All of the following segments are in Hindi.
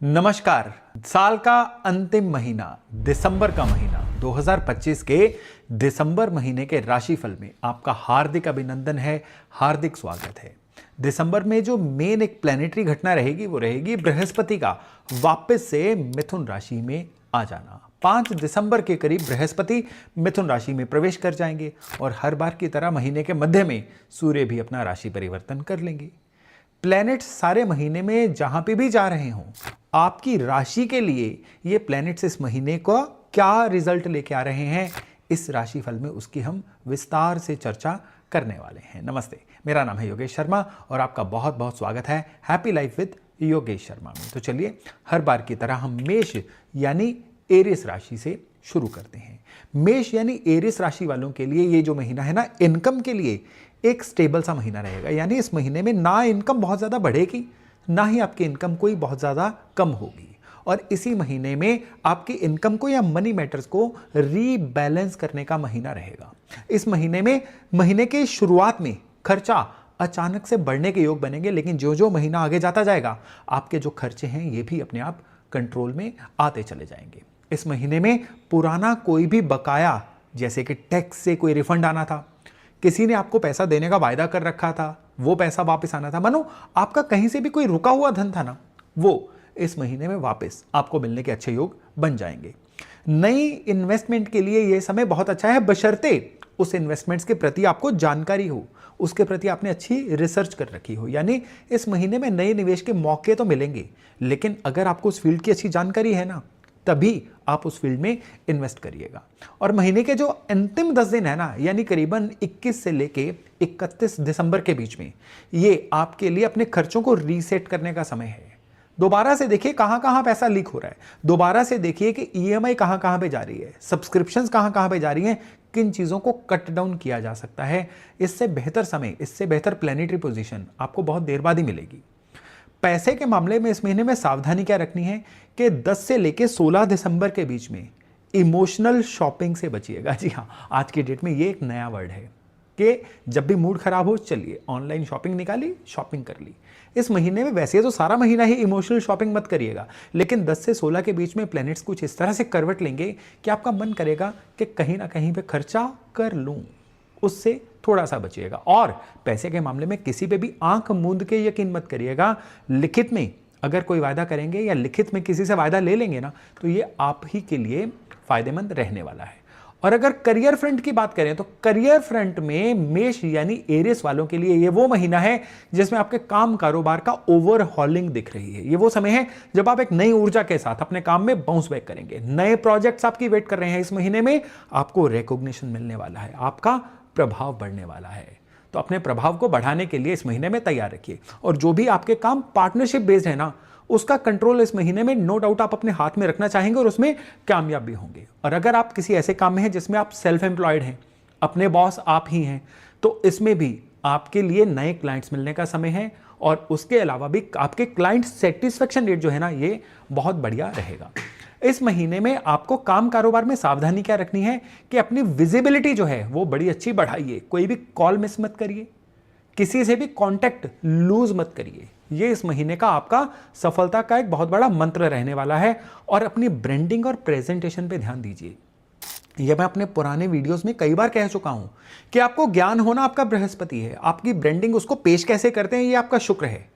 नमस्कार। साल का अंतिम महीना दिसंबर का महीना 2025 के दिसंबर महीने के राशिफल में आपका हार्दिक अभिनंदन है, हार्दिक स्वागत है। दिसंबर में जो मेन एक प्लैनेटरी घटना रहेगी वो रहेगी बृहस्पति का वापस से मिथुन राशि में आ जाना। 5 दिसंबर के करीब बृहस्पति मिथुन राशि में प्रवेश कर जाएंगे और हर बार की तरह महीने के मध्य में सूर्य भी अपना राशि परिवर्तन कर लेंगे। प्लैनेट्स सारे महीने में जहां पे भी जा रहे हों, आपकी राशि के लिए ये प्लैनेट्स इस महीने को क्या रिजल्ट लेके आ रहे हैं, इस राशिफल में उसकी हम विस्तार से चर्चा करने वाले हैं। नमस्ते, मेरा नाम है योगेश शर्मा और आपका बहुत बहुत स्वागत है happy life with Yogesh Sharma में। तो चलिए हर बार की तरह हम मेष यानी एरिस राशि से शुरू करते हैं। मेष यानी एरिस राशि वालों के लिए ये जो महीना है ना, इनकम के लिए एक स्टेबल सा महीना रहेगा। यानी इस महीने में ना इनकम बहुत ज़्यादा बढ़ेगी, ना ही आपकी इनकम कोई बहुत ज़्यादा कम होगी। और इसी महीने में आपकी इनकम को या मनी मैटर्स को रीबैलेंस करने का महीना रहेगा। इस महीने में महीने के शुरुआत में खर्चा अचानक से बढ़ने के योग बनेंगे, लेकिन जो जो महीना आगे जाता जाएगा आपके जो खर्चे हैं ये भी अपने आप कंट्रोल में आते चले जाएंगे। इस महीने में पुराना कोई भी बकाया, जैसे कि टैक्स से कोई रिफंड आना था, किसी ने आपको पैसा देने का वायदा कर रखा था, वो पैसा वापस आना था, मानो आपका कहीं से भी कोई रुका हुआ धन था ना, वो इस महीने में वापस आपको मिलने के अच्छे योग बन जाएंगे। नई इन्वेस्टमेंट के लिए ये समय बहुत अच्छा है, बशर्ते उस इन्वेस्टमेंट्स के प्रति आपको जानकारी हो, उसके प्रति आपने अच्छी रिसर्च कर रखी हो। यानी इस महीने में नए निवेश के मौके तो मिलेंगे, लेकिन अगर आपको उस फील्ड की अच्छी जानकारी है ना, तभी आप उस फील्ड में इन्वेस्ट करिएगा। और महीने के जो अंतिम 10 दिन है ना, यानी करीबन 21 से लेके 31 दिसंबर के बीच में, ये आपके लिए अपने खर्चों को रीसेट करने का समय है। दोबारा से देखिए कहां कहां पैसा लीक हो रहा है, दोबारा से देखिए कि ईएमआई कहां कहां पे जा रही है, सब्सक्रिप्शंस कहां कहां पे जा रही हैं, किन चीजों को कट डाउन किया जा सकता है। इससे बेहतर समय, इससे बेहतर प्लैनेटरी पोजीशन आपको बहुत देर बाद ही मिलेगी। पैसे के मामले में इस महीने में सावधानी क्या रखनी है कि 10 से लेके 16 दिसंबर के बीच में इमोशनल शॉपिंग से बचिएगा। जी हाँ, आज की डेट में ये एक नया वर्ड है कि जब भी मूड खराब हो, चलिए ऑनलाइन शॉपिंग निकाली, शॉपिंग कर ली। इस महीने में वैसे तो सारा महीना ही इमोशनल शॉपिंग मत करिएगा, लेकिन 10 से 16 के बीच में प्लैनेट्स कुछ इस तरह से करवट लेंगे कि आपका मन करेगा कि कहीं ना कहीं पे खर्चा कर लूं, उससे थोड़ा सा बचिएगा। और पैसे के मामले में किसी पे भी आंख मूंद के यकीन मत करिएगा। लिखित में अगर कोई वायदा करेंगे या लिखित में किसी से वायदा ले लेंगे ना, तो ये आप ही के लिए फायदेमंद रहने वाला है। और अगर करियर फ्रंट की बात करें तो करियर फ्रंट में मेष यानी एरिस वालों के लिए ये वो महीना है जिसमें आपके काम कारोबार का ओवरहॉलिंग दिख रही है। ये वो समय है जब आप एक नई ऊर्जा के साथ अपने काम में बाउंस बैक करेंगे। नए प्रोजेक्ट्स आपकी वेट कर रहे हैं। इस महीने में आपको रिकॉग्निशन मिलने वाला है, आपका प्रभाव बढ़ने वाला है। तो अपने प्रभाव को बढ़ाने के लिए इस महीने में तैयार रखिए। और जो भी आपके काम पार्टनरशिप बेस्ड है ना, उसका कंट्रोल इस महीने में नो डाउट आप अपने हाथ में रखना चाहेंगे और उसमें कामयाब भी होंगे। और अगर आप किसी ऐसे काम में हैं जिसमें आप सेल्फ एम्प्लॉयड हैं, अपने बॉस आप ही हैं, तो इसमें भी आपके लिए नए क्लाइंट्स मिलने का समय है। और उसके अलावा भी आपके क्लाइंट सेटिस्फेक्शन रेट जो है ना, ये बहुत बढ़िया रहेगा। इस महीने में आपको काम कारोबार में सावधानी क्या रखनी है कि अपनी विजिबिलिटी जो है वो बड़ी अच्छी बढ़ाइए। कोई भी कॉल मिस मत करिए, किसी से भी कांटेक्ट लूज मत करिए। ये इस महीने का आपका सफलता का एक बहुत बड़ा मंत्र रहने वाला है। और अपनी ब्रांडिंग और प्रेजेंटेशन पे ध्यान दीजिए। यह मैं अपने पुराने वीडियोस में कई बार कह चुका हूं कि आपको ज्ञान होना आपका बृहस्पति है, आपकी ब्रांडिंग उसको पेश कैसे करते हैं ये आपका शुक्र है।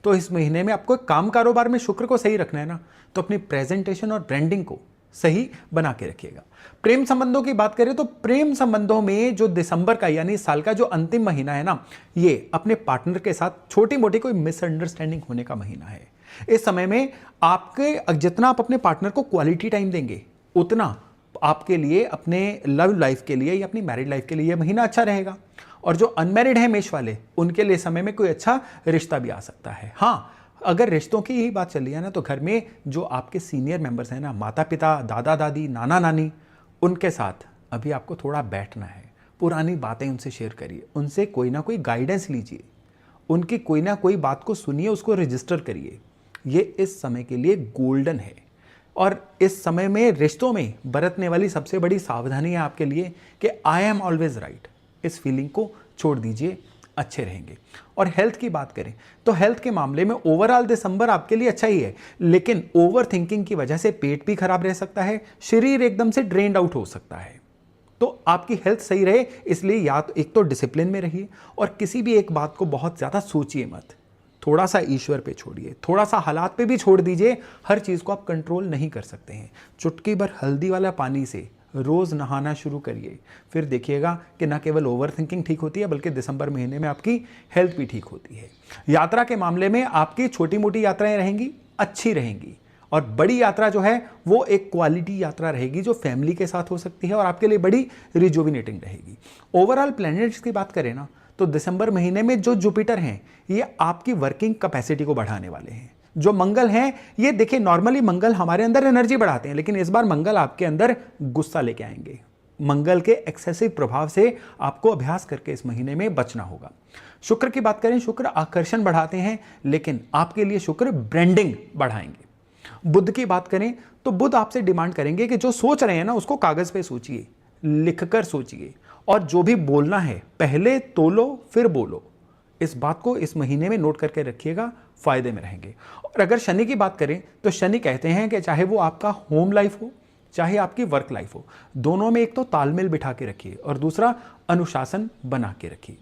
तो इस महीने में आपको काम कारोबार में शुक्र को सही रखना है ना, तो अपनी प्रेजेंटेशन और ब्रांडिंग को सही बना के रखिएगा। प्रेम संबंधों की बात करें तो प्रेम संबंधों में जो दिसंबर का यानी साल का जो अंतिम महीना है ना, ये अपने पार्टनर के साथ छोटी मोटी कोई मिसअंडरस्टैंडिंग होने का महीना है। इस समय में आपके जितना आप अपने पार्टनर को क्वालिटी टाइम देंगे, उतना आपके लिए अपने लव लाइफ के लिए या अपनी मैरिड लाइफ के लिए यह महीना अच्छा रहेगा। और जो अनमैरिड है मेष वाले, उनके लिए समय में कोई अच्छा रिश्ता भी आ सकता है। हाँ, अगर रिश्तों की ही बात चल रही है ना, तो घर में जो आपके सीनियर मेंबर्स हैं ना, माता पिता, दादा दादी, नाना नानी, उनके साथ अभी आपको थोड़ा बैठना है। पुरानी बातें उनसे शेयर करिए, उनसे कोई ना कोई गाइडेंस लीजिए, उनकी कोई ना कोई बात को सुनिए, उसको रजिस्टर करिए। ये इस समय के लिए गोल्डन है। और इस समय में रिश्तों में बरतने वाली सबसे बड़ी सावधानी है आपके लिए कि आई एम ऑलवेज राइट। इस फीलिंग को छोड़ दीजिए, अच्छे रहेंगे। और हेल्थ की बात करें तो हेल्थ के मामले में ओवरऑल दिसंबर आपके लिए अच्छा ही है, लेकिन ओवर थिंकिंग की वजह से पेट भी खराब रह सकता है, शरीर एकदम से ड्रेन्ड आउट हो सकता है। तो आपकी हेल्थ सही रहे इसलिए या तो एक तो डिसिप्लिन में रहिए और किसी भी एक बात को बहुत ज़्यादा सोचिए मत, थोड़ा सा ईश्वर पे छोड़िए, थोड़ा सा हालात पे भी छोड़ दीजिए। हर चीज़ को आप कंट्रोल नहीं कर सकते हैं। चुटकी भर हल्दी वाला पानी से रोज़ नहाना शुरू करिए, फिर देखिएगा कि न केवल ओवर थिंकिंग ठीक होती है बल्कि दिसंबर महीने में आपकी हेल्थ भी ठीक होती है। यात्रा के मामले में आपकी छोटी मोटी यात्राएं रहेंगी, अच्छी रहेंगी, और बड़ी यात्रा जो है वो एक क्वालिटी यात्रा रहेगी जो फैमिली के साथ हो सकती है और आपके लिए बड़ी रिजुविनेटिंग रहेगी। ओवरऑल प्लैनेट्स की बात करें ना तो दिसंबर महीने में जो जुपिटर हैं ये आपकी वर्किंग कैपेसिटी को बढ़ाने वाले हैं। जो मंगल हैं ये देखिए, नॉर्मली मंगल हमारे अंदर एनर्जी बढ़ाते हैं, लेकिन इस बार मंगल आपके अंदर गुस्सा लेके आएंगे। मंगल के एक्सेसिव प्रभाव से आपको अभ्यास करके इस महीने में बचना होगा। शुक्र की बात करें, शुक्र आकर्षण बढ़ाते हैं, लेकिन आपके लिए शुक्र ब्रांडिंग बढ़ाएंगे। बुध की बात करें तो बुध आपसे डिमांड करेंगे कि जो सोच रहे हैं ना उसको कागज पे सोचिए, लिखकर सोचिए, और जो भी बोलना है पहले तोलो फिर बोलो। इस बात को इस महीने में नोट करके रखिएगा, फायदे में रहेंगे। और अगर शनि की बात करें तो शनि कहते हैं कि चाहे वो आपका होम लाइफ हो चाहे आपकी वर्क लाइफ हो, दोनों में एक तो तालमेल बिठा के रखिए और दूसरा अनुशासन बना के रखिए।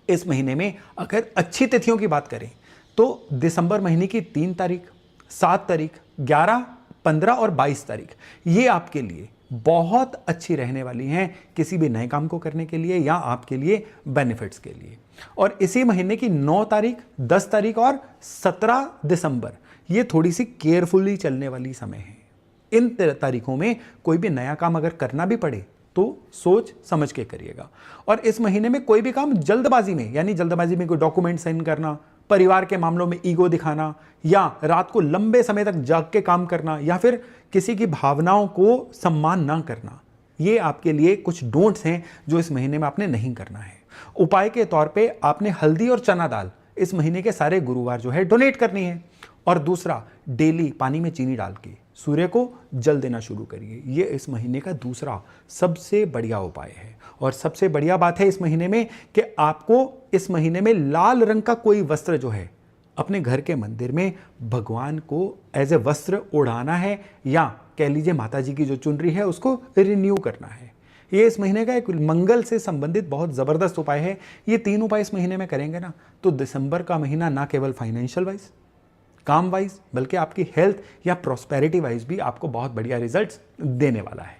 इस महीने में अगर अच्छी तिथियों की बात करें तो दिसंबर महीने की 3 तारीख, 7 तारीख, 11, 15 और 22 तारीख ये आपके लिए बहुत अच्छी रहने वाली हैं किसी भी नए काम को करने के लिए या आपके लिए बेनिफिट्स के लिए। और इसी महीने की 9 तारीख, 10 तारीख और 17 दिसंबर ये थोड़ी सी केयरफुली चलने वाली समय है। इन तारीखों में कोई भी नया काम अगर करना भी पड़े तो सोच समझ के करिएगा। और इस महीने में कोई भी काम जल्दबाजी में, यानी जल्दबाजी में कोई डॉक्यूमेंट साइन करना, परिवार के मामलों में ईगो दिखाना, या रात को लंबे समय तक जाग के काम करना, या फिर किसी की भावनाओं को सम्मान ना करना, ये आपके लिए कुछ डोंट्स हैं जो इस महीने में आपने नहीं करना है। उपाय के तौर पे आपने हल्दी और चना दाल इस महीने के सारे गुरुवार जो है डोनेट करनी है। और दूसरा, डेली पानी में चीनी डाल के सूर्य को जल देना शुरू करिए। ये इस महीने का दूसरा सबसे बढ़िया उपाय है। और सबसे बढ़िया बात है इस महीने में कि आपको इस महीने में लाल रंग का कोई वस्त्र जो है अपने घर के मंदिर में भगवान को एज ए वस्त्र ओढ़ाना है, या कह लीजिए माता जी की जो चुनरी है उसको रिन्यू करना है। ये इस महीने का एक मंगल से संबंधित बहुत ज़बरदस्त उपाय है। ये 3 उपाय इस महीने में करेंगे ना तो दिसंबर का महीना ना केवल फाइनेंशियल वाइज, काम वाइज, बल्कि आपकी हेल्थ या प्रॉस्पेरिटी वाइज भी आपको बहुत बढ़िया रिजल्ट्स देने वाला है।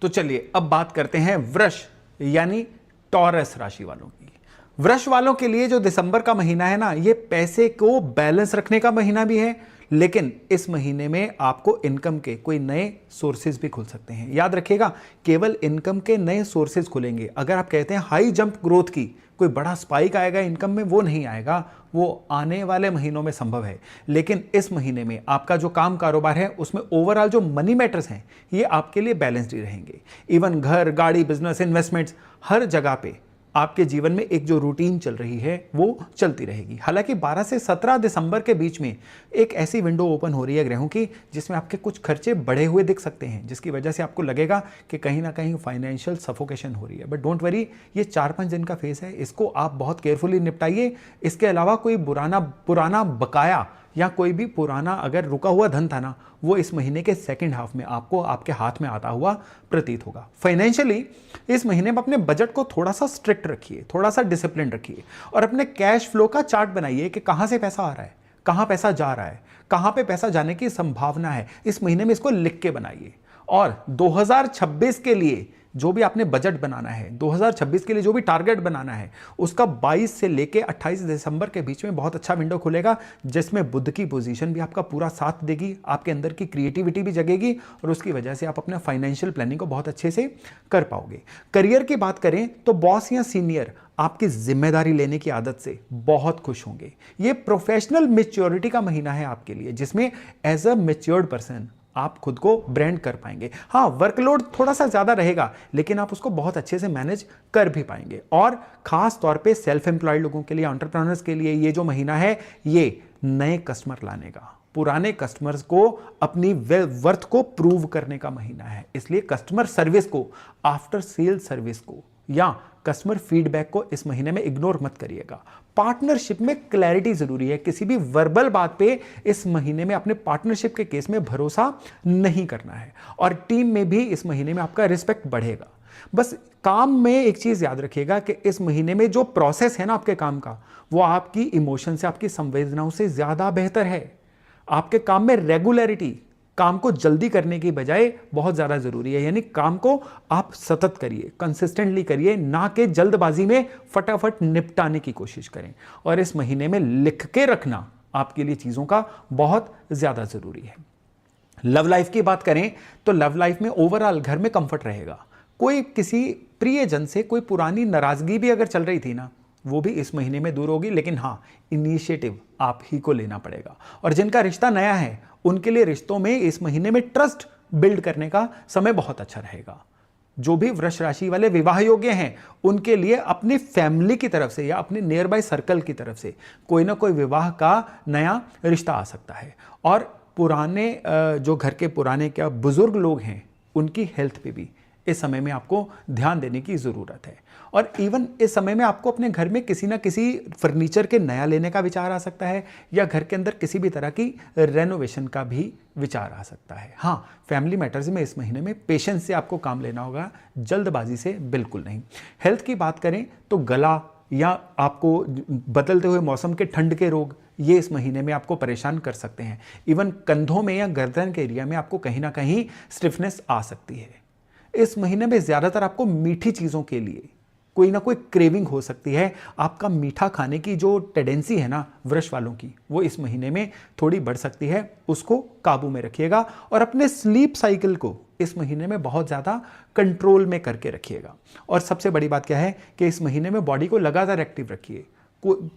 तो चलिए अब बात करते हैं वृष यानी टॉरस राशि वालों की। वृष वालों के लिए जो दिसंबर का महीना है ना, ये पैसे को बैलेंस रखने का महीना भी है, लेकिन इस महीने में आपको इनकम के कोई नए सोर्सेज भी खुल सकते हैं। याद रखिएगा, केवल इनकम के नए सोर्सेज खुलेंगे। अगर आप कहते हैं हाई जंप ग्रोथ की, कोई बड़ा स्पाइक आएगा इनकम में, वो नहीं आएगा, वो आने वाले महीनों में संभव है। लेकिन इस महीने में आपका जो काम कारोबार है उसमें ओवरऑल जो मनी मैटर्स हैं ये आपके लिए बैलेंस्ड ही रहेंगे। इवन घर, गाड़ी, बिजनेस, इन्वेस्टमेंट्स, हर जगह पे आपके जीवन में एक जो रूटीन चल रही है वो चलती रहेगी। हालांकि 12 से 17 दिसंबर के बीच में एक ऐसी विंडो ओपन हो रही है ग्रहों की जिसमें आपके कुछ खर्चे बढ़े हुए दिख सकते हैं, जिसकी वजह से आपको लगेगा कि कहीं ना कहीं फाइनेंशियल सफोकेशन हो रही है। बट डोंट वरी, ये 4-5 दिन का फेज है, इसको आप बहुत केयरफुली निपटाइए। इसके अलावा कोई पुराना बकाया या कोई भी पुराना अगर रुका हुआ धन था ना, वो इस महीने के सेकंड हाफ में आपको आपके हाथ में आता हुआ प्रतीत होगा। फाइनेंशियली इस महीने में अपने बजट को थोड़ा सा स्ट्रिक्ट रखिए, थोड़ा सा डिसिप्लिन रखिए और अपने कैश फ्लो का चार्ट बनाइए कि कहां से पैसा आ रहा है, कहां पैसा जा रहा है, कहां पे पैसा जाने की संभावना है। इस महीने में इसको लिख के बनाइए। और 2026 के लिए जो भी आपने बजट बनाना है, 2026 के लिए जो भी टारगेट बनाना है, उसका 22 से लेके 28 दिसंबर के बीच में बहुत अच्छा विंडो खुलेगा, जिसमें बुध की पोजीशन भी आपका पूरा साथ देगी, आपके अंदर की क्रिएटिविटी भी जगेगी और उसकी वजह से आप अपना फाइनेंशियल प्लानिंग को बहुत अच्छे से कर पाओगे। करियर की बात करें तो बॉस या सीनियर आपकी जिम्मेदारी लेने की आदत से बहुत खुश होंगे। ये प्रोफेशनल मैच्योरिटी का महीना है आपके लिए, जिसमें एज अ मैच्योर्ड पर्सन आप खुद को ब्रांड कर पाएंगे। हाँ, वर्कलोड थोड़ा सा ज्यादा रहेगा, लेकिन आप उसको बहुत अच्छे से मैनेज कर भी पाएंगे। और खास तौर पे सेल्फ एम्प्लॉयड लोगों के लिए, एंटरप्रेन्योर्स के लिए ये जो महीना है ये नए कस्टमर लाने का, पुराने कस्टमर्स को अपनी वर्थ को प्रूव करने का महीना है। इसलिए कस्टमर सर्विस को, आफ्टर सेल सर्विस को या कस्टमर फीडबैक को इस महीने में इग्नोर मत करिएगा। पार्टनरशिप में क्लैरिटी जरूरी है, किसी भी वर्बल बात पे इस महीने में अपने पार्टनरशिप के केस में भरोसा नहीं करना है। और टीम में भी इस महीने में आपका रिस्पेक्ट बढ़ेगा। बस काम में एक चीज याद रखिएगा कि इस महीने में जो प्रोसेस है ना आपके काम का, वो आपकी इमोशन से, आपकी संवेदनाओं से ज्यादा बेहतर है। आपके काम में रेगुलरिटी, काम को जल्दी करने की बजाय बहुत ज़्यादा ज़रूरी है। यानी काम को आप सतत करिए, कंसिस्टेंटली करिए, ना कि जल्दबाजी में फटाफट निपटाने की कोशिश करें। और इस महीने में लिख के रखना आपके लिए चीज़ों का बहुत ज़्यादा ज़रूरी है। लव लाइफ की बात करें तो लव लाइफ में ओवरऑल घर में कंफर्ट रहेगा। कोई किसी प्रियजन से कोई पुरानी नाराज़गी भी अगर चल रही थी ना, वो भी इस महीने में दूर होगी। लेकिन हाँ, इनिशिएटिव आप ही को लेना पड़ेगा। और जिनका रिश्ता नया है उनके लिए रिश्तों में इस महीने में ट्रस्ट बिल्ड करने का समय बहुत अच्छा रहेगा। जो भी वृष राशि वाले विवाह योग्य हैं उनके लिए अपनी फैमिली की तरफ से या अपने नियर बाय सर्कल की तरफ से कोई ना कोई विवाह का नया रिश्ता आ सकता है। और पुराने जो घर के पुराने क्या बुजुर्ग लोग हैं उनकी हेल्थ पे भी इस समय में आपको ध्यान देने की ज़रूरत है। और इवन इस समय में आपको अपने घर में किसी ना किसी फर्नीचर के नया लेने का विचार आ सकता है, या घर के अंदर किसी भी तरह की रेनोवेशन का भी विचार आ सकता है। हाँ, फैमिली मैटर्स में इस महीने में पेशेंस से आपको काम लेना होगा, जल्दबाजी से बिल्कुल नहीं। हेल्थ की बात करें तो गला या आपको बदलते हुए मौसम के ठंड के रोग, ये इस महीने में आपको परेशान कर सकते हैं। इवन कंधों में या गर्दन के एरिया में आपको कहीं ना कहीं स्टिफनेस आ सकती है। इस महीने में ज़्यादातर आपको मीठी चीज़ों के लिए कोई ना कोई क्रेविंग हो सकती है। आपका मीठा खाने की जो टेंडेंसी है ना वृष वालों की, वो इस महीने में थोड़ी बढ़ सकती है। उसको काबू में रखिएगा और अपने स्लीप साइकिल को इस महीने में बहुत ज़्यादा कंट्रोल में करके रखिएगा। और सबसे बड़ी बात क्या है कि इस महीने में बॉडी को लगातार एक्टिव रखिए।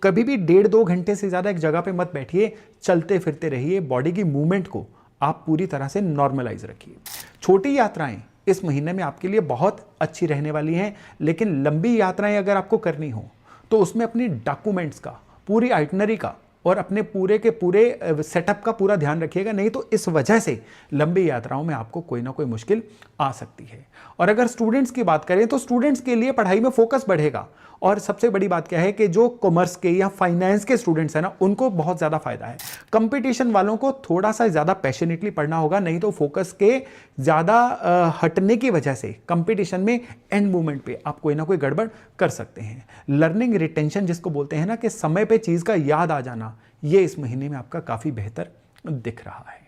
कभी भी 1.5-2 घंटे से ज़्यादा एक जगह पे मत बैठिए, चलते फिरते रहिए। बॉडी की मूवमेंट को आप पूरी तरह से नॉर्मलाइज रखिए। छोटी यात्राएं इस महीने में आपके लिए बहुत अच्छी रहने वाली हैं, लेकिन लंबी यात्राएं अगर आपको करनी हो तो उसमें अपनी डॉक्यूमेंट्स का, पूरी आइटनरी का और अपने पूरे के पूरे सेटअप का पूरा ध्यान रखिएगा। नहीं तो इस वजह से लंबी यात्राओं में आपको कोई ना कोई मुश्किल आ सकती है। और अगर स्टूडेंट्स की बात करें तो स्टूडेंट्स के लिए पढ़ाई में फोकस बढ़ेगा। और सबसे बड़ी बात क्या है कि जो कॉमर्स के या फाइनेंस के स्टूडेंट्स हैं ना, उनको बहुत ज़्यादा फायदा है। कंपटीशन वालों को थोड़ा सा ज़्यादा पैशनेटली पढ़ना होगा, नहीं तो फोकस के ज़्यादा हटने की वजह से कंपटीशन में एंड मोमेंट पे आप कोई ना कोई गड़बड़ कर सकते हैं। लर्निंग रिटेंशन जिसको बोलते हैं ना, कि समय पे चीज़ का याद आ जाना, ये इस महीने में आपका काफ़ी बेहतर दिख रहा है।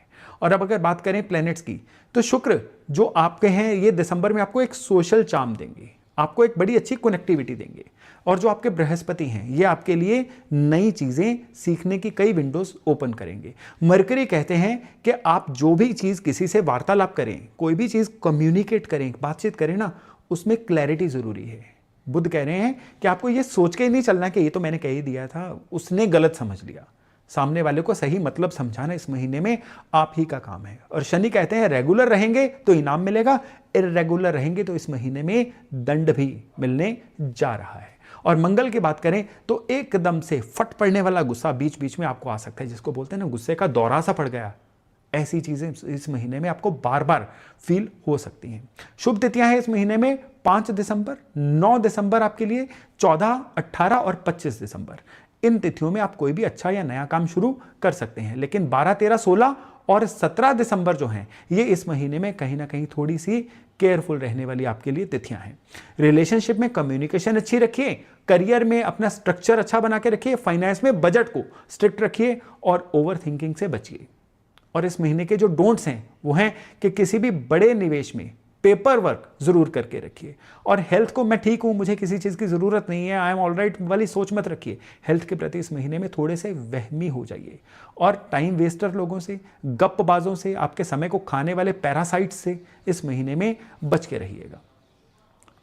और अब अगर बात करें प्लैनेट्स की, तो शुक्र जो आपके हैं ये दिसंबर में आपको एक सोशल चार्म देंगे, आपको एक बड़ी अच्छी कनेक्टिविटी देंगे। और जो आपके बृहस्पति हैं ये आपके लिए नई चीज़ें सीखने की कई विंडोज ओपन करेंगे। मरकरी कहते हैं कि आप जो भी चीज़ किसी से वार्तालाप करें, कोई भी चीज़ कम्युनिकेट करें, बातचीत करें ना, उसमें क्लैरिटी ज़रूरी है। बुध कह रहे हैं कि आपको ये सोच के ही नहीं चलना कि ये तो मैंने कह ही दिया था, उसने गलत समझ लिया। सामने वाले को सही मतलब समझाना इस महीने में आप ही का काम है। और शनि कहते हैं रेगुलर रहेंगे तो इनाम मिलेगा, इर्रेगुलर रहेंगे तो इस महीने में दंड भी मिलने जा रहा है। और मंगल की बात करें तो एकदम से फट पड़ने वाला गुस्सा बीच बीच में आपको आ सकता है, जिसको बोलते हैं ना गुस्से का दौरा सा पड़ गया। ऐसी चीजें इस महीने में आपको बार बार फील हो सकती हैं। शुभ तिथियां हैं इस महीने में 5 दिसंबर, 9 दिसंबर आपके लिए, 14, 18 और 25 दिसंबर। इन तिथियों में आप कोई भी अच्छा या नया काम शुरू कर सकते हैं। लेकिन 12, 13, 16 और 17 दिसंबर जो हैं, ये इस महीने में कहीं ना कहीं थोड़ी सी केयरफुल रहने वाली आपके लिए तिथियां हैं। रिलेशनशिप में कम्युनिकेशन अच्छी रखिए, करियर में अपना स्ट्रक्चर अच्छा बना के रखिए, फाइनेंस में बजट को स्ट्रिक्ट रखिए और ओवर थिंकिंग से बचिए। और इस महीने के जो डोंट्स हैं वो हैं कि किसी भी बड़े निवेश में पेपर वर्क जरूर करके रखिए। और हेल्थ को मैं ठीक हूं, मुझे किसी चीज की जरूरत नहीं है, आई एम ऑल राइट वाली सोच मत रखिए। हेल्थ के प्रति इस महीने में थोड़े से वहमी हो जाइए। और टाइम वेस्टर लोगों से, गप्पबाजों से, आपके समय को खाने वाले पैरासाइट्स से इस महीने में बच के रहिएगा।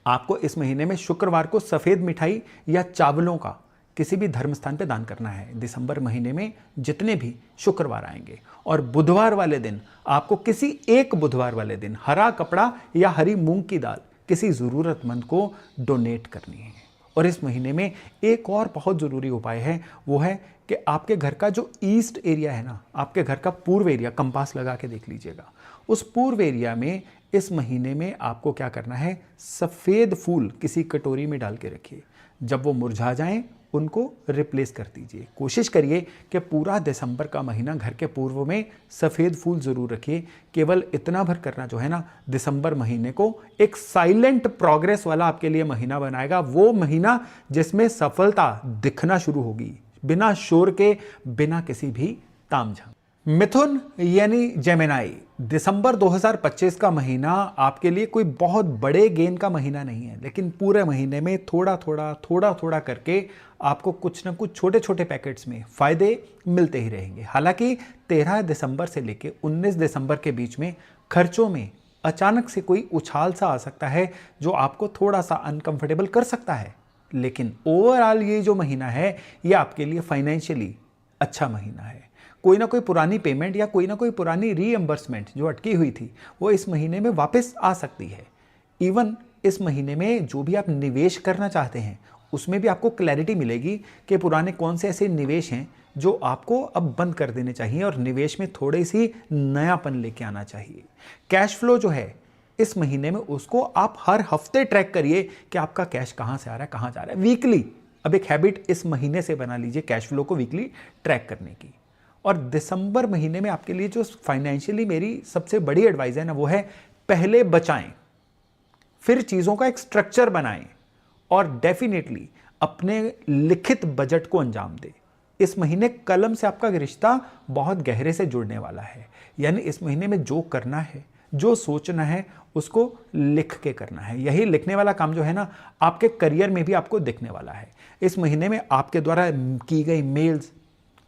आपको इस महीने में शुक्रवार को सफेद मिठाई या चावलों का किसी भी धर्म स्थान पे दान करना है। दिसंबर महीने में जितने भी शुक्रवार आएंगे, और बुधवार वाले दिन आपको किसी एक बुधवार वाले दिन हरा कपड़ा या हरी मूंग की दाल किसी जरूरतमंद को डोनेट करनी है। और इस महीने में एक और बहुत ज़रूरी उपाय है, वो है कि आपके घर का जो ईस्ट एरिया है ना, आपके घर का पूर्व एरिया, कंपास लगा के देख लीजिएगा, उस पूर्व एरिया में इस महीने में आपको क्या करना है, सफ़ेद फूल किसी कटोरी में डाल के रखिए। जब वो मुरझा जाएं उनको रिप्लेस कर दीजिए। कोशिश करिए कि पूरा दिसंबर का महीना घर के पूर्व में सफ़ेद फूल ज़रूर रखिए। केवल इतना भर करना जो है ना, दिसंबर महीने को एक साइलेंट प्रोग्रेस वाला आपके लिए महीना बनाएगा। वो महीना जिसमें सफलता दिखना शुरू होगी, बिना शोर के, बिना किसी भी तामझाम। मिथुन यानी जेमिनाई, दिसंबर 2025 का महीना आपके लिए कोई बहुत बड़े गेन का महीना नहीं है, लेकिन पूरे महीने में थोड़ा थोड़ा करके आपको कुछ ना कुछ छोटे छोटे पैकेट्स में फायदे मिलते ही रहेंगे। हालांकि 13 दिसंबर से लेकर 19 दिसंबर के बीच में खर्चों में अचानक से कोई उछाल सा आ सकता है जो आपको थोड़ा सा अनकंफर्टेबल कर सकता है, लेकिन ओवरऑल ये जो महीना है ये आपके लिए फाइनेंशियली अच्छा महीना है। कोई ना कोई पुरानी पेमेंट या कोई ना कोई पुरानी रीएम्बर्समेंट जो अटकी हुई थी वो इस महीने में वापस आ सकती है। इवन इस महीने में जो भी आप निवेश करना चाहते हैं उसमें भी आपको क्लैरिटी मिलेगी कि पुराने कौन से ऐसे निवेश हैं जो आपको अब बंद कर देने चाहिए और निवेश में थोड़ी सी नयापन लेके आना चाहिए। कैश फ्लो जो है इस महीने में उसको आप हर हफ्ते ट्रैक करिए कि आपका कैश कहाँ से आ रहा है, कहाँ जा रहा है। वीकली अब एक हैबिट इस महीने से बना लीजिए कैश फ्लो को वीकली ट्रैक करने की। और दिसंबर महीने में आपके लिए जो फाइनेंशियली मेरी सबसे बड़ी एडवाइस है ना, वो है पहले बचाएं, फिर चीज़ों का एक स्ट्रक्चर बनाएं और डेफिनेटली अपने लिखित बजट को अंजाम दें। इस महीने कलम से आपका रिश्ता बहुत गहरे से जुड़ने वाला है, यानी इस महीने में जो करना है, जो सोचना है, उसको लिख के करना है। यही लिखने वाला काम जो है ना, आपके करियर में भी आपको दिखने वाला है। इस महीने में आपके द्वारा की गई मेल्स,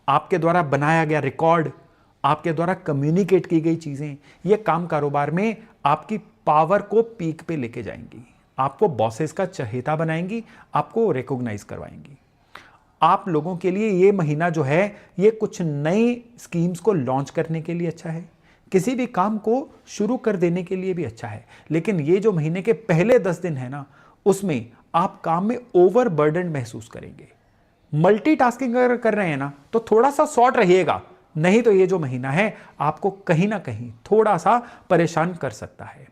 आपके द्वारा बनाया गया रिकॉर्ड, आपके द्वारा कम्युनिकेट की गई चीज़ें, ये काम कारोबार में आपकी पावर को पीक पे लेके जाएंगी, आपको बॉसेस का चहेता बनाएंगी, आपको रिकॉग्नाइज करवाएंगी। आप लोगों के लिए ये महीना जो है ये कुछ नई स्कीम्स को लॉन्च करने के लिए अच्छा है, किसी भी काम को शुरू कर देने के लिए भी अच्छा है। लेकिन ये जो महीने के पहले 10 दिन है ना, उसमें आप काम में ओवरबर्डन महसूस करेंगे। मल्टीटास्किंग अगर कर रहे हैं ना तो थोड़ा सा शॉर्ट रहिएगा, नहीं तो ये जो महीना है आपको कहीं ना कहीं थोड़ा सा परेशान कर सकता है।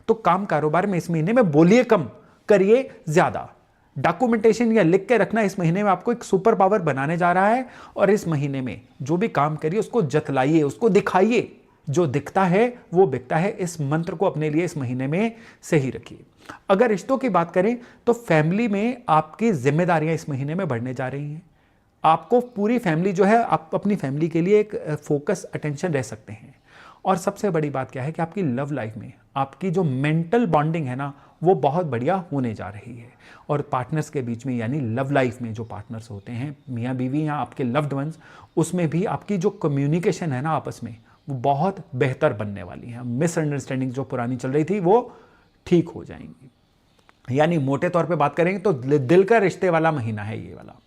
तो काम कारोबार में इस महीने में बोलिए कम, करिए ज्यादा। डॉक्यूमेंटेशन या लिख के रखना इस महीने में आपको एक सुपर पावर बनाने जा रहा है। और इस महीने में जो भी काम करिए उसको जतलाइए, उसको दिखाइए। जो दिखता है वो बिकता है। इस मंत्र को अपने लिए इस महीने में सही रखिए। अगर रिश्तों की बात करें तो फैमिली में आपकी जिम्मेदारियां इस महीने में बढ़ने जा रही हैं। आपको पूरी फैमिली जो है, आप अपनी फैमिली के लिए एक फोकस अटेंशन रह सकते हैं। और सबसे बड़ी बात क्या है कि आपकी लव लाइफ में आपकी जो मेंटल बॉन्डिंग है ना, वो बहुत बढ़िया होने जा रही है। और पार्टनर्स के बीच में, यानी लव लाइफ में जो पार्टनर्स होते हैं, मियाँ बीवी या आपके लव्ड वंस, उसमें भी आपकी जो कम्युनिकेशन है ना आपस में, वो बहुत बेहतर बनने वाली है। मिसअंडरस्टैंडिंग जो पुरानी चल रही थी वो ठीक हो जाएंगी। यानी मोटे तौर पे बात करेंगे तो दिल का रिश्ते वाला महीना है ये वाला।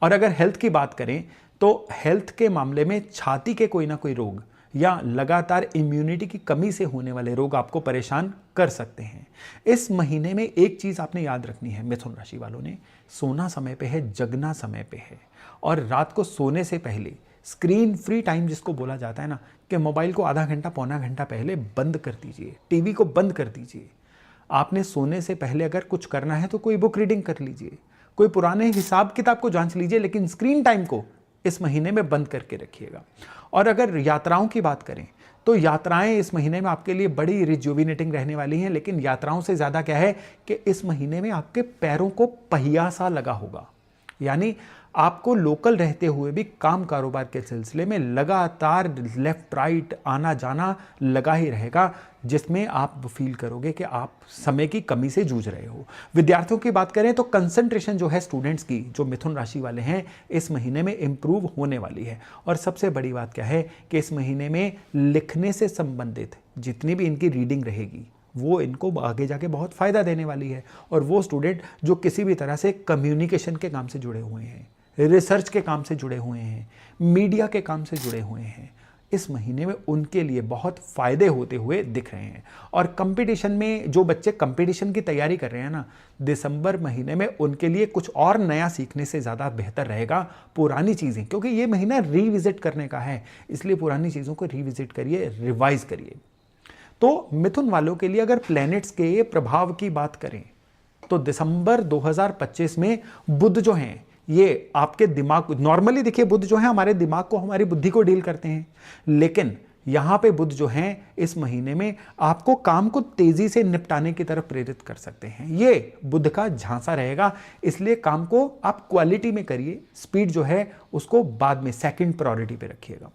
और अगर हेल्थ की बात करें तो हेल्थ के मामले में छाती के कोई ना कोई रोग या लगातार इम्यूनिटी की कमी से होने वाले रोग आपको परेशान कर सकते हैं। इस महीने में एक चीज़ आपने याद रखनी है मिथुन राशि वालों ने, सोना समय पे है, जगना समय पे है। और रात को सोने से पहले स्क्रीन फ्री टाइम जिसको बोला जाता है ना, कि मोबाइल को आधा घंटा पौना घंटा पहले बंद कर दीजिए, टीवी को बंद कर दीजिए। आपने सोने से पहले अगर कुछ करना है तो कोई बुक रीडिंग कर लीजिए, कोई पुराने हिसाब किताब को जांच लीजिए, लेकिन स्क्रीन टाइम को इस महीने में बंद करके रखिएगा। और अगर यात्राओं की बात करें तो यात्राएं इस महीने में आपके लिए बड़ी रिजुविनेटिंग रहने वाली हैं। लेकिन यात्राओं से ज़्यादा क्या है कि इस महीने में आपके पैरों को पहिया सा लगा होगा। यानी आपको लोकल रहते हुए भी काम कारोबार के सिलसिले में लगातार लेफ्ट राइट आना जाना लगा ही रहेगा, जिसमें आप फील करोगे कि आप समय की कमी से जूझ रहे हो। विद्यार्थियों की बात करें तो कंसंट्रेशन जो है स्टूडेंट्स की, जो मिथुन राशि वाले हैं, इस महीने में इम्प्रूव होने वाली है। और सबसे बड़ी बात क्या है कि इस महीने में लिखने से संबंधित जितनी भी इनकी रीडिंग रहेगी वो इनको आगे जाके बहुत फ़ायदा देने वाली है। और वो स्टूडेंट जो किसी भी तरह से कम्युनिकेशन के काम से जुड़े हुए हैं, रिसर्च के काम से जुड़े हुए हैं, मीडिया के काम से जुड़े हुए हैं, इस महीने में उनके लिए बहुत फायदे होते हुए दिख रहे हैं। और कंपटीशन में जो बच्चे कंपटीशन की तैयारी कर रहे हैं ना, दिसंबर महीने में उनके लिए कुछ और नया सीखने से ज़्यादा बेहतर रहेगा पुरानी चीज़ें, क्योंकि ये महीना रिविजिट करने का है, इसलिए पुरानी चीज़ों को रिविजिट करिए, रिवाइज करिए। तो मिथुन वालों के लिए अगर प्लैनेट्स के प्रभाव की बात करें तो दिसंबर 2025 में बुध जो हैं ये आपके दिमाग, नॉर्मली देखिए बुध जो है हमारे दिमाग को, हमारी बुद्धि को डील करते हैं, लेकिन यहां पे बुध जो हैं इस महीने में आपको काम को तेजी से निपटाने की तरफ प्रेरित कर सकते हैं। ये बुध का झांसा रहेगा, इसलिए काम को आप क्वालिटी में करिए, स्पीड जो है उसको बाद में सेकंड प्रायोरिटी पे रखिएगा।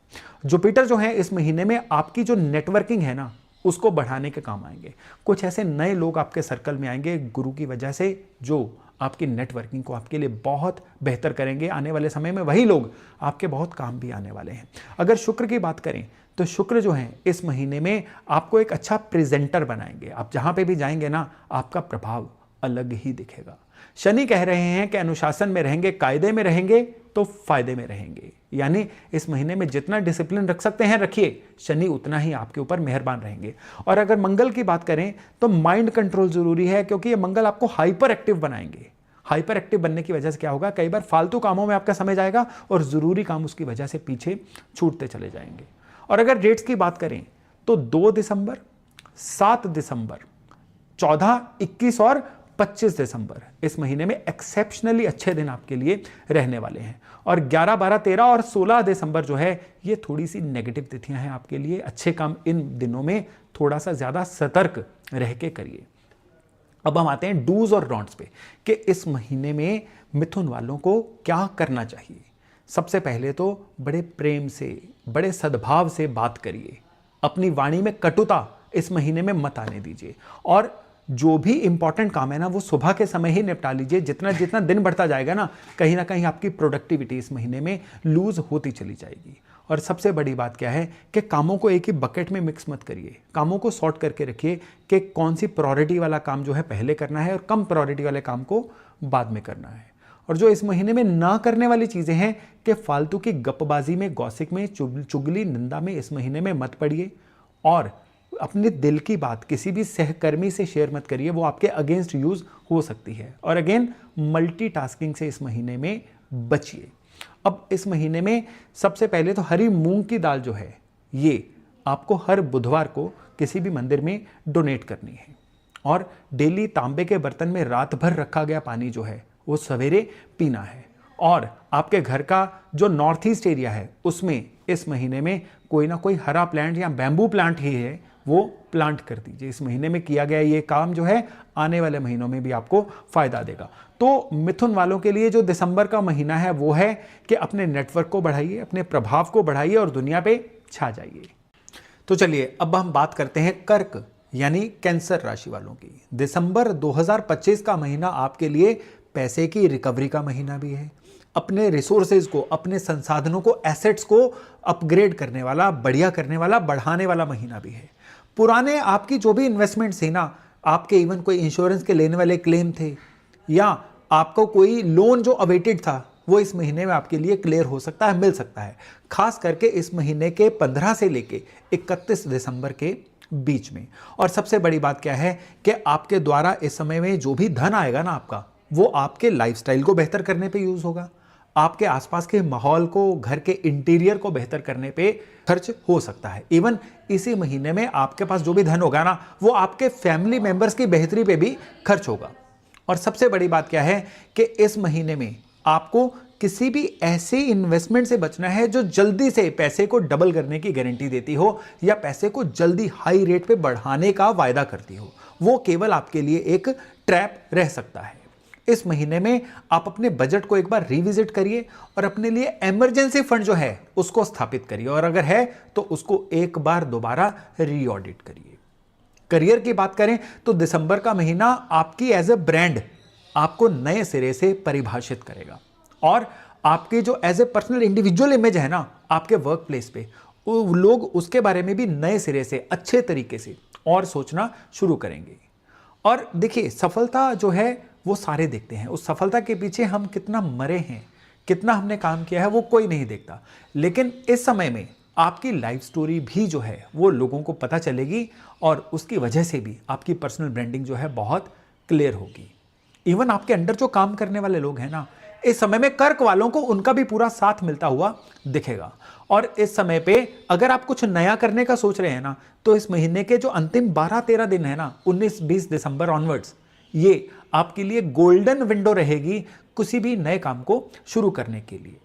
जुपिटर जो है इस महीने में आपकी जो नेटवर्किंग है ना उसको बढ़ाने के काम आएंगे। कुछ ऐसे नए लोग आपके सर्कल में आएंगे गुरु की वजह से, जो आपकी नेटवर्किंग को आपके लिए बहुत बेहतर करेंगे। आने वाले समय में वही लोग आपके बहुत काम भी आने वाले हैं। अगर शुक्र की बात करें तो शुक्र जो है इस महीने में आपको एक अच्छा प्रेजेंटर बनाएंगे। आप जहां पे भी जाएंगे ना आपका प्रभाव अलग ही दिखेगा। शनि कह रहे हैं कि अनुशासन में रहेंगे, कायदे में रहेंगे तो फायदे में रहेंगे, यानी इस महीने में जितना डिसिप्लिन रख सकते हैं रखिए, शनि उतना ही आपके ऊपर मेहरबान रहेंगे। और अगर मंगल की बात करें तो माइंड कंट्रोल जरूरी है, क्योंकि ये मंगल आपको हाइपर एक्टिव बनाएंगे। हाइपर एक्टिव बनने की वजह से क्या होगा, कई बार फालतू कामों में आपका समय जाएगा और जरूरी काम उसकी वजह से पीछे छूटते चले जाएंगे। और अगर डेट्स की बात करें तो 2 दिसंबर, 7 दिसंबर, 14, 21 और 25 दिसंबर इस महीने में एक्सेप्शनली अच्छे दिन आपके लिए रहने वाले हैं। और 11, 12, 13 और 16 दिसंबर जो है ये थोड़ी सी नेगेटिव तिथियां हैं आपके लिए। अच्छे काम इन दिनों में थोड़ा सा ज्यादा सतर्क रह के करिए। अब हम आते हैं डूज और डोंट्स पे कि इस महीने में मिथुन वालों को क्या करना चाहिए। सबसे पहले तो बड़े प्रेम से, बड़े सद्भाव से बात करिए। अपनी वाणी में कटुता इस महीने में मत आने दीजिए। और जो भी इंपॉर्टेंट काम है ना वो सुबह के समय ही निपटा लीजिए। जितना जितना दिन बढ़ता जाएगा ना कहीं आपकी प्रोडक्टिविटी इस महीने में लूज होती चली जाएगी। और सबसे बड़ी बात क्या है कि कामों को एक ही बकेट में मिक्स मत करिए, कामों को सॉर्ट करके रखिए कि कौन सी प्रायोरिटी वाला काम जो है पहले करना है और कम प्रायोरिटी वाले काम को बाद में करना है। और जो इस महीने में ना करने वाली चीजें हैं कि फालतू की गपबाजी में, गॉसिप में, चुगली निंदा में इस महीने में मत पड़िए। और अपने दिल की बात किसी भी सहकर्मी से शेयर मत करिए, वो आपके अगेंस्ट यूज हो सकती है। और अगेन मल्टीटास्किंग से इस महीने में बचिए। अब इस महीने में सबसे पहले तो हरी मूंग की दाल जो है ये आपको हर बुधवार को किसी भी मंदिर में डोनेट करनी है। और डेली तांबे के बर्तन में रात भर रखा गया पानी जो है वो सवेरे पीना है। और आपके घर का जो नॉर्थ ईस्ट एरिया है उसमें इस महीने में कोई ना कोई हरा प्लांट या बैम्बू प्लांट ही है वो प्लांट कर दीजिए। इस महीने में किया गया ये काम जो है आने वाले महीनों में भी आपको फायदा देगा। तो मिथुन वालों के लिए जो दिसंबर का महीना है वो है कि अपने नेटवर्क को बढ़ाइए, अपने प्रभाव को बढ़ाइए और दुनिया पे छा जाइए। तो चलिए अब हम बात करते हैं कर्क यानी कैंसर राशि वालों की। दिसंबर 2025 का महीना आपके लिए पैसे की रिकवरी का महीना भी है। अपने रिसोर्सेज को, अपने संसाधनों को, एसेट्स को अपग्रेड करने वाला, बढ़िया करने वाला, बढ़ाने वाला महीना भी है। पुराने आपकी जो भी इन्वेस्टमेंट्स थे ना, आपके इवन कोई इंश्योरेंस के लेने वाले क्लेम थे या आपको कोई लोन जो अवेटेड था वो इस महीने में आपके लिए क्लियर हो सकता है, मिल सकता है। खास करके इस महीने के 15 से लेके 31 दिसंबर के बीच में। और सबसे बड़ी बात क्या है कि आपके द्वारा इस समय में जो भी धन आएगा ना आपका, वो आपके लाइफस्टाइल को बेहतर करने पे यूज होगा, आपके आसपास के माहौल को, घर के इंटीरियर को बेहतर करने पे खर्च हो सकता है। इवन इसी महीने में आपके पास जो भी धन होगा ना वो आपके फैमिली मेंबर्स की बेहतरी पे भी खर्च होगा। और सबसे बड़ी बात क्या है कि इस महीने में आपको किसी भी ऐसे इन्वेस्टमेंट से बचना है जो जल्दी से पैसे को डबल करने की गारंटी देती हो या पैसे को जल्दी हाई रेट पे बढ़ाने का वायदा करती हो। वो केवल आपके लिए एक ट्रैप रह सकता है। इस महीने में आप अपने बजट को एक बार रिविजिट करिए और अपने लिए इमरजेंसी फंड जो है उसको स्थापित करिए, और अगर है तो उसको एक बार दोबारा रीऑडिट करिए। करियर की बात करें तो दिसंबर का महीना आपकी एज ए ब्रांड आपको नए सिरे से परिभाषित करेगा और आपकी जो as a personal individual image है ना आपके वर्क प्लेस पे, लोग उसके बारे में भी नए सिरे से अच्छे तरीके से और सोचना शुरू करेंगे। और देखिए, सफलता जो है वो सारे देखते हैं, उस सफलता के पीछे हम कितना मरे हैं, कितना हमने काम किया है वो कोई नहीं देखता। लेकिन इस समय में आपकी लाइफ स्टोरी भी जो है वो लोगों को पता चलेगी और उसकी वजह से भी आपकी पर्सनल ब्रांडिंग जो है बहुत क्लियर होगी। इवन आपके अंडर जो काम करने वाले लोग हैं ना, इस समय में कर्क वालों को उनका भी पूरा साथ मिलता हुआ दिखेगा। और इस समय पे अगर आप कुछ नया करने का सोच रहे हैं ना, तो इस महीने के जो अंतिम 12-13 दिन है ना, 19-20 दिसंबर ऑनवर्ड्स, ये आपके लिए गोल्डन विंडो रहेगी किसी भी नए काम को शुरू करने के लिए।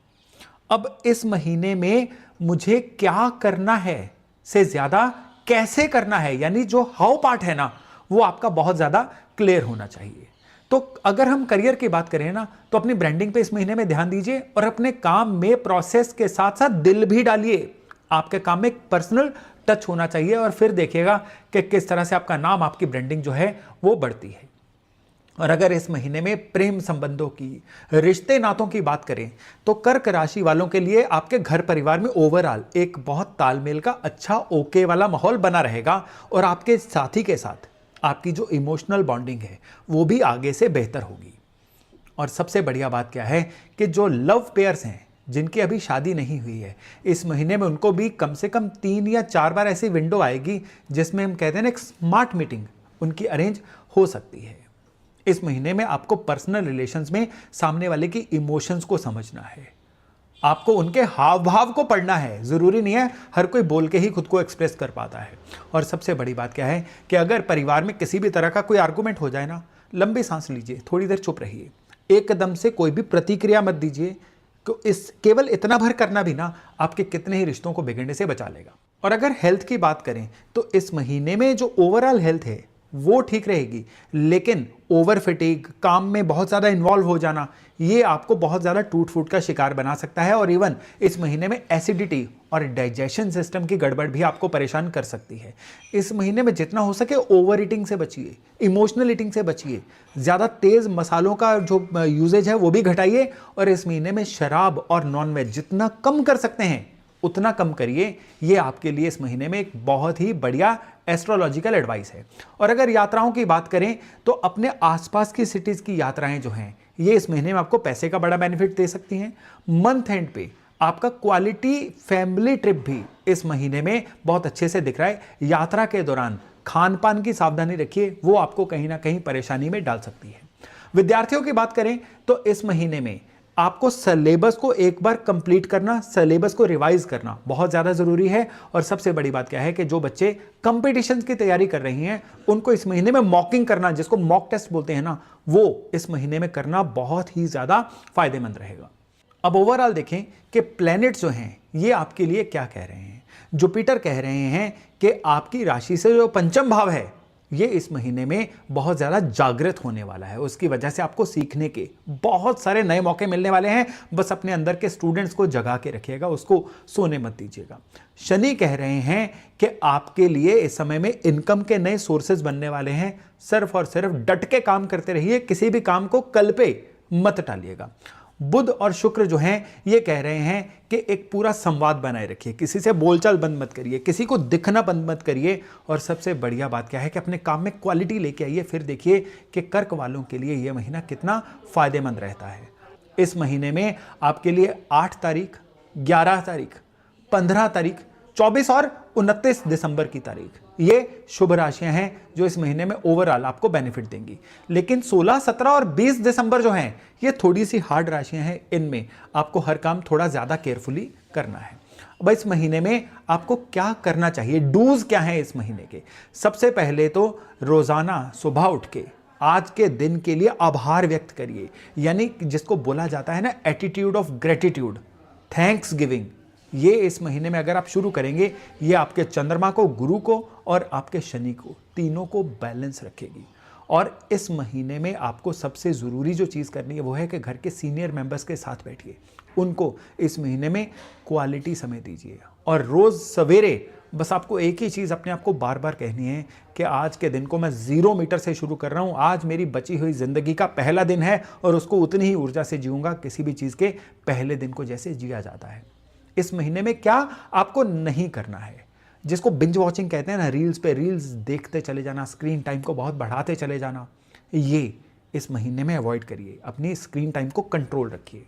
अब इस महीने में मुझे क्या करना है से ज्यादा कैसे करना है, यानी जो हाउ पार्ट है ना, वो आपका बहुत ज्यादा क्लियर होना चाहिए। तो अगर हम करियर की बात करें ना, तो अपनी ब्रांडिंग पे इस महीने में ध्यान दीजिए और अपने काम में प्रोसेस के साथ साथ दिल भी डालिए। आपके काम में एक पर्सनल टच होना चाहिए और फिर देखिएगा कि किस तरह से आपका नाम, आपकी ब्रांडिंग जो है वो बढ़ती है। और अगर इस महीने में प्रेम संबंधों की, रिश्ते नातों की बात करें, तो कर्क राशि वालों के लिए आपके घर परिवार में ओवरऑल एक बहुत तालमेल का अच्छा ओके वाला माहौल बना रहेगा और आपके साथी के साथ आपकी जो इमोशनल बॉन्डिंग है वो भी आगे से बेहतर होगी। और सबसे बढ़िया बात क्या है कि जो लव पेयर्स हैं, जिनकी अभी शादी नहीं हुई है, इस महीने में उनको भी कम से कम 3 या 4 बार ऐसी विंडो आएगी जिसमें हम कहते हैं ना, एक स्मार्ट मीटिंग उनकी अरेंज हो सकती है। इस महीने में आपको पर्सनल रिलेशंस में सामने वाले की इमोशंस को समझना है, आपको उनके हाव भाव को पढ़ना है। जरूरी नहीं है हर कोई बोल के ही खुद को एक्सप्रेस कर पाता है। और सबसे बड़ी बात क्या है कि अगर परिवार में किसी भी तरह का कोई आर्गुमेंट हो जाए ना, लंबी सांस लीजिए, थोड़ी देर चुप रहिए, एकदम से कोई भी प्रतिक्रिया मत दीजिए। तो इस केवल इतना भर करना भी ना आपके कितने ही रिश्तों को बिगड़ने से बचा लेगा। और अगर हेल्थ की बात करें तो इस महीने में जो ओवरऑल हेल्थ है वो ठीक रहेगी, लेकिन ओवर फिटिक, काम में बहुत ज़्यादा इन्वॉल्व हो जाना, ये आपको बहुत ज़्यादा टूट फूट का शिकार बना सकता है। और इवन इस महीने में एसिडिटी और डाइजेशन सिस्टम की गड़बड़ भी आपको परेशान कर सकती है। इस महीने में जितना हो सके ओवर ईटिंग से बचिए, इमोशनल ईटिंग से बचिए, ज़्यादा तेज़ मसालों का जो यूजेज है वो भी घटाइए। और इस महीने में शराब और नॉनवेज जितना कम कर सकते हैं उतना कम करिए। ये आपके लिए इस महीने में एक बहुत ही बढ़िया एस्ट्रोलॉजिकल एडवाइस है। और अगर यात्राओं की बात करें तो अपने आसपास की सिटीज़ की यात्राएं जो हैं, ये इस महीने में आपको पैसे का बड़ा बेनिफिट दे सकती हैं। मंथ एंड पे आपका क्वालिटी फैमिली ट्रिप भी इस महीने में बहुत अच्छे से दिख रहा है। यात्रा के दौरान खान पान की सावधानी रखिए, वो आपको कहीं ना कहीं परेशानी में डाल सकती है। विद्यार्थियों की बात करें तो इस महीने में आपको सिलेबस को एक बार कंप्लीट करना, सिलेबस को रिवाइज करना बहुत ज़्यादा ज़रूरी है। और सबसे बड़ी बात क्या है कि जो बच्चे कंपटीशंस की तैयारी कर रही हैं, उनको इस महीने में मॉकिंग करना, जिसको मॉक टेस्ट बोलते हैं ना, वो इस महीने में करना बहुत ही ज़्यादा फायदेमंद रहेगा। अब ओवरऑल देखें कि प्लैनेट्स जो हैं ये आपके लिए क्या कह रहे हैं। जुपिटर कह रहे हैं कि आपकी राशि से जो पंचम भाव है ये इस महीने में बहुत ज़्यादा जागृत होने वाला है। उसकी वजह से आपको सीखने के बहुत सारे नए मौके मिलने वाले हैं। बस अपने अंदर के स्टूडेंट्स को जगा के रखिएगा, उसको सोने मत दीजिएगा। शनि कह रहे हैं कि आपके लिए इस समय में इनकम के नए सोर्सेज बनने वाले हैं। सिर्फ और सिर्फ डट के काम करते रहिए, किसी भी काम को कल पे मत टालिएगा। बुध और शुक्र जो हैं ये कह रहे हैं कि एक पूरा संवाद बनाए रखिए, किसी से बोलचाल बंद मत करिए, किसी को दिखना बंद मत करिए। और सबसे बढ़िया बात क्या है कि अपने काम में क्वालिटी लेके आइए। फिर देखिए कि कर्क वालों के लिए ये महीना कितना फायदेमंद रहता है। इस महीने में आपके लिए 8 तारीख, 11 तारीख, 15 तारीख, 24 और 29 दिसंबर की तारीख ये शुभ राशियां हैं जो इस महीने में ओवरऑल आपको बेनिफिट देंगी। लेकिन 16, 17 और 20 दिसंबर जो हैं ये थोड़ी सी हार्ड राशियां हैं। इनमें आपको हर काम थोड़ा ज़्यादा केयरफुली करना है। अब इस महीने में आपको क्या करना चाहिए, डूज क्या हैं इस महीने के। सबसे पहले तो रोज़ाना सुबह उठ के आज के दिन के लिए आभार व्यक्त करिए, यानी जिसको बोला जाता है ना attitude of gratitude, thanks giving. ये इस महीने में अगर आप शुरू करेंगे, ये आपके चंद्रमा को, गुरु को और आपके शनि को, तीनों को बैलेंस रखेगी। और इस महीने में आपको सबसे ज़रूरी जो चीज़ करनी है वो है कि घर के सीनियर मेंबर्स के साथ बैठिए, उनको इस महीने में क्वालिटी समय दीजिए। और रोज़ सवेरे बस आपको एक ही चीज़ अपने आप को बार बार कहनी है कि आज के दिन को मैं 0 मीटर से शुरू कर रहा हूँ। आज मेरी बची हुई ज़िंदगी का पहला दिन है और उसको उतनी ही ऊर्जा से जीऊँगा किसी भी चीज़ के पहले दिन को जैसे जिया जाता है। इस महीने में क्या आपको नहीं करना है, जिसको बिंज वॉचिंग कहते हैं ना, रील्स पे रील्स देखते चले जाना, स्क्रीन टाइम को बहुत बढ़ाते चले जाना, ये इस महीने में अवॉइड करिए। अपनी स्क्रीन टाइम को कंट्रोल रखिए।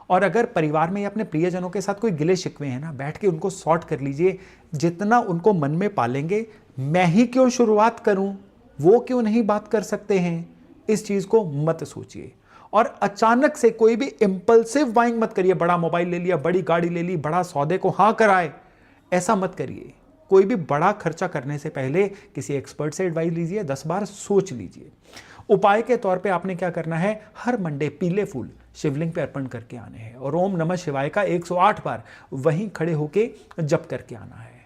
और अगर परिवार में या अपने प्रियजनों के साथ कोई गिले शिकवे हैं ना, बैठ के उनको सॉर्ट कर लीजिए। जितना उनको मन में पालेंगे, मैं ही क्यों शुरुआत करूं, वो क्यों नहीं बात कर सकते हैं, इस चीज को मत सोचिए। और अचानक से कोई भी इंपल्सिव बाइंग मत करिए। बड़ा मोबाइल ले लिया, बड़ी गाड़ी ले ली, बड़ा सौदे को हाँ कराए, ऐसा मत करिए। कोई भी बड़ा खर्चा करने से पहले किसी एक्सपर्ट से एडवाइस लीजिए, 10 बार सोच लीजिए। उपाय के तौर पे आपने क्या करना है, हर मंडे पीले फूल शिवलिंग पे अर्पण करके आने हैं और ओम नमः शिवाय का 108 बार वहीं खड़े होके जप करके आना है।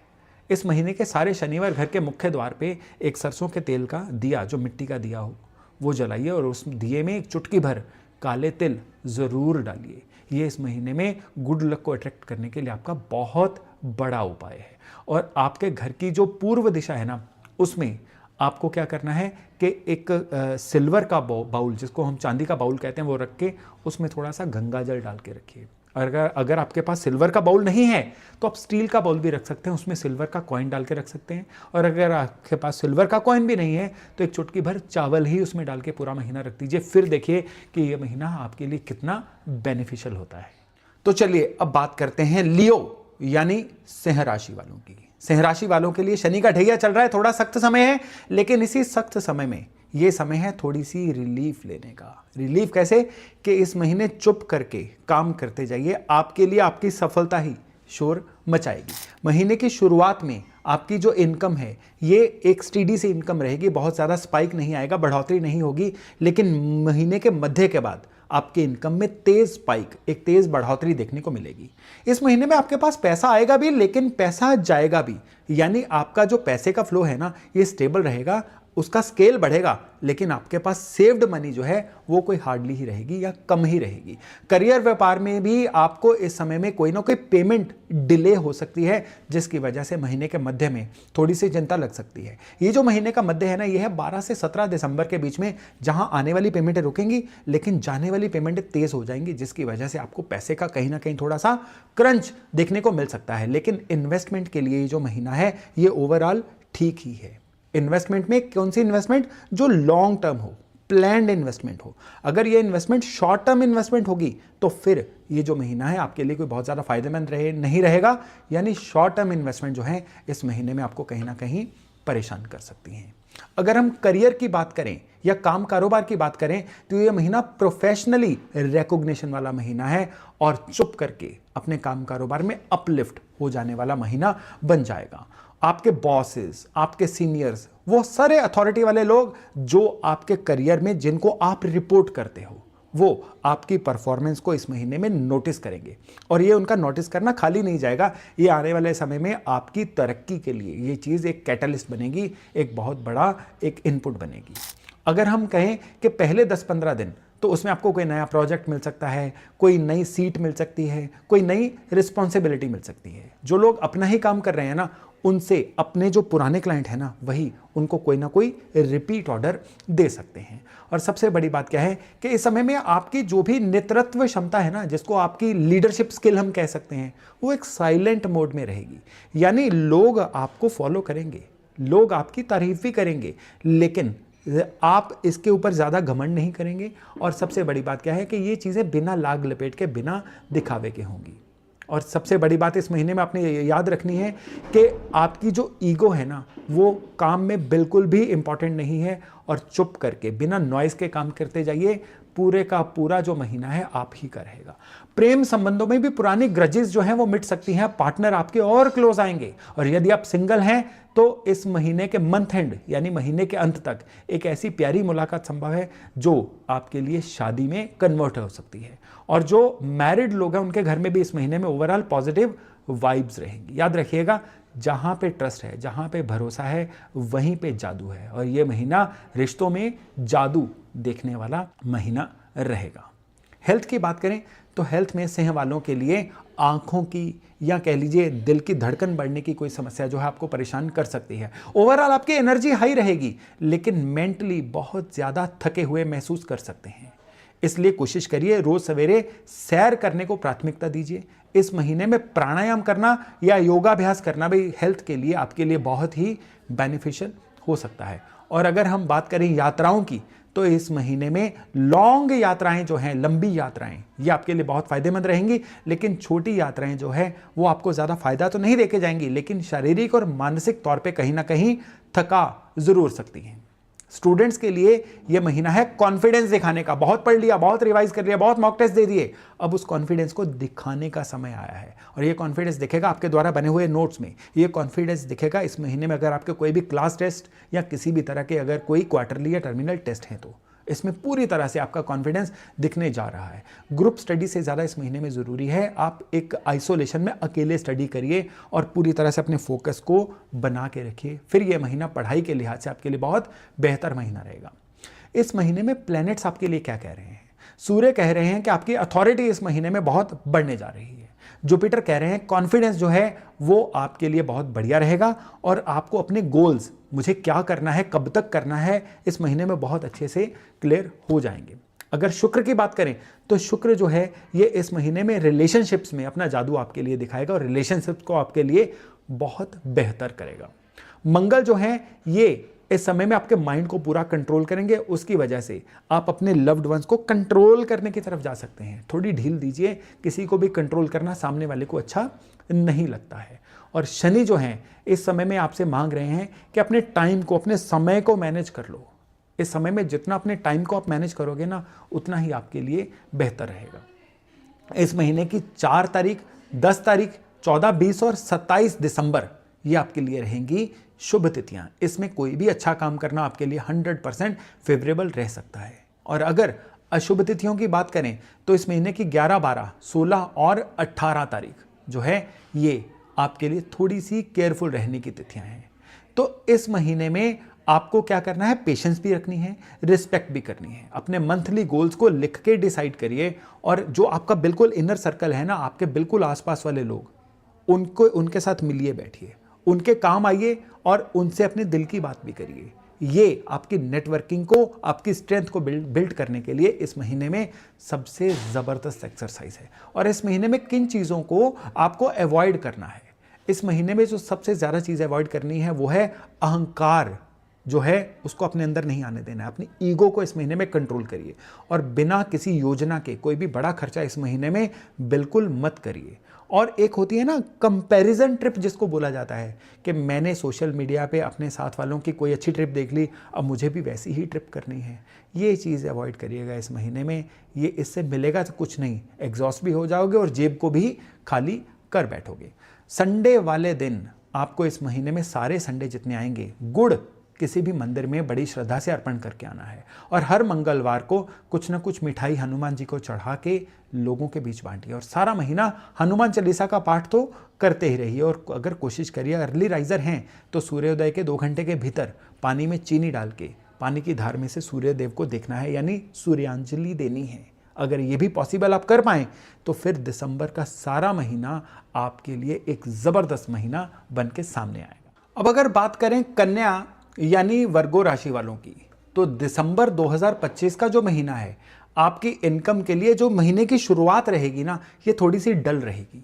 इस महीने के सारे शनिवार घर के मुख्य द्वार पे एक सरसों के तेल का दिया, जो मिट्टी का दिया हो, वो जलाइए और उस दिए में एक चुटकी भर काले तिल जरूर डालिए। ये इस महीने में गुड लक को अट्रैक्ट करने के लिए आपका बहुत बड़ा उपाय है। और आपके घर की जो पूर्व दिशा है ना, उसमें आपको क्या करना है कि एक सिल्वर का बाउल, जिसको हम चांदी का बाउल कहते हैं, वो रख के उसमें थोड़ा सा गंगा जल डाल के रखिए। अगर आपके पास सिल्वर का बाउल नहीं है तो आप स्टील का बाउल भी रख सकते हैं, उसमें सिल्वर का कॉइन डाल के रख सकते हैं। और अगर आपके पास सिल्वर का कॉइन भी नहीं है तो एक चुटकी भर चावल ही उसमें डाल के पूरा महीना रख दीजिए। फिर देखिए कि ये महीना आपके लिए कितना बेनिफिशियल होता है। तो चलिए अब बात करते हैं लियो यानी सिंह राशि वालों की। सिंह राशि वालों के लिए शनि का ढैया चल रहा है, थोड़ा सख्त समय है, लेकिन इसी सख्त समय में ये समय है थोड़ी सी रिलीफ लेने का। रिलीफ कैसे कि इस महीने चुप करके काम करते जाइए, आपके लिए आपकी सफलता ही शोर मचाएगी। महीने की शुरुआत में आपकी जो इनकम है ये एक स्टेडी सी इनकम रहेगी, बहुत ज़्यादा स्पाइक नहीं आएगा, बढ़ोतरी नहीं होगी। लेकिन महीने के मध्य के बाद आपके इनकम में तेज स्पाइक, एक तेज बढ़ोतरी देखने को मिलेगी। इस महीने में आपके पास पैसा आएगा भी, लेकिन पैसा जाएगा भी। यानी आपका जो पैसे का फ्लो है ना, ये स्टेबल रहेगा, उसका स्केल बढ़ेगा, लेकिन आपके पास सेव्ड मनी जो है वो कोई हार्डली ही रहेगी या कम ही रहेगी। करियर व्यापार में भी आपको इस समय में कोई ना कोई पेमेंट डिले हो सकती है, जिसकी वजह से महीने के मध्य में थोड़ी सी चिंता लग सकती है। ये जो महीने का मध्य है ना, ये है 12 से 17 दिसंबर के बीच में, जहां आने वाली पेमेंटें रुकेंगी लेकिन जाने वाली पेमेंटें तेज हो जाएंगी, जिसकी वजह से आपको पैसे का कहीं ना कहीं थोड़ा सा क्रंच देखने को मिल सकता है। लेकिन इन्वेस्टमेंट के लिए ये जो महीना है ये ओवरऑल ठीक ही है। इन्वेस्टमेंट में कौन सी इन्वेस्टमेंट, जो लॉन्ग टर्म हो, प्लान्ड इन्वेस्टमेंट हो। अगर ये इन्वेस्टमेंट शॉर्ट टर्म इन्वेस्टमेंट होगी तो फिर ये जो महीना है आपके लिए कोई बहुत ज़्यादा फायदेमंद नहीं रहेगा। यानी शॉर्ट टर्म इन्वेस्टमेंट जो है इस महीने में आपको कहीं ना कहीं परेशान कर सकती हैं। अगर हम करियर की बात करें या काम कारोबार की बात करें तो ये महीना प्रोफेशनली रिकॉग्निशन वाला महीना है और चुप करके अपने काम कारोबार में अपलिफ्ट हो जाने वाला महीना बन जाएगा। आपके बॉसेस, आपके सीनियर्स, वो सारे अथॉरिटी वाले लोग जो आपके करियर में जिनको आप रिपोर्ट करते हो, वो आपकी परफॉर्मेंस को इस महीने में नोटिस करेंगे। और ये उनका नोटिस करना खाली नहीं जाएगा, ये आने वाले समय में आपकी तरक्की के लिए ये चीज़ एक कैटलिस्ट बनेगी, एक बहुत बड़ा एक इनपुट बनेगी। अगर हम कहें कि पहले 10-15 दिन तो उसमें आपको कोई नया प्रोजेक्ट मिल सकता है, कोई नई सीट मिल सकती है, कोई नई रिस्पॉन्सिबिलिटी मिल सकती है। जो लोग अपना ही काम कर रहे हैं ना, उनसे अपने जो पुराने क्लाइंट हैं ना, वही उनको कोई ना कोई रिपीट ऑर्डर दे सकते हैं। और सबसे बड़ी बात क्या है कि इस समय में आपकी जो भी नेतृत्व क्षमता है ना, जिसको आपकी लीडरशिप स्किल हम कह सकते हैं, वो एक साइलेंट मोड में रहेगी। यानी लोग आपको फॉलो करेंगे, लोग आपकी तारीफ भी करेंगे, लेकिन आप इसके ऊपर ज़्यादा घमंड नहीं करेंगे। और सबसे बड़ी बात क्या है कि ये चीज़ें बिना लाग लपेट के, बिना दिखावे के होंगी। और सबसे बड़ी बात इस महीने में आपने याद रखनी है कि आपकी जो ईगो है ना, वो काम में बिल्कुल भी इंपॉर्टेंट नहीं है। और चुप करके बिना नॉइस के काम करते जाइए, पूरे का पूरा जो महीना है आप ही का रहेगा। प्रेम संबंधों में भी पुरानी ग्रजेस जो हैं वो मिट सकती हैं, पार्टनर आपके और क्लोज आएंगे। और यदि आप सिंगल हैं तो इस महीने के मंथ एंड यानी महीने के अंत तक एक ऐसी प्यारी मुलाकात संभव है जो आपके लिए शादी में कन्वर्ट हो सकती है। और जो मैरिड लोग हैं उनके घर में भी इस महीने में ओवरऑल पॉजिटिव वाइब्स रहेंगी। याद रखिएगा, जहां पे ट्रस्ट है, जहां पे भरोसा है, वहीं पे जादू है। और ये महीना रिश्तों में जादू देखने वाला महीना रहेगा। हेल्थ की बात करें तो हेल्थ में सिंह वालों के लिए आंखों की या कह लीजिए दिल की धड़कन बढ़ने की कोई समस्या जो है आपको परेशान कर सकती है। ओवरऑल आपकी एनर्जी हाई रहेगी, लेकिन मेंटली बहुत ज़्यादा थके हुए महसूस कर सकते हैं। इसलिए कोशिश करिए रोज सवेरे सैर करने को प्राथमिकता दीजिए। इस महीने में प्राणायाम करना या योगाभ्यास करना भी हेल्थ के लिए आपके लिए बहुत ही बेनिफिशियल हो सकता है। और अगर हम बात करें यात्राओं की, तो इस महीने में लॉन्ग यात्राएं जो हैं, लंबी यात्राएं, ये आपके लिए बहुत फायदेमंद रहेंगी। लेकिन छोटी यात्राएं जो है वो आपको ज़्यादा फायदा तो नहीं देके जाएंगी, लेकिन शारीरिक और मानसिक तौर पे कहीं ना कहीं थका जरूर सकती हैं। स्टूडेंट्स के लिए यह महीना है कॉन्फिडेंस दिखाने का। बहुत पढ़ लिया, बहुत रिवाइज कर लिया, बहुत मॉक टेस्ट दे दिए, अब उस कॉन्फिडेंस को दिखाने का समय आया है। और ये कॉन्फिडेंस दिखेगा आपके द्वारा बने हुए नोट्स में, ये कॉन्फिडेंस दिखेगा इस महीने में अगर आपके कोई भी क्लास टेस्ट या किसी भी तरह के अगर कोई क्वार्टरली या टर्मिनल टेस्ट हैं तो इसमें पूरी तरह से आपका कॉन्फिडेंस दिखने जा रहा है। ग्रुप स्टडी से ज़्यादा इस महीने में ज़रूरी है आप एक आइसोलेशन में अकेले स्टडी करिए और पूरी तरह से अपने फोकस को बना के रखिए। फिर यह महीना पढ़ाई के लिहाज से आपके लिए बहुत बेहतर महीना रहेगा। इस महीने में प्लैनेट्स आपके लिए क्या कह रहे हैं? सूर्य कह रहे हैं कि आपकी अथॉरिटी इस महीने में बहुत बढ़ने जा रही है। जुपिटर कह रहे हैं कॉन्फिडेंस जो है वो आपके लिए बहुत बढ़िया रहेगा और आपको अपने गोल्स, मुझे क्या करना है, कब तक करना है, इस महीने में बहुत अच्छे से क्लियर हो जाएंगे। अगर शुक्र की बात करें तो शुक्र जो है ये इस महीने में रिलेशनशिप्स में अपना जादू आपके लिए दिखाएगा और रिलेशनशिप्स को आपके लिए बहुत बेहतर करेगा। मंगल जो है ये इस समय में आपके माइंड को पूरा कंट्रोल करेंगे, उसकी वजह से आप अपने लव्ड वंस को कंट्रोल करने की तरफ जा सकते हैं। थोड़ी ढील दीजिए, किसी को भी कंट्रोल करना सामने वाले को अच्छा नहीं लगता है। और शनि जो हैं इस समय में आपसे मांग रहे हैं कि अपने टाइम को, अपने समय को मैनेज कर लो। इस समय में जितना अपने टाइम को आप मैनेज करोगे ना, उतना ही आपके लिए बेहतर रहेगा। इस महीने की 4 तारीख, 10 तारीख, 14, 20 और 27 दिसंबर ये आपके लिए रहेंगी शुभ तिथियां। इसमें कोई भी अच्छा काम करना आपके लिए 100% फेवरेबल रह सकता है। और अगर अशुभ तिथियों की बात करें तो इस महीने की 11, 12, 16 और 18 तारीख जो है ये आपके लिए थोड़ी सी केयरफुल रहने की तिथियां हैं। तो इस महीने में आपको क्या करना है? पेशेंस भी रखनी है, रिस्पेक्ट भी करनी है। अपने मंथली गोल्स को लिख के डिसाइड करिए और जो आपका बिल्कुल इनर सर्कल है ना, आपके बिल्कुल आसपास वाले लोग, उनके साथ मिलिए, बैठिए, उनके काम आइए और उनसे अपने दिल की बात भी करिए। ये आपकी नेटवर्किंग को, आपकी स्ट्रेंथ को बिल्ड करने के लिए इस महीने में सबसे ज़बरदस्त एक्सरसाइज है। और इस महीने में किन चीज़ों को आपको अवॉइड करना है? इस महीने में जो सबसे ज़्यादा चीज़ अवॉइड करनी है वो है अहंकार जो है उसको अपने अंदर नहीं आने देना है। अपनी ईगो को इस महीने में कंट्रोल करिए और बिना किसी योजना के कोई भी बड़ा खर्चा इस महीने में बिल्कुल मत करिए। और एक होती है ना कंपैरिजन ट्रिप, जिसको बोला जाता है कि मैंने सोशल मीडिया पे अपने साथ वालों की कोई अच्छी ट्रिप देख ली, अब मुझे भी वैसी ही ट्रिप करनी है। ये चीज़ अवॉइड करिएगा इस महीने में। ये इससे मिलेगा तो कुछ नहीं, एग्जॉस्ट भी हो जाओगे और जेब को भी खाली कर बैठोगे। संडे वाले दिन आपको इस महीने में सारे संडे जितने आएंगे, गुड़ किसी भी मंदिर में बड़ी श्रद्धा से अर्पण करके आना है और हर मंगलवार को कुछ ना कुछ मिठाई हनुमान जी को चढ़ा के लोगों के बीच बांटिए। और सारा महीना हनुमान चालीसा का पाठ तो करते ही रहिए। और अगर कोशिश करिए, अर्ली राइजर हैं तो सूर्योदय के 2 घंटे के भीतर पानी में चीनी डाल के पानी की धार में से सूर्यदेव को देखना है, यानी सूर्यांजलि देनी है। अगर ये भी पॉसिबल आप कर पाएँ तो फिर दिसंबर का सारा महीना आपके लिए एक ज़बरदस्त महीना बन के सामने आएगा। अब अगर बात करें कन्या यानी वर्गो राशि वालों की, तो दिसंबर 2025 का जो महीना है आपकी इनकम के लिए जो महीने की शुरुआत रहेगी ना, ये थोड़ी सी डल रहेगी।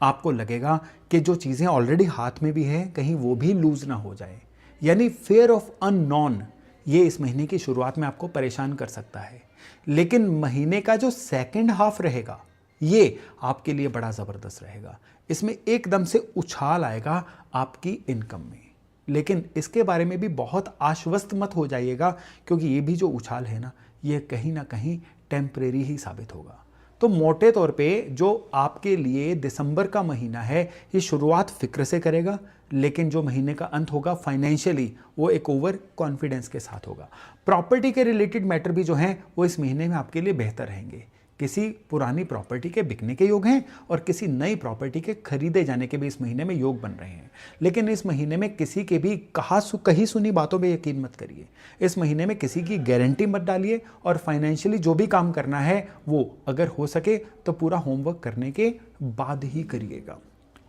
आपको लगेगा कि जो चीज़ें ऑलरेडी हाथ में भी हैं कहीं वो भी लूज ना हो जाए, यानी फेयर ऑफ अननोन, ये इस महीने की शुरुआत में आपको परेशान कर सकता है। लेकिन महीने का जो सेकेंड हाफ रहेगा ये आपके लिए बड़ा ज़बरदस्त रहेगा। इसमें एकदम से उछाल आएगा आपकी इनकम में। लेकिन इसके बारे में भी बहुत आश्वस्त मत हो जाइएगा, क्योंकि ये भी जो उछाल है ना, ये कहीं ना कहीं टेम्परेरी ही साबित होगा। तो मोटे तौर पे जो आपके लिए दिसंबर का महीना है, ये शुरुआत फिक्र से करेगा, लेकिन जो महीने का अंत होगा फाइनेंशियली वो एक ओवर कॉन्फिडेंस के साथ होगा। प्रॉपर्टी के रिलेटेड मैटर भी जो हैं वो इस महीने में आपके लिए बेहतर रहेंगे। किसी पुरानी प्रॉपर्टी के बिकने के योग हैं और किसी नई प्रॉपर्टी के खरीदे जाने के भी इस महीने में योग बन रहे हैं। लेकिन इस महीने में किसी के भी कही सुनी बातों पे यकीन मत करिए। इस महीने में किसी की गारंटी मत डालिए और फाइनेंशियली जो भी काम करना है वो अगर हो सके तो पूरा होमवर्क करने के बाद ही करिएगा।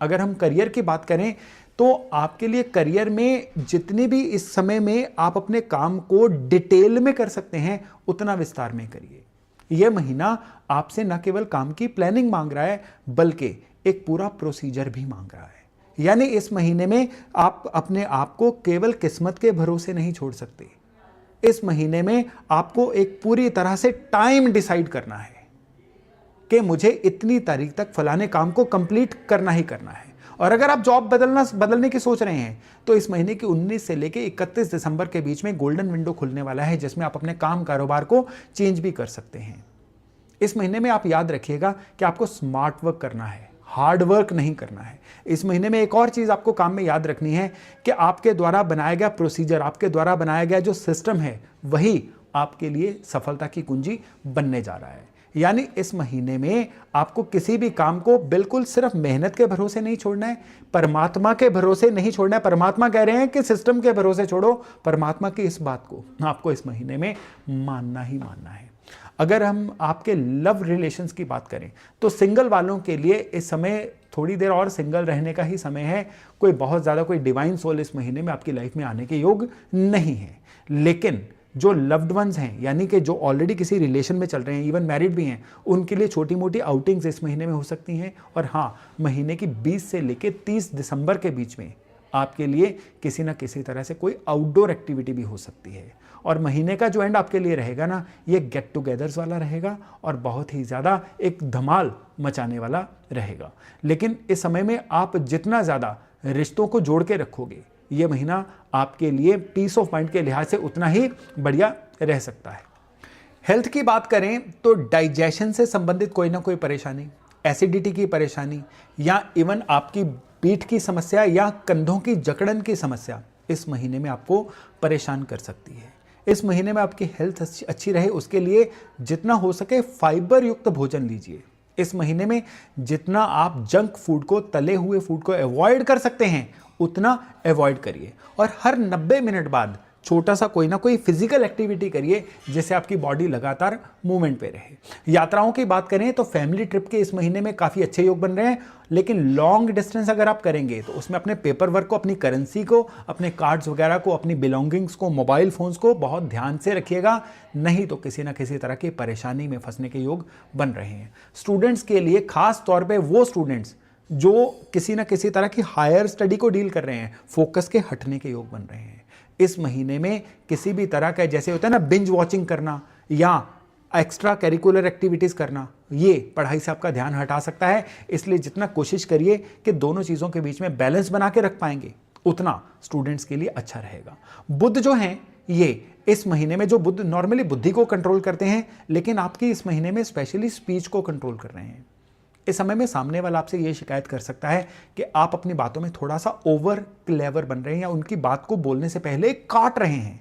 अगर हम करियर की बात करें तो आपके लिए करियर में जितने भी इस समय में आप अपने काम को डिटेल में कर सकते हैं उतना विस्तार में करिए। यह महीना आपसे न केवल काम की प्लानिंग मांग रहा है बल्कि एक पूरा प्रोसीजर भी मांग रहा है। यानी इस महीने में आप अपने आप को केवल किस्मत के भरोसे नहीं छोड़ सकते। इस महीने में आपको एक पूरी तरह से टाइम डिसाइड करना है कि मुझे इतनी तारीख तक फलाने काम को कंप्लीट करना ही करना है। और अगर आप जॉब बदलने की सोच रहे हैं तो इस महीने की 19 से लेकर 31 दिसंबर के बीच में गोल्डन विंडो खुलने वाला है, जिसमें आप अपने काम कारोबार को चेंज भी कर सकते हैं। इस महीने में आप याद रखिएगा कि आपको स्मार्ट वर्क करना है, हार्ड वर्क नहीं करना है। इस महीने में एक और चीज आपको काम में याद रखनी है कि आपके द्वारा बनाया गया प्रोसीजर, आपके द्वारा बनाया गया जो सिस्टम है, वही आपके लिए सफलता की कुंजी बनने जा रहा है। यानी इस महीने में आपको किसी भी काम को बिल्कुल सिर्फ मेहनत के भरोसे नहीं छोड़ना है, परमात्मा के भरोसे नहीं छोड़ना है। परमात्मा कह रहे हैं कि सिस्टम के भरोसे छोड़ो, परमात्मा की इस बात को आपको इस महीने में मानना ही मानना है। अगर हम आपके लव रिलेशंस की बात करें तो सिंगल वालों के लिए इस समय थोड़ी देर और सिंगल रहने का ही समय है। कोई बहुत ज़्यादा कोई डिवाइन सोल इस महीने में आपकी लाइफ में आने के योग नहीं है। लेकिन जो लव्ड वंस हैं, यानी कि जो ऑलरेडी किसी रिलेशन में चल रहे हैं, इवन मैरिड भी हैं, उनके लिए छोटी मोटी आउटिंग्स इस महीने में हो सकती हैं। और हाँ, महीने की 20 से लेकर 30 दिसंबर के बीच में आपके लिए किसी ना किसी तरह से कोई आउटडोर एक्टिविटी भी हो सकती है। और महीने का जो एंड आपके लिए रहेगा ना, ये गेट टुगेदर्स वाला रहेगा और बहुत ही ज़्यादा एक धमाल मचाने वाला रहेगा। लेकिन इस समय में आप जितना ज़्यादा रिश्तों को जोड़ के रखोगे, ये महीना आपके लिए पीस ऑफ माइंड के लिहाज से उतना ही बढ़िया रह सकता है। हेल्थ की बात करें तो डाइजेशन से संबंधित कोई ना कोई परेशानी, एसिडिटी की परेशानी या इवन आपकी पीठ की समस्या या कंधों की जकड़न की समस्या इस महीने में आपको परेशान कर सकती है। इस महीने में आपकी हेल्थ अच्छी रहे उसके लिए जितना हो सके फाइबर युक्त भोजन लीजिए। इस महीने में जितना आप जंक फूड को, तले हुए फूड को अवॉइड कर सकते हैं उतना अवॉइड करिए। और हर 90 मिनट बाद छोटा सा कोई ना कोई फिजिकल एक्टिविटी करिए जिससे आपकी बॉडी लगातार मूवमेंट पे रहे। यात्राओं की बात करें तो फैमिली ट्रिप के इस महीने में काफ़ी अच्छे योग बन रहे हैं। लेकिन लॉन्ग डिस्टेंस अगर आप करेंगे तो उसमें अपने पेपर वर्क को, अपनी करेंसी को, अपने कार्ड्स वगैरह को, अपनी बिलोंगिंग्स को, मोबाइल फोन्स को बहुत ध्यान से रखिएगा, नहीं तो किसी ना किसी तरह की परेशानी में फंसने के योग बन रहे हैं। स्टूडेंट्स के लिए खास तौर पर वो स्टूडेंट्स जो किसी ना किसी तरह की हायर स्टडी को डील कर रहे हैं, फोकस के हटने के योग बन रहे हैं। इस महीने में किसी भी तरह का, जैसे होता है ना बिंज वॉचिंग करना या एक्स्ट्रा करिकुलर एक्टिविटीज करना, ये पढ़ाई से आपका ध्यान हटा सकता है। इसलिए जितना कोशिश करिए कि दोनों चीज़ों के बीच में बैलेंस बना के रख पाएंगे उतना स्टूडेंट्स के लिए अच्छा रहेगा। बुध जो हैं, ये इस महीने में, जो बुध नॉर्मली बुद्धि को कंट्रोल करते हैं, लेकिन आपकी इस महीने में स्पेशली स्पीच को कंट्रोल कर रहे हैं। इस समय में सामने वाला आपसे ये शिकायत कर सकता है कि आप अपनी बातों में थोड़ा सा ओवर क्लेवर बन रहे हैं या उनकी बात को बोलने से पहले काट रहे हैं।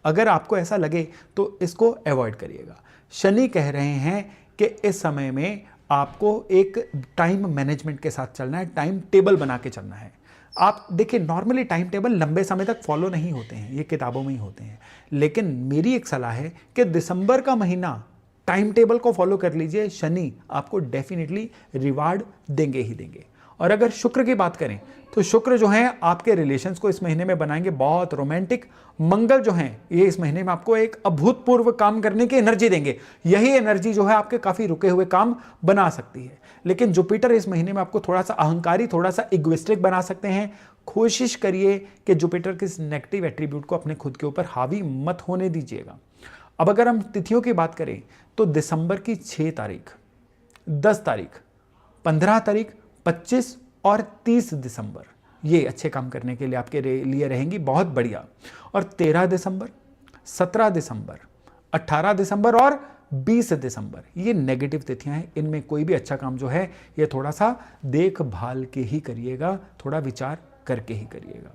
अगर आपको ऐसा लगे तो इसको अवॉइड करिएगा। शनि कह रहे हैं कि इस समय में आपको एक टाइम मैनेजमेंट के साथ चलना है, टाइम टेबल बना के चलना है। आप देखिए, नॉर्मली टाइम टेबल लंबे समय तक फॉलो नहीं होते हैं, ये किताबों में ही होते हैं। लेकिन मेरी एक सलाह है कि दिसंबर का महीना टाइम टेबल को फॉलो कर लीजिए, शनि आपको डेफिनेटली रिवार्ड देंगे ही देंगे। और अगर शुक्र की बात करें तो शुक्र जो है आपके रिलेशंस को इस महीने में बनाएंगे बहुत रोमांटिक। मंगल जो हैं, ये इस महीने में आपको एक अभूतपूर्व काम करने की एनर्जी देंगे। यही एनर्जी जो है आपके काफ़ी रुके हुए काम बना सकती है। लेकिन जुपिटर इस महीने में आपको थोड़ा सा अहंकारी, थोड़ा सा इगोइस्टिक बना सकते हैं। कोशिश करिए कि जुपिटर के इस नेगेटिव एट्रीब्यूट को अपने खुद के ऊपर हावी मत होने दीजिएगा। अब अगर हम तिथियों की बात करें तो दिसंबर की 6 तारीख, 10 तारीख, 15 तारीख, 25 और 30 दिसंबर ये अच्छे काम करने के लिए आपके लिए रहेंगी बहुत बढ़िया। और 13 दिसंबर, 17 दिसंबर, 18 दिसंबर और 20 दिसंबर ये नेगेटिव तिथियां हैं। इनमें कोई भी अच्छा काम जो है ये थोड़ा सा देखभाल के ही करिएगा, थोड़ा विचार करके ही करिएगा।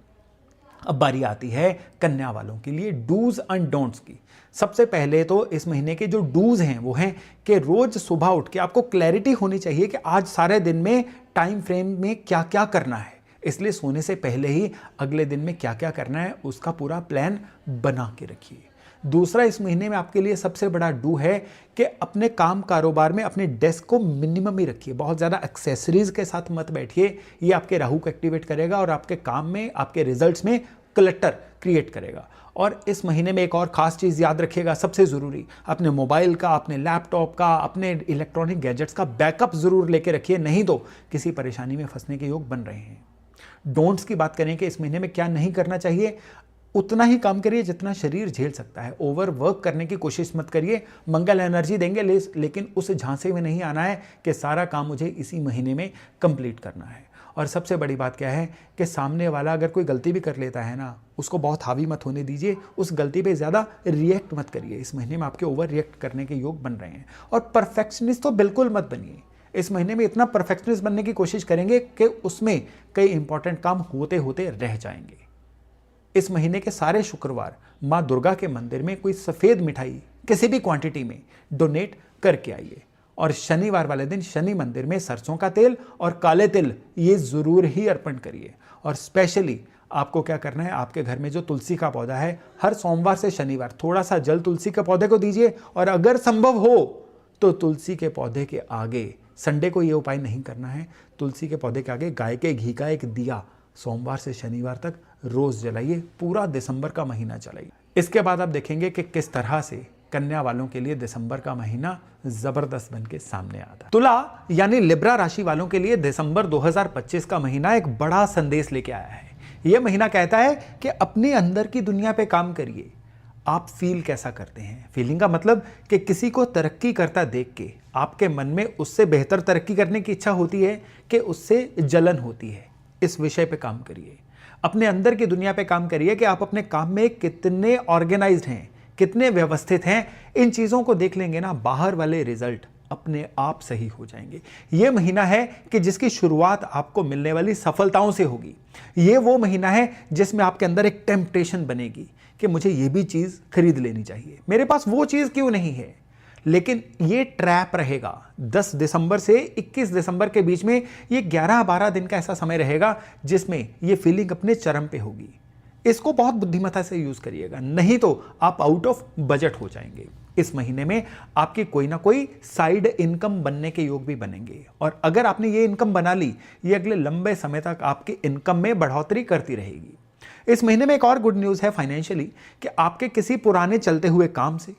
अब बारी आती है कन्या वालों के लिए डूज एंड डोंट्स की। सबसे पहले तो इस महीने के जो डूज हैं वो हैं कि रोज सुबह उठ के आपको क्लैरिटी होनी चाहिए कि आज सारे दिन में टाइम फ्रेम में क्या क्या करना है। इसलिए सोने से पहले ही अगले दिन में क्या क्या करना है उसका पूरा प्लान बना के रखिए। दूसरा, इस महीने में आपके लिए सबसे बड़ा डू है कि अपने काम कारोबार में अपने डेस्क को मिनिमम ही रखिए। बहुत ज़्यादा एक्सेसरीज के साथ मत बैठिए, ये आपके राहु को एक्टिवेट करेगा और आपके काम में, आपके रिजल्ट्स में क्लटर क्रिएट करेगा। और इस महीने में एक और ख़ास चीज़ याद रखिएगा, सबसे ज़रूरी, अपने मोबाइल का, अपने लैपटॉप का, अपने इलेक्ट्रॉनिक गैजेट्स का बैकअप ज़रूर लेके रखिए, नहीं तो किसी परेशानी में फंसने के योग बन रहे हैं। डोंट्स की बात करें कि इस महीने में क्या नहीं करना चाहिए, उतना ही काम करिए जितना शरीर झेल सकता है। ओवर वर्क करने की कोशिश मत करिए। मंगल एनर्जी देंगे लेकिन उस झांसे में नहीं आना है कि सारा काम मुझे इसी महीने में कंप्लीट करना है। और सबसे बड़ी बात क्या है कि सामने वाला अगर कोई गलती भी कर लेता है ना, उसको बहुत हावी मत होने दीजिए, उस गलती पे ज़्यादा रिएक्ट मत करिए। इस महीने में आपके ओवर रिएक्ट करने के योग बन रहे हैं। और परफेक्शनिस्ट तो बिल्कुल मत बनिए। इस महीने में इतना परफेक्शनिस्ट बनने की कोशिश करेंगे कि उसमें कई इंपॉर्टेंट काम होते होते रह जाएंगे। इस महीने के सारे शुक्रवार माँ दुर्गा के मंदिर में कोई सफ़ेद मिठाई किसी भी क्वांटिटी में डोनेट करके आइए। और शनिवार वाले दिन शनि मंदिर में सरसों का तेल और काले तिल ये ज़रूर ही अर्पण करिए। और स्पेशली आपको क्या करना है, आपके घर में जो तुलसी का पौधा है, हर सोमवार से शनिवार थोड़ा सा जल तुलसी के पौधे को दीजिए। और अगर संभव हो तो तुलसी के पौधे के आगे, संडे को ये उपाय नहीं करना है, तुलसी के पौधे के आगे गाय के घी का एक दिया सोमवार से शनिवार तक रोज जलाइए। पूरा दिसंबर का महीना चलाइए। इसके बाद आप देखेंगे कि किस तरह से कन्या वालों के लिए दिसंबर का महीना जबरदस्त बन के सामने आता है। तुला यानी लिब्रा राशि वालों के लिए दिसंबर 2025 का महीना एक बड़ा संदेश लेके आया है। यह महीना कहता है कि अपने अंदर की दुनिया पे काम करिए। आप फील कैसा करते हैं? फीलिंग का मतलब कि किसी को तरक्की करता देख के आपके मन में उससे बेहतर तरक्की करने की इच्छा होती है कि उससे जलन होती है। इस विषय पे काम करिए। अपने अंदर की दुनिया पे काम करिए कि आप अपने काम में कितने ऑर्गेनाइज्ड हैं, कितने व्यवस्थित हैं। इन चीज़ों को देख लेंगे ना, बाहर वाले रिजल्ट अपने आप सही हो जाएंगे। ये महीना है कि जिसकी शुरुआत आपको मिलने वाली सफलताओं से होगी। ये वो महीना है जिसमें आपके अंदर एक टेम्पटेशन बनेगी कि मुझे ये भी चीज़ खरीद लेनी चाहिए, मेरे पास वो चीज़ क्यों नहीं है। लेकिन ये ट्रैप रहेगा। 10 दिसंबर से 21 दिसंबर के बीच में ये 11-12 दिन का ऐसा समय रहेगा जिसमें ये फीलिंग अपने चरम पे होगी। इसको बहुत बुद्धिमत्ता से यूज करिएगा, नहीं तो आप आउट ऑफ बजट हो जाएंगे। इस महीने में आपकी कोई ना कोई साइड इनकम बनने के योग भी बनेंगे। और अगर आपने ये इनकम बना ली, ये अगले लंबे समय तक आपकी इनकम में बढ़ोतरी करती रहेगी। इस महीने में एक और गुड न्यूज़ है फाइनेंशियली कि आपके किसी पुराने चलते हुए काम से,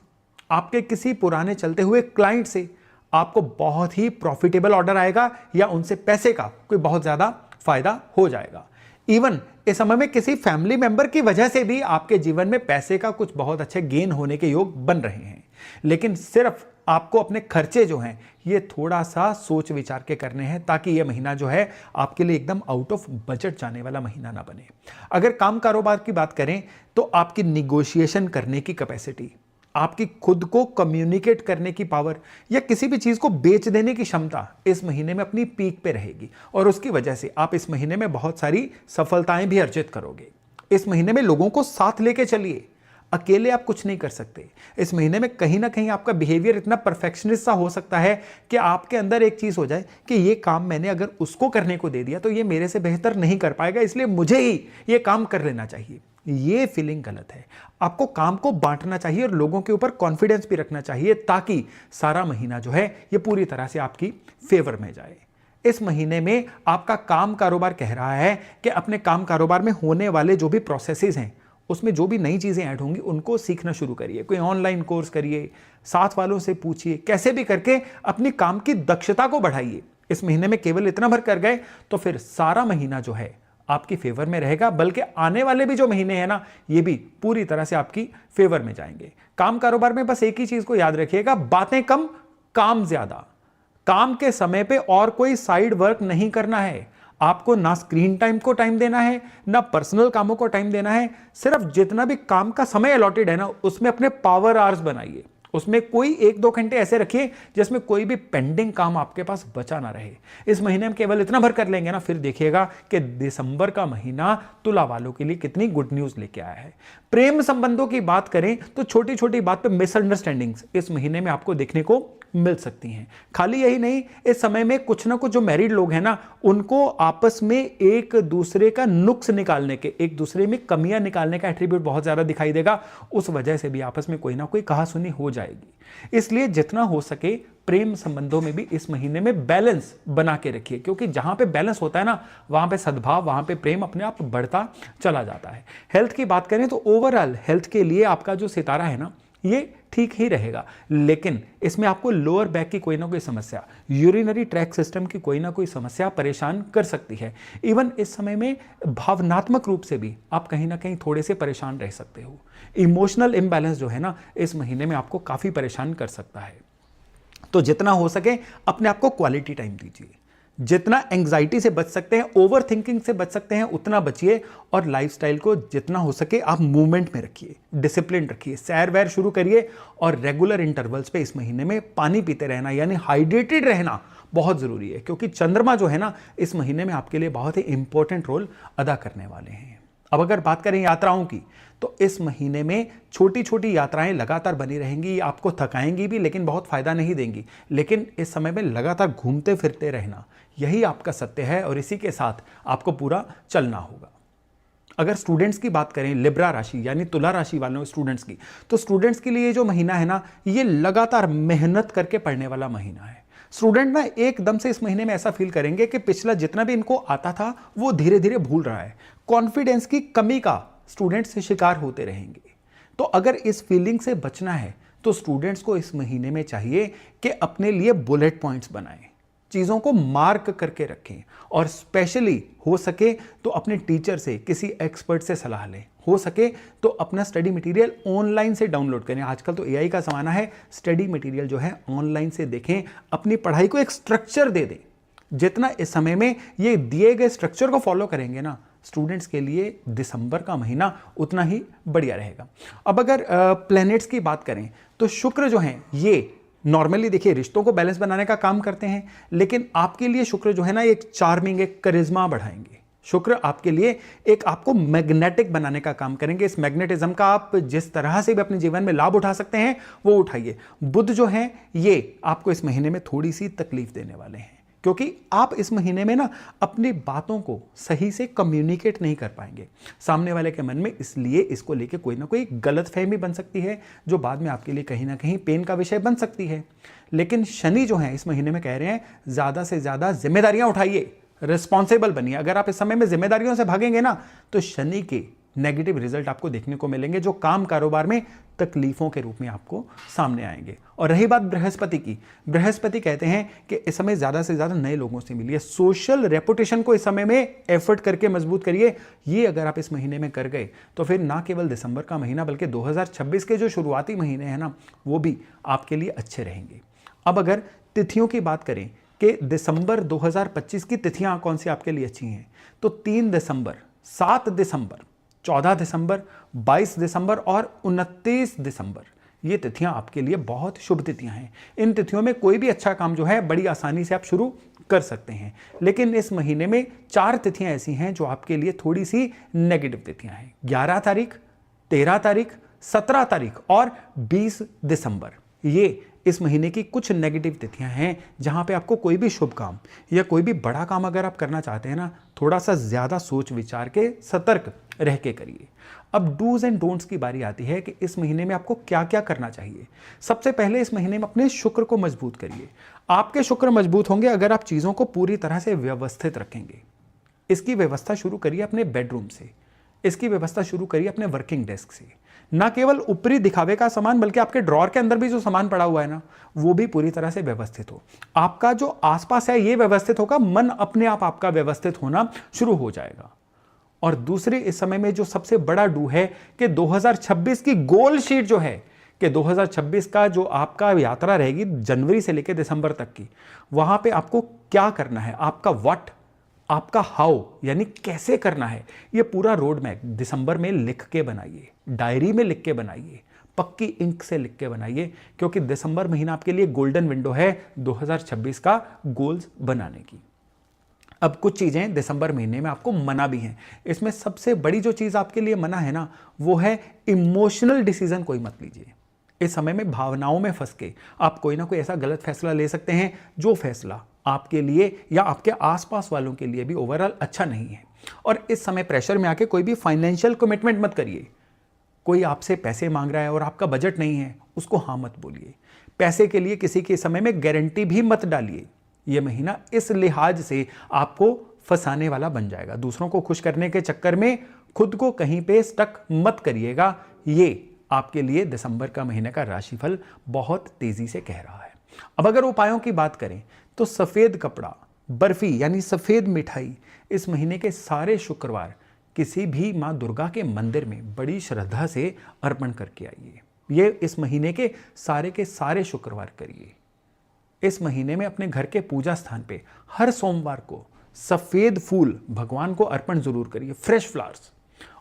आपके किसी पुराने चलते हुए क्लाइंट से आपको बहुत ही प्रॉफिटेबल ऑर्डर आएगा या उनसे पैसे का कोई बहुत ज़्यादा फायदा हो जाएगा। इवन इस समय में किसी फैमिली मेंबर की वजह से भी आपके जीवन में पैसे का कुछ बहुत अच्छे गेन होने के योग बन रहे हैं। लेकिन सिर्फ आपको अपने खर्चे जो हैं ये थोड़ा सा सोच विचार के करने हैं, ताकि ये महीना जो है आपके लिए एकदम आउट ऑफ बजट जाने वाला महीना ना बने। अगर काम कारोबार की बात करें तो आपकी निगोशिएशन करने की कैपेसिटी, आपकी खुद को कम्युनिकेट करने की पावर या किसी भी चीज को बेच देने की क्षमता इस महीने में अपनी पीक पे रहेगी। और उसकी वजह से आप इस महीने में बहुत सारी सफलताएं भी अर्जित करोगे। इस महीने में लोगों को साथ लेके चलिए, अकेले आप कुछ नहीं कर सकते। इस महीने में कहीं ना कहीं आपका बिहेवियर इतना परफेक्शनिस्ट सा हो सकता है कि आपके अंदर एक चीज हो जाए कि ये काम मैंने अगर उसको करने को दे दिया तो ये मेरे से बेहतर नहीं कर पाएगा, इसलिए मुझे ही ये काम कर लेना चाहिए। ये फीलिंग गलत है। आपको काम को बांटना चाहिए और लोगों के ऊपर कॉन्फिडेंस भी रखना चाहिए, ताकि सारा महीना जो है ये पूरी तरह से आपकी फेवर में जाए। इस महीने में आपका काम कारोबार कह रहा है कि अपने काम कारोबार में होने वाले जो भी प्रोसेसेस हैं उसमें जो भी नई चीज़ें ऐड होंगी उनको सीखना शुरू करिए। कोई ऑनलाइन कोर्स करिए, साथ वालों से पूछिए, कैसे भी करके अपनी काम की दक्षता को बढ़ाइए। इस महीने में केवल इतना भर कर गए तो फिर सारा महीना जो है आपकी फेवर में रहेगा, बल्कि आने वाले भी जो महीने हैं ना ये भी पूरी तरह से आपकी फेवर में जाएंगे। काम कारोबार में बस एक ही चीज को याद रखिएगा, बातें कम काम ज्यादा। काम के समय पे और कोई साइड वर्क नहीं करना है। आपको ना स्क्रीन टाइम को टाइम देना है, ना पर्सनल कामों को टाइम देना है। सिर्फ जितना भी काम का समय अलॉटेड है ना उसमें अपने पावर आवर्स बनाइए। उसमें कोई 1-2 घंटे ऐसे रखिए जिसमें कोई भी पेंडिंग काम आपके पास बचा ना रहे। इस महीने में केवल इतना भर कर लेंगे ना, फिर देखिएगा कि दिसंबर का महीना तुला वालों के लिए कितनी गुड न्यूज लेके आया है। प्रेम संबंधों की बात करें तो छोटी छोटी बात पे मिसअंडरस्टैंडिंग्स इस महीने में आपको देखने को मिल सकती हैं। खाली यही नहीं, इस समय में कुछ ना कुछ जो मैरिड लोग हैं ना उनको आपस में एक दूसरे का नुक्स निकालने के, एक दूसरे में कमियां निकालने का एट्रीब्यूट बहुत ज्यादा दिखाई देगा। उस वजह से भी आपस में कोई ना कोई कहासुनी हो जाएगी। इसलिए जितना हो सके प्रेम संबंधों में भी इस महीने में बैलेंस बना के रखिए, क्योंकि जहां पे बैलेंस होता है ना वहां पे सद्भाव, वहां पे प्रेम अपने आप बढ़ता चला जाता है। हेल्थ की बात करें तो ओवरऑल हेल्थ के लिए आपका जो सितारा है ना ये ठीक ही रहेगा, लेकिन इसमें आपको लोअर बैक की कोई ना कोई समस्या, यूरिनरी ट्रैक सिस्टम की कोई ना कोई समस्या परेशान कर सकती है। इवन इस समय में भावनात्मक रूप से भी आप कहीं ना कहीं थोड़े से परेशान रह सकते हो। इमोशनल इम्बैलेंस जो है ना, इस महीने में आपको काफ़ी परेशान कर सकता है। तो जितना हो सके अपने आप को क्वालिटी टाइम दीजिए, जितना एंग्जाइटी से बच सकते हैं, ओवर थिंकिंग से बच सकते हैं उतना बचिए, और लाइफस्टाइल को जितना हो सके आप मूवमेंट में रखिए, डिसिप्लिन रखिए, सैर वैर शुरू करिए, और रेगुलर इंटरवल्स पे इस महीने में पानी पीते रहना यानी हाइड्रेटेड रहना बहुत ज़रूरी है, क्योंकि चंद्रमा जो है ना इस महीने में आपके लिए बहुत ही इंपॉर्टेंट रोल अदा करने वाले हैं। अब अगर बात करें यात्राओं की, तो इस महीने में छोटी छोटी यात्राएं लगातार बनी रहेंगी, ये आपको थकाएंगी भी लेकिन बहुत फायदा नहीं देंगी, लेकिन इस समय में लगातार घूमते फिरते रहना यही आपका सत्य है, और इसी के साथ आपको पूरा चलना होगा। अगर स्टूडेंट्स की बात करें, लिब्रा राशि यानी तुला राशि वालों स्टूडेंट्स की, तो स्टूडेंट्स के लिए ये जो महीना है ना, ये लगातार मेहनत करके पढ़ने वाला महीना है। स्टूडेंट ना एकदम से इस महीने में ऐसा फील करेंगे कि पिछला जितना भी इनको आता था वो धीरे धीरे भूल रहा है, कॉन्फिडेंस की कमी का स्टूडेंट्स से शिकार होते रहेंगे। तो अगर इस फीलिंग से बचना है तो स्टूडेंट्स को इस महीने में चाहिए कि अपने लिए बुलेट पॉइंट्स बनाएं, चीज़ों को मार्क करके रखें, और स्पेशली हो सके तो अपने टीचर से, किसी एक्सपर्ट से सलाह लें। हो सके तो अपना स्टडी मटेरियल ऑनलाइन से डाउनलोड करें। आजकल तो एआई का ज़माना है, स्टडी मटेरियल जो है ऑनलाइन से देखें, अपनी पढ़ाई को एक स्ट्रक्चर दे दें। जितना इस समय में ये दिए गए स्ट्रक्चर को फॉलो करेंगे ना, स्टूडेंट्स के लिए दिसंबर का महीना उतना ही बढ़िया रहेगा। अब अगर प्लैनेट्स की बात करें तो शुक्र जो हैं ये नॉर्मली देखिए रिश्तों को बैलेंस बनाने का काम करते हैं, लेकिन आपके लिए शुक्र जो है ना एक चार्मिंग, एक करिश्मा बढ़ाएंगे। शुक्र आपके लिए एक आपको मैग्नेटिक बनाने का काम करेंगे। इस मैग्नेटिज्म का आप जिस तरह से भी अपने जीवन में लाभ उठा सकते हैं वो उठाइए। बुध जो है ये आपको इस महीने में थोड़ी सी तकलीफ देने वाले हैं, क्योंकि आप इस महीने में ना अपनी बातों को सही से कम्युनिकेट नहीं कर पाएंगे सामने वाले के मन में, इसलिए इसको लेके कोई ना कोई गलतफहमी बन सकती है जो बाद में आपके लिए कहीं ना कहीं पेन का विषय बन सकती है। लेकिन शनि जो है इस महीने में कह रहे हैं ज़्यादा से ज़्यादा जिम्मेदारियां उठाइए, रिस्पॉन्सिबल बनिए। अगर आप इस समय में जिम्मेदारियों से भागेंगे ना तो शनि के नेगेटिव रिजल्ट आपको देखने को मिलेंगे, जो काम कारोबार में तकलीफों के रूप में आपको सामने आएंगे। और रही बात बृहस्पति की, बृहस्पति कहते हैं कि इस समय ज़्यादा से ज़्यादा नए लोगों से मिलिए, सोशल रेपुटेशन को इस समय में एफर्ट करके मजबूत करिए। ये अगर आप इस महीने में कर गए तो फिर ना केवल दिसंबर का महीना बल्कि 2026 के जो शुरुआती महीने हैं ना वो भी आपके लिए अच्छे रहेंगे। अब अगर तिथियों की बात करें कि दिसंबर 2025 की तिथियां कौन सी आपके लिए अच्छी हैं, तो 3 दिसंबर, 7 दिसंबर, 14 दिसंबर, 22 दिसंबर और 29 दिसंबर, ये तिथियां आपके लिए बहुत शुभ तिथियां हैं। इन तिथियों में कोई भी अच्छा काम जो है बड़ी आसानी से आप शुरू कर सकते हैं। लेकिन इस महीने में 4 तिथियां ऐसी हैं जो आपके लिए थोड़ी सी नेगेटिव तिथियां हैं। 11 तारीख, 13 तारीख, 17 तारीख और 20 दिसंबर, ये इस महीने की कुछ नेगेटिव तिथियां हैं जहां पे आपको कोई भी शुभ काम या कोई भी बड़ा काम अगर आप करना चाहते हैं ना, थोड़ा सा ज़्यादा सोच विचार के सतर्क रह के करिए। अब डूज एंड डोंट्स की बारी आती है कि इस महीने में आपको क्या क्या करना चाहिए। सबसे पहले इस महीने में अपने शुक्र को मजबूत करिए। आपके शुक्र मजबूत होंगे अगर आप चीज़ों को पूरी तरह से व्यवस्थित रखेंगे। इसकी व्यवस्था शुरू करिए अपने बेडरूम से, इसकी व्यवस्था शुरू करिए अपने वर्किंग डेस्क से। ना केवल ऊपरी दिखावे का सामान बल्कि आपके ड्रॉर के अंदर भी जो सामान पड़ा हुआ है ना वो भी पूरी तरह से व्यवस्थित हो। आपका जो आसपास है ये व्यवस्थित होगा, मन अपने आप आपका व्यवस्थित होना शुरू हो जाएगा। और दूसरे इस समय में जो सबसे बड़ा डू है कि 2026 की गोल शीट जो है कि 2026 का जो आपका यात्रा रहेगी जनवरी से लेकर दिसंबर तक की, वहां पे आपको क्या करना है, आपका व्हाट, आपका हाउ यानी कैसे करना है, ये पूरा रोड मैप दिसंबर में लिख के बनाइए, डायरी में लिख के बनाइए, पक्की इंक से लिख के बनाइए, क्योंकि दिसंबर महीना आपके लिए गोल्डन विंडो है 2026 का गोल्स बनाने की। अब कुछ चीज़ें दिसंबर महीने में आपको मना भी हैं। इसमें सबसे बड़ी जो चीज़ आपके लिए मना है ना वो है इमोशनल डिसीजन कोई मत लीजिए। इस समय में भावनाओं में फंस के आप कोई ना कोई ऐसा गलत फैसला ले सकते हैं जो फैसला आपके लिए या आपके आसपास वालों के लिए भी ओवरऑल अच्छा नहीं है। और इस समय प्रेशर में आके कोई भी फाइनेंशियल कमिटमेंट मत करिए। कोई आपसे पैसे मांग रहा है और आपका बजट नहीं है, उसको हाँ मत बोलिए। पैसे के लिए किसी के समय में गारंटी भी मत डालिए। यह महीना इस लिहाज से आपको फंसाने वाला बन जाएगा। दूसरों को खुश करने के चक्कर में खुद को कहीं पे स्टक मत करिएगा, ये आपके लिए दिसंबर का महीने का राशिफल बहुत तेजी से कह रहा है। अब अगर उपायों की बात करें तो सफेद कपड़ा, बर्फी यानी सफेद मिठाई इस महीने के सारे शुक्रवार किसी भी मां दुर्गा के मंदिर में बड़ी श्रद्धा से अर्पण करके आइए। ये इस महीने के सारे शुक्रवार करिए। इस महीने में अपने घर के पूजा स्थान पे हर सोमवार को सफेद फूल भगवान को अर्पण जरूर करिए, फ्रेश फ्लावर्स।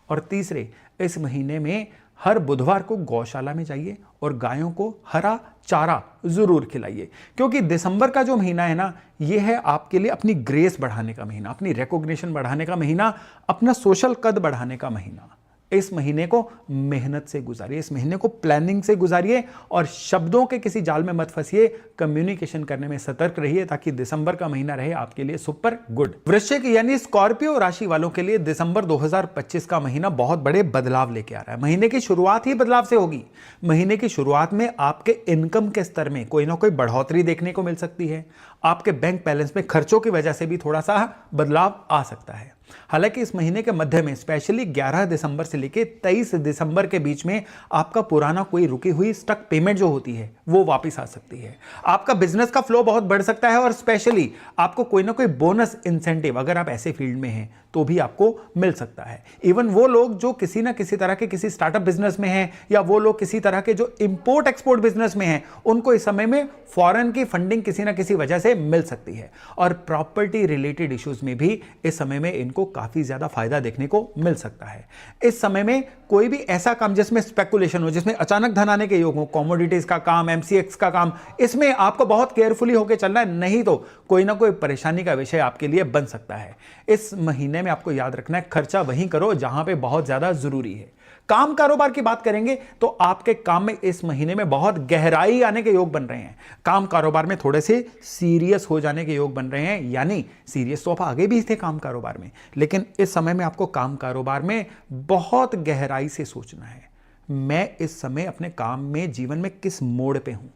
और तीसरे, इस महीने में हर बुधवार को गौशाला में जाइए और गायों को हरा चारा जरूर खिलाइए, क्योंकि दिसंबर का जो महीना है ना, ये है आपके लिए अपनी ग्रेस बढ़ाने का महीना, अपनी रिकॉग्निशन बढ़ाने का महीना, अपना सोशल कद बढ़ाने का महीना। इस महीने को मेहनत से गुजारिए, इस महीने को प्लानिंग से गुजारिए और शब्दों के किसी जाल में मत फंसिए। कम्युनिकेशन करने में सतर्क रहिए ताकि दिसंबर का महीना रहे आपके लिए सुपर गुड। वृश्चिक यानी स्कॉर्पियो राशि वालों के लिए दिसंबर 2025 का महीना बहुत बड़े बदलाव लेके आ रहा है। महीने की शुरुआत ही बदलाव से होगी। महीने की शुरुआत में आपके इनकम के स्तर में कोई ना कोई बढ़ोतरी देखने को मिल सकती है। आपके बैंक बैलेंस में खर्चों की वजह से भी थोड़ा सा बदलाव आ सकता है। हालांकि इस महीने के मध्य में स्पेशली 11 दिसंबर से लेकर 23 दिसंबर के बीच में आपका पुराना कोई रुकी हुई स्टक पेमेंट जो होती है वो वापस आ सकती है। आपका बिजनेस का फ्लो बहुत बढ़ सकता है और स्पेशली आपको कोई ना कोई बोनस इंसेंटिव, अगर आप ऐसे फील्ड में हैं तो भी आपको मिल सकता है। इवन वो लोग जो किसी ना किसी तरह के किसी स्टार्टअप बिजनेस में हैं या वो लोग किसी तरह के जो इंपोर्ट एक्सपोर्ट बिजनेस में हैं, उनको इस समय में फॉरेन की फंडिंग किसी ना किसी वजह से मिल सकती है। और प्रॉपर्टी रिलेटेड इश्यूज में भी इस समय में इनको काफी ज्यादा फायदा देखने को मिल सकता है। इस समय में कोई भी ऐसा काम जिसमें स्पेकुलेशन हो, जिसमें अचानक धन आने के योग हो, कमोडिटीज का काम, एमसीएक्स का काम, इसमें आपको बहुत केयरफुली होकर चलना है, नहीं तो कोई ना कोई परेशानी का विषय आपके लिए बन सकता है। इस महीने में आपको याद रखना है, खर्चा वहीं करो जहां पे बहुत ज्यादा जरूरी है। काम कारोबार की बात करेंगे तो आपके काम में इस महीने में बहुत गहराई आने के योग बन रहे हैं। काम कारोबार में थोड़े से सीरियस हो जाने के योग बन रहे हैं, यानी सीरियस तो आप आगे भी थे काम कारोबार में, लेकिन इस समय में आपको काम कारोबार में बहुत गहराई से सोचना है। मैं इस समय अपने काम में, जीवन में किस मोड़ पे हूं,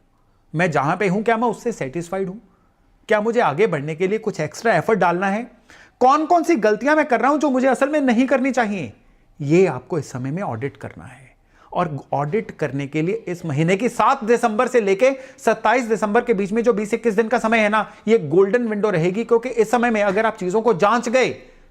मैं जहां पे हूं क्या मैं उससे सेटिस्फाइड हूं, क्या मुझे आगे बढ़ने के लिए कुछ एक्स्ट्रा एफर्ट डालना है, कौन कौन सी गलतियां मैं कर रहा हूं जो मुझे असल में नहीं करनी चाहिए, ये आपको इस समय में ऑडिट करना है। और ऑडिट करने के लिए इस महीने की 7 दिसंबर से लेकर 27 दिसंबर के बीच में जो 20-21 दिन का समय है ना, ये गोल्डन विंडो रहेगी, क्योंकि इस समय में अगर आप चीजों को जांच गए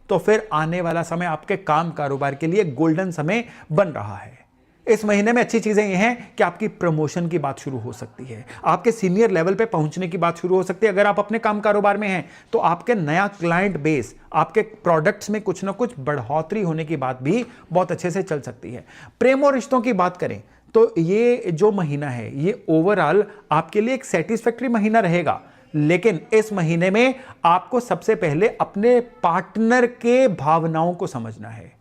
तो फिर आने वाला समय आपके काम कारोबार के लिए गोल्डन समय बन रहा है। इस महीने में अच्छी चीजें ये हैं कि आपकी प्रमोशन की बात शुरू हो सकती है, आपके सीनियर लेवल पे पहुंचने की बात शुरू हो सकती है। अगर आप अपने काम कारोबार में हैं तो आपके नया क्लाइंट बेस, आपके प्रोडक्ट्स में कुछ ना कुछ बढ़ोतरी होने की बात भी बहुत अच्छे से चल सकती है। प्रेम और रिश्तों की बात करें तो ये जो महीना है ये ओवरऑल आपके लिए एक सेटिस्फैक्टरी महीना रहेगा, लेकिन इस महीने में आपको सबसे पहले अपने पार्टनर के भावनाओं को समझना है,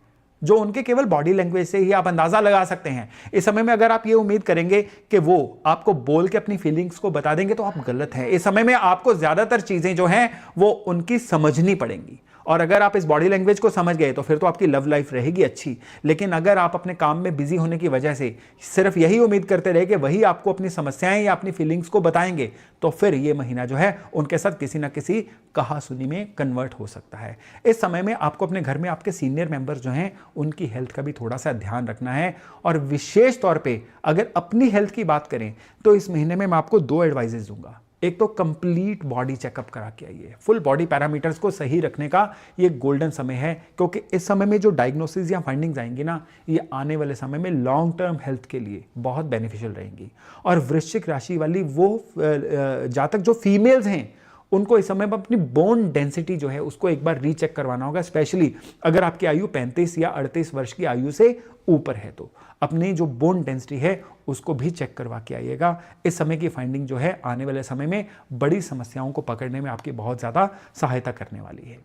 जो उनके केवल बॉडी लैंग्वेज से ही आप अंदाजा लगा सकते हैं। इस समय में अगर आप ये उम्मीद करेंगे कि वो आपको बोल के अपनी फीलिंग्स को बता देंगे तो आप गलत हैं। इस समय में आपको ज्यादातर चीजें जो हैं वो उनकी समझनी पड़ेंगी, और अगर आप इस बॉडी लैंग्वेज को समझ गए तो फिर तो आपकी लव लाइफ रहेगी अच्छी। लेकिन अगर आप अपने काम में बिजी होने की वजह से सिर्फ यही उम्मीद करते रहे कि वही आपको अपनी समस्याएं या अपनी फीलिंग्स को बताएंगे, तो फिर ये महीना जो है उनके साथ किसी ना किसी कहासुनी में कन्वर्ट हो सकता है। इस समय में आपको अपने घर में आपके सीनियर मेंबर जो हैं उनकी हेल्थ का भी थोड़ा सा ध्यान रखना है। और विशेष तौर पे अगर अपनी हेल्थ की बात करें तो इस महीने में मैं आपको 2 एडवाइजेस दूंगा। एक तो कंप्लीट बॉडी चेकअप करा के आइए, फुल बॉडी पैरामीटर्स को सही रखने का ये गोल्डन समय है, क्योंकि इस समय में जो डायग्नोसिस या फाइंडिंग्स आएंगी ना, ये आने वाले समय में लॉन्ग टर्म हेल्थ के लिए बहुत बेनिफिशियल रहेंगी। और वृश्चिक राशि वाली वो जातक जो फीमेल्स हैं उनको इस समय में अपनी बोन डेंसिटी जो है उसको एक बार रीचेक करवाना होगा, स्पेशली अगर आपकी आयु 35 या 38 वर्ष की आयु से ऊपर है तो अपनी जो बोन डेंसिटी है उसको भी चेक करवा के आइएगा। इस समय की फाइंडिंग जो है आने वाले समय में बड़ी समस्याओं को पकड़ने में आपकी बहुत ज़्यादा सहायता करने वाली है।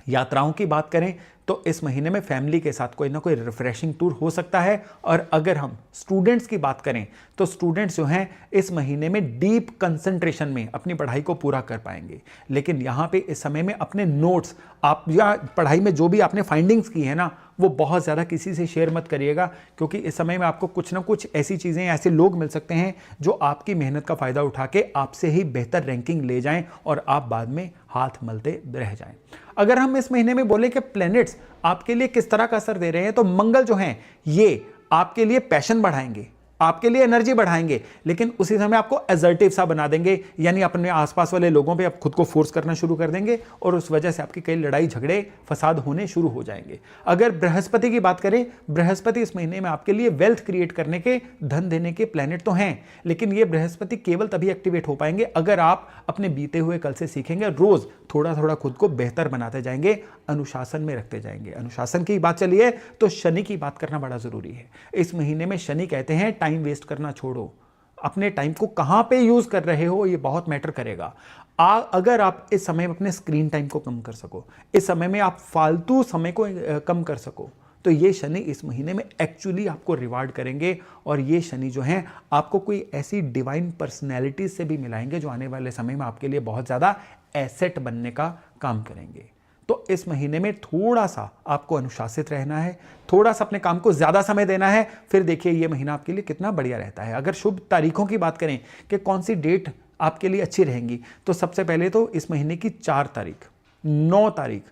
यात्राओं की बात करें तो इस महीने में फैमिली के साथ कोई ना कोई रिफ्रेशिंग टूर हो सकता है। और अगर हम स्टूडेंट्स की बात करें तो स्टूडेंट्स जो हैं इस महीने में डीप कंसंट्रेशन में अपनी पढ़ाई को पूरा कर पाएंगे। लेकिन यहाँ पे इस समय में अपने नोट्स आप या पढ़ाई में जो भी आपने फाइंडिंग्स की है ना, वो बहुत ज़्यादा किसी से शेयर मत करिएगा, क्योंकि इस समय में आपको कुछ ना कुछ ऐसी चीज़ें, ऐसे लोग मिल सकते हैं जो आपकी मेहनत का फ़ायदा उठा के आपसे ही बेहतर रैंकिंग ले जाएं और आप बाद में हाथ मलते रह जाएं। अगर हम इस महीने में बोले कि प्लैनेट्स आपके लिए किस तरह का असर दे रहे हैं, तो मंगल जो हैं ये आपके लिए पैशन बढ़ाएंगे, आपके लिए एनर्जी बढ़ाएंगे, लेकिन उसी समय आपको एजर्टिव सा बना देंगे, यानी अपने आसपास वाले लोगों पे आप खुद को फोर्स करना शुरू कर देंगे और उस वजह से आपकी कई लड़ाई झगड़े फसाद होने शुरू हो जाएंगे। अगर बृहस्पति की बात करें, बृहस्पति इस महीने में आपके लिए वेल्थ क्रिएट करने के, धन देने के प्लैनेट तो हैं, लेकिन ये बृहस्पति केवल तभी एक्टिवेट हो पाएंगे अगर आप अपने बीते हुए कल से सीखेंगे, रोज थोड़ा थोड़ा खुद को बेहतर बनाते जाएंगे, अनुशासन में रखते जाएंगे। अनुशासन की बात चली है तो शनि की बात करना बड़ा जरूरी है। इस महीने में शनि कहते हैं टाइम वेस्ट करना छोड़ो, अपने टाइम को कहां पे यूज कर रहे हो ये बहुत मैटर करेगा। अगर आप इस समय में अपने स्क्रीन टाइम को कम कर सको, इस समय में आप फालतू समय को कम कर सको, तो ये शनि इस महीने में एक्चुअली आपको रिवार्ड करेंगे और ये शनि जो हैं आपको कोई ऐसी डिवाइन पर्सनैलिटी से भी मिलाएंगे जो आने वाले समय में आपके लिए बहुत ज़्यादा एसेट बनने का काम करेंगे। तो इस महीने में थोड़ा सा आपको अनुशासित रहना है, थोड़ा सा अपने काम को ज़्यादा समय देना है, फिर देखिए ये महीना आपके लिए कितना बढ़िया रहता है। अगर शुभ तारीखों की बात करें कि कौन सी डेट आपके लिए अच्छी रहेंगी, तो सबसे पहले तो इस महीने की 4 तारीख, 9 तारीख,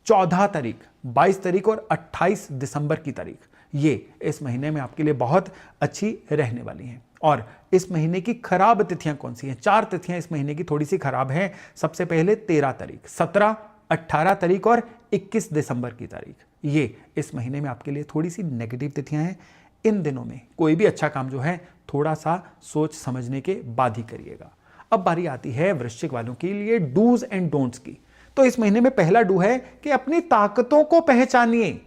14 तारीख, 22 तारीख और 28 दिसंबर की तारीख, ये इस महीने में आपके लिए बहुत अच्छी रहने वाली हैं। और इस महीने की खराब तिथियां कौन सी हैं? 4 तिथियां इस महीने की थोड़ी सी खराब हैं। सबसे पहले 13 तारीख, 17, 18 तारीख और 21 दिसंबर की तारीख, ये इस महीने में आपके लिए थोड़ी सी नेगेटिव तिथियां हैं। इन दिनों में कोई भी अच्छा काम जो है थोड़ा सा सोच समझने के बाद ही करिएगा। अब बारी आती है वृश्चिक वालों के लिए डूज एंड डोंट्स की। तो इस महीने में पहला डू है कि अपनी ताकतों को पहचानिए।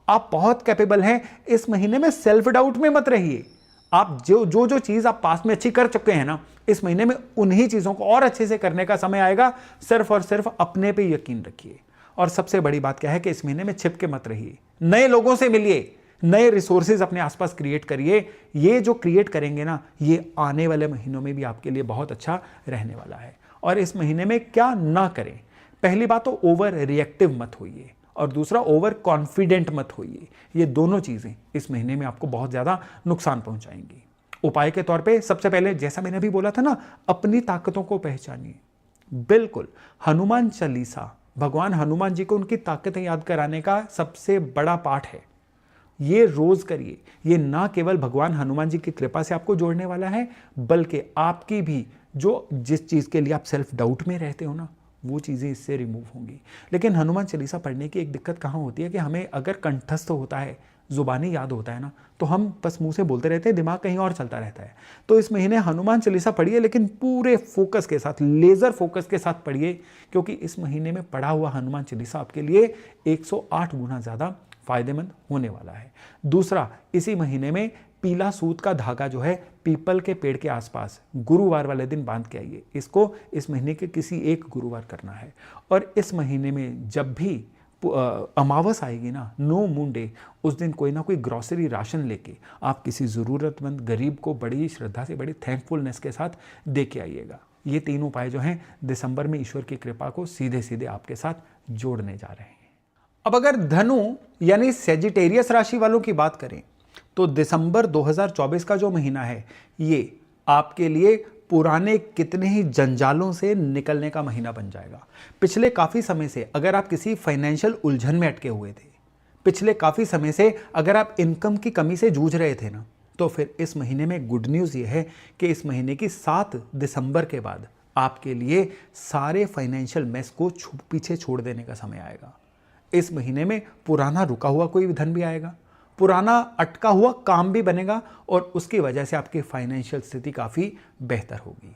आप बहुत कैपेबल हैं, इस महीने में सेल्फ डाउट में मत रहिए। आप जो चीज आप पास्ट में अच्छी कर चुके हैं ना, इस महीने में उन्हीं चीजों को और अच्छे से करने का समय आएगा। सिर्फ और सिर्फ अपने पे यकीन रखिए। और सबसे बड़ी बात क्या है कि इस महीने में छिप के मत रहिए, नए लोगों से मिलिए, नए रिसोर्सेज अपने आसपास क्रिएट करिए। ये जो क्रिएट करेंगे ना, ये आने वाले महीनों में भी आपके लिए बहुत अच्छा रहने वाला है। और इस महीने में क्या ना करें, पहली बात तो ओवर रिएक्टिव मत होइए और दूसरा ओवर कॉन्फिडेंट मत होइए। ये दोनों चीजें इस महीने में आपको बहुत ज्यादा नुकसान पहुंचाएंगी। उपाय के तौर पे सबसे पहले, जैसा मैंने अभी बोला था ना, अपनी ताकतों को पहचानिए। बिल्कुल, हनुमान चालीसा, भगवान हनुमान जी को उनकी ताकतें याद कराने का सबसे बड़ा पाठ है। ये रोज करिए। ये ना केवल भगवान हनुमान जी की कृपा से आपको जोड़ने वाला है, बल्कि आपकी भी जिस चीज के लिए आप सेल्फ डाउट में रहते हो ना, वो चीज़ें इससे रिमूव होंगी। लेकिन हनुमान चालीसा पढ़ने की एक दिक्कत कहाँ होती है कि हमें अगर कंठस्थ होता है, जुबानी याद होता है ना, तो हम बस मुंह से बोलते रहते हैं, दिमाग कहीं और चलता रहता है। तो इस महीने हनुमान चालीसा पढ़िए, लेकिन पूरे फोकस के साथ, लेजर फोकस के साथ पढ़िए, क्योंकि इस महीने में पढ़ा हुआ हनुमान चालीसा आपके लिए 108 गुना ज़्यादा फायदेमंद होने वाला है। दूसरा, इसी महीने में पीला सूत का धागा जो है पीपल के पेड़ के आसपास गुरुवार वाले दिन बांध के आइए। इसको इस महीने के किसी एक गुरुवार करना है। और इस महीने में जब भी अमावस आएगी ना, नो मून डे, उस दिन कोई ना कोई ग्रॉसरी राशन लेके आप किसी ज़रूरतमंद गरीब को बड़ी श्रद्धा से, बड़ी थैंकफुलनेस के साथ दे के आइएगा। ये 3 उपाय जो हैं दिसंबर में ईश्वर की कृपा को सीधे सीधे आपके साथ जोड़ने जा रहे हैं। अब अगर धनु यानी सेजिटेरियस राशि वालों की बात करें, तो दिसंबर 2024 का जो महीना है, ये आपके लिए पुराने कितने ही जंजालों से निकलने का महीना बन जाएगा। पिछले काफ़ी समय से अगर आप किसी फाइनेंशियल उलझन में अटके हुए थे, पिछले काफ़ी समय से अगर आप इनकम की कमी से जूझ रहे थे ना, तो फिर इस महीने में गुड न्यूज़ ये है कि इस महीने की 7 दिसंबर के बाद आपके लिए सारे फाइनेंशियल मेस को पीछे छोड़ देने का समय आएगा। इस महीने में पुराना रुका हुआ कोई धन भी आएगा, पुराना अटका हुआ काम भी बनेगा और उसकी वजह से आपकी फाइनेंशियल स्थिति काफ़ी बेहतर होगी।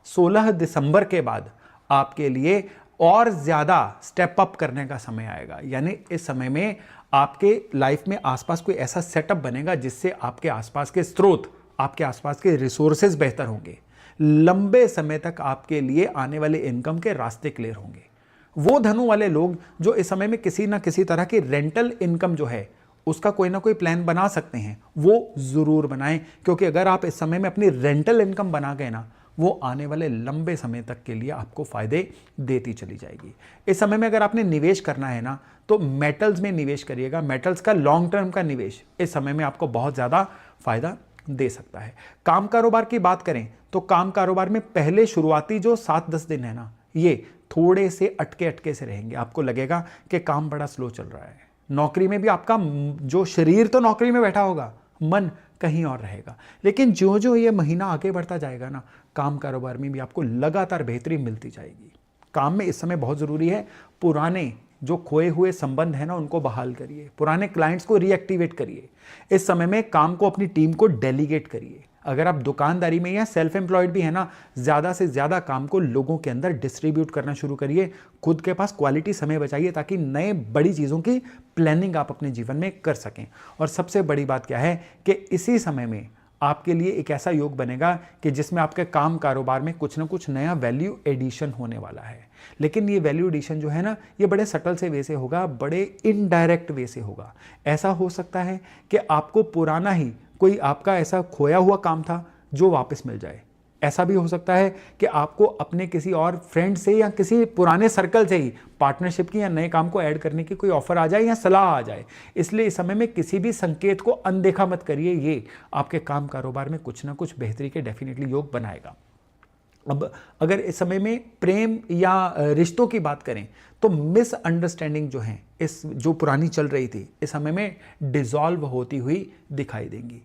16 दिसंबर के बाद आपके लिए और ज़्यादा स्टेप अप करने का समय आएगा। यानी इस समय में आपके लाइफ में आसपास कोई ऐसा सेटअप बनेगा जिससे आपके आसपास के स्रोत, आपके आसपास के रिसोर्सेज बेहतर होंगे। लंबे समय तक आपके लिए आने वाले इनकम के रास्ते क्लियर होंगे। वो धनु वाले लोग जो इस समय में किसी ना किसी तरह की रेंटल इनकम जो है उसका कोई ना कोई प्लान बना सकते हैं, वो ज़रूर बनाएं, क्योंकि अगर आप इस समय में अपनी रेंटल इनकम बना गए ना, वो आने वाले लंबे समय तक के लिए आपको फ़ायदे देती चली जाएगी। इस समय में अगर आपने निवेश करना है ना, तो मेटल्स में निवेश करिएगा। मेटल्स का लॉन्ग टर्म का निवेश इस समय में आपको बहुत ज़्यादा फ़ायदा दे सकता है। काम कारोबार की बात करें तो काम कारोबार में पहले शुरुआती जो 7-10 दिन है ना, ये थोड़े से अटके से रहेंगे। आपको लगेगा कि काम बड़ा स्लो चल रहा है। नौकरी में भी आपका जो शरीर तो नौकरी में बैठा होगा, मन कहीं और रहेगा। लेकिन जो जो ये महीना आगे बढ़ता जाएगा ना, काम कारोबार में भी आपको लगातार बेहतरी मिलती जाएगी। काम में इस समय बहुत ज़रूरी है, पुराने जो खोए हुए संबंध है ना उनको बहाल करिए, पुराने क्लाइंट्स को रीएक्टिवेट करिए। इस समय में काम को अपनी टीम को डेलीगेट करिए। अगर आप दुकानदारी में या सेल्फ एम्प्लॉयड भी है ना, ज़्यादा से ज़्यादा काम को लोगों के अंदर डिस्ट्रीब्यूट करना शुरू करिए। खुद के पास क्वालिटी समय बचाइए ताकि नए बड़ी चीज़ों की प्लानिंग आप अपने जीवन में कर सकें। और सबसे बड़ी बात क्या है कि इसी समय में आपके लिए एक ऐसा योग बनेगा कि जिसमें आपके काम कारोबार में कुछ ना कुछ नया वैल्यू एडिशन होने वाला है। लेकिन ये वैल्यू एडिशन जो है ना, ये बड़े सटल से वे से होगा, बड़े इनडायरेक्ट वे से होगा। ऐसा हो सकता है कि आपको पुराना ही कोई आपका ऐसा खोया हुआ काम था जो वापस मिल जाए। ऐसा भी हो सकता है कि आपको अपने किसी और फ्रेंड से या किसी पुराने सर्कल से ही पार्टनरशिप की या नए काम को ऐड करने की कोई ऑफर आ जाए या सलाह आ जाए। इसलिए इस समय में किसी भी संकेत को अनदेखा मत करिए, ये आपके काम कारोबार में कुछ ना कुछ बेहतरी के डेफिनेटली योग बनाएगा। अब अगर इस समय में प्रेम या रिश्तों की बात करें तो मिसअंडरस्टैंडिंग जो है इस जो पुरानी चल रही थी इस समय में डिसॉल्व होती हुई दिखाई देंगी।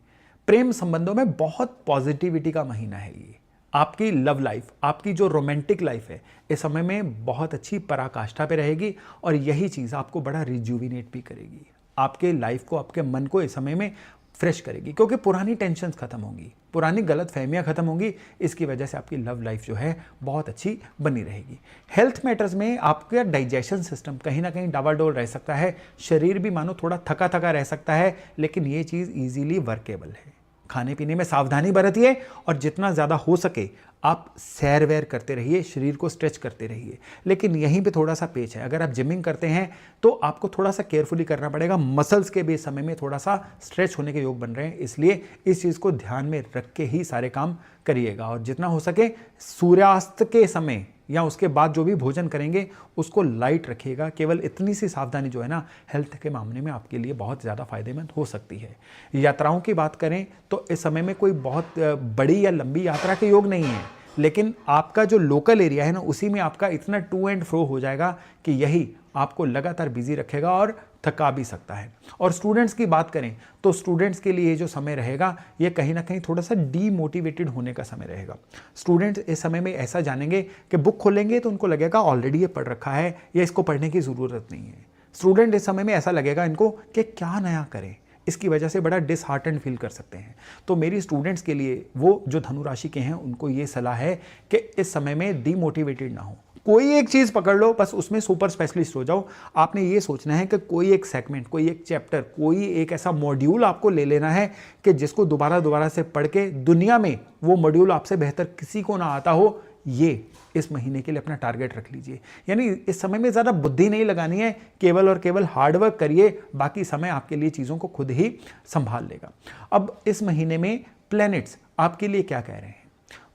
प्रेम संबंधों में बहुत पॉजिटिविटी का महीना है ये। आपकी लव लाइफ, आपकी जो रोमांटिक लाइफ है इस समय में बहुत अच्छी पराकाष्ठा पे रहेगी और यही चीज़ आपको बड़ा रिजुविनेट भी करेगी। आपके लाइफ को, आपके मन को इस समय में फ्रेश करेगी, क्योंकि पुरानी टेंशन्स खत्म होंगी, पुरानी गलत फहमियाँ खत्म होंगी। इसकी वजह से आपकी लव लाइफ जो है बहुत अच्छी बनी रहेगी। हेल्थ मैटर्स में आपका डाइजेशन सिस्टम कहीं ना कहीं डावाडोल रह सकता है, शरीर भी मानो थोड़ा थका थका रह सकता है, लेकिन ये चीज़ ईजीली वर्केबल है। खाने पीने में सावधानी बरतिए और जितना ज़्यादा हो सके आप सैर वैर करते रहिए, शरीर को स्ट्रेच करते रहिए। लेकिन यहीं पे थोड़ा सा पेच है, अगर आप जिमिंग करते हैं तो आपको थोड़ा सा केयरफुली करना पड़ेगा। मसल्स के भी समय में थोड़ा सा स्ट्रेच होने के योग बन रहे हैं, इसलिए इस चीज़ को ध्यान में रख के ही सारे काम करिएगा। और जितना हो सके सूर्यास्त के समय या उसके बाद जो भी भोजन करेंगे उसको लाइट रखिएगा। केवल इतनी सी सावधानी जो है ना हेल्थ के मामले में आपके लिए बहुत ज़्यादा फायदेमंद हो सकती है। यात्राओं की बात करें तो इस समय में कोई बहुत बड़ी या लंबी यात्रा के योग नहीं है, लेकिन आपका जो लोकल एरिया है ना उसी में आपका इतना टू एंड फ्रो हो जाएगा कि यही आपको लगातार बिजी रखेगा और थका भी सकता है। और स्टूडेंट्स की बात करें तो स्टूडेंट्स के लिए जो समय रहेगा ये कहीं ना कहीं थोड़ा सा डीमोटिवेटेड होने का समय रहेगा। स्टूडेंट्स इस समय में ऐसा जानेंगे कि बुक खोलेंगे तो उनको लगेगा ऑलरेडी ये पढ़ रखा है या इसको पढ़ने की ज़रूरत नहीं है। स्टूडेंट इस समय में ऐसा लगेगा इनको कि क्या नया करें, इसकी वजह से बड़ा डिसहार्टेंड फील कर सकते हैं। तो मेरी स्टूडेंट्स के लिए, वो जो धनु राशि के हैं, उनको ये सलाह है कि इस समय में डीमोटिवेटेड ना हो। कोई एक चीज़ पकड़ लो, बस उसमें सुपर स्पेशलिस्ट हो जाओ। आपने ये सोचना है कि कोई एक सेगमेंट, कोई एक चैप्टर, कोई एक ऐसा मॉड्यूल आपको ले लेना है कि जिसको दोबारा दोबारा से पढ़ के दुनिया में वो मॉड्यूल आपसे बेहतर किसी को ना आता हो। ये इस महीने के लिए अपना टारगेट रख लीजिए। यानी इस समय में ज़्यादा बुद्धि नहीं लगानी है, केवल और केवल हार्डवर्क करिए, बाकी समय आपके लिए चीज़ों को खुद ही संभाल लेगा। अब इस महीने में प्लैनेट्स आपके लिए क्या कह रहे हैं?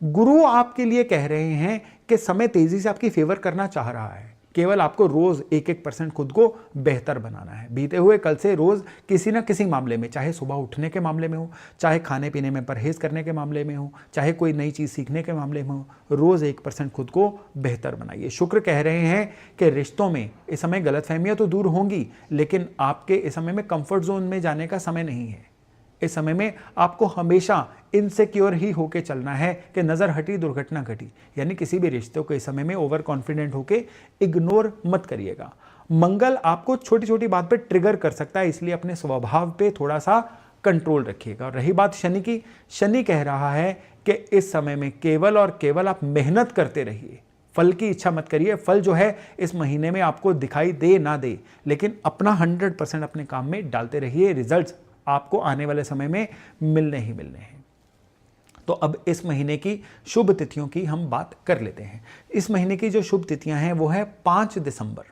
गुरु आपके लिए कह रहे हैं कि समय तेजी से आपकी फेवर करना चाह रहा है। केवल आपको रोज 1-1% खुद को बेहतर बनाना है। बीते हुए कल से रोज किसी ना किसी मामले में, चाहे सुबह उठने के मामले में हो, चाहे खाने पीने में परहेज करने के मामले में हो, चाहे कोई नई चीज़ सीखने के मामले में हो, रोज 1% खुद को बेहतर बनाइए। शुक्र कह रहे हैं कि रिश्तों में इस समय गलतफहमियां तो दूर होंगी, लेकिन आपके इस समय में कंफर्ट जोन में जाने का समय नहीं है। इस समय में आपको हमेशा इनसिक्योर ही होके चलना है कि नज़र हटी दुर्घटना घटी। यानी किसी भी रिश्ते को इस समय में ओवर कॉन्फिडेंट होके इग्नोर मत करिएगा। मंगल आपको छोटी छोटी बात पे ट्रिगर कर सकता है, इसलिए अपने स्वभाव पे थोड़ा सा कंट्रोल रखिएगा। और रही बात शनि की, शनि कह रहा है कि इस समय में केवल और केवल आप मेहनत करते रहिए, फल की इच्छा मत करिए। फल जो है इस महीने में आपको दिखाई दे ना दे, लेकिन अपना 100% अपने काम में डालते रहिए। रिजल्ट्स आपको आने वाले समय में मिलने ही मिलने हैं। तो अब इस महीने की शुभ तिथियों की हम बात कर लेते हैं। इस महीने की जो शुभ तिथियां हैं वो है 5 दिसंबर,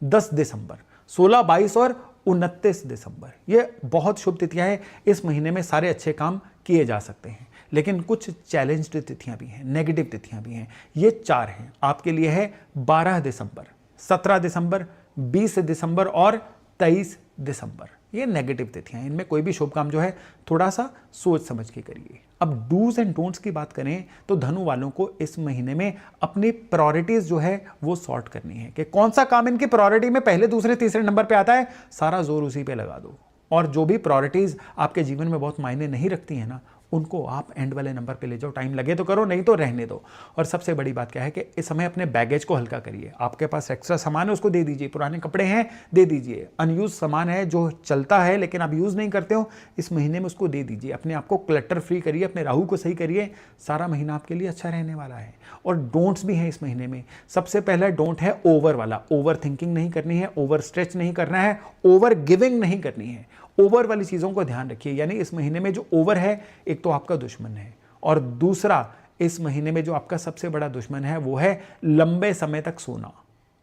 10 दिसंबर, 16, 22 और 29 दिसंबर। ये बहुत शुभ तिथियां हैं। इस महीने में सारे अच्छे काम किए जा सकते हैं, लेकिन कुछ चैलेंज्ड तिथियां भी हैं, नेगेटिव तिथियां भी हैं। ये 4 हैं। आपके लिए है 12 दिसंबर, 17 दिसंबर, 20 दिसंबर और 23 दिसंबर। ये नेगेटिव तिथियां हैं। इनमें कोई भी शुभ काम जो है थोड़ा सा सोच समझ के करिए। अब डूज एंड डोंट्स की बात करें तो धनु वालों को इस महीने में अपनी प्रायोरिटीज जो है वो सॉर्ट करनी है कि कौन सा काम इनकी प्रायोरिटी में पहले, दूसरे, तीसरे नंबर पे आता है, सारा जोर उसी पे लगा दो। और जो भी प्रायोरिटीज़ आपके जीवन में बहुत मायने नहीं रखती हैं ना, उनको आप एंड वाले नंबर पे ले जाओ। टाइम लगे तो करो, नहीं तो रहने दो। और सबसे बड़ी बात क्या है कि इस समय अपने बैगेज को हल्का करिए। आपके पास एक्स्ट्रा सामान है उसको दे दीजिए, पुराने कपड़े हैं दे दीजिए, अनयूज सामान है जो चलता है लेकिन आप यूज़ नहीं करते हो, इस महीने में उसको दे दीजिए। अपने आप को क्लटर फ्री करिए, अपने राहु को सही करिए, सारा महीना आपके लिए अच्छा रहने वाला है। और डोंट्स भी हैं इस महीने में। सबसे पहला डोंट है ओवर वाला। ओवर थिंकिंग नहीं करनी है, ओवर स्ट्रेच नहीं करना है, ओवर गिविंग नहीं करनी है। ओवर वाली चीज़ों को ध्यान रखिए। यानी इस महीने में जो ओवर है, एक तो आपका दुश्मन है, और दूसरा इस महीने में जो आपका सबसे बड़ा दुश्मन है वो है लंबे समय तक सोना।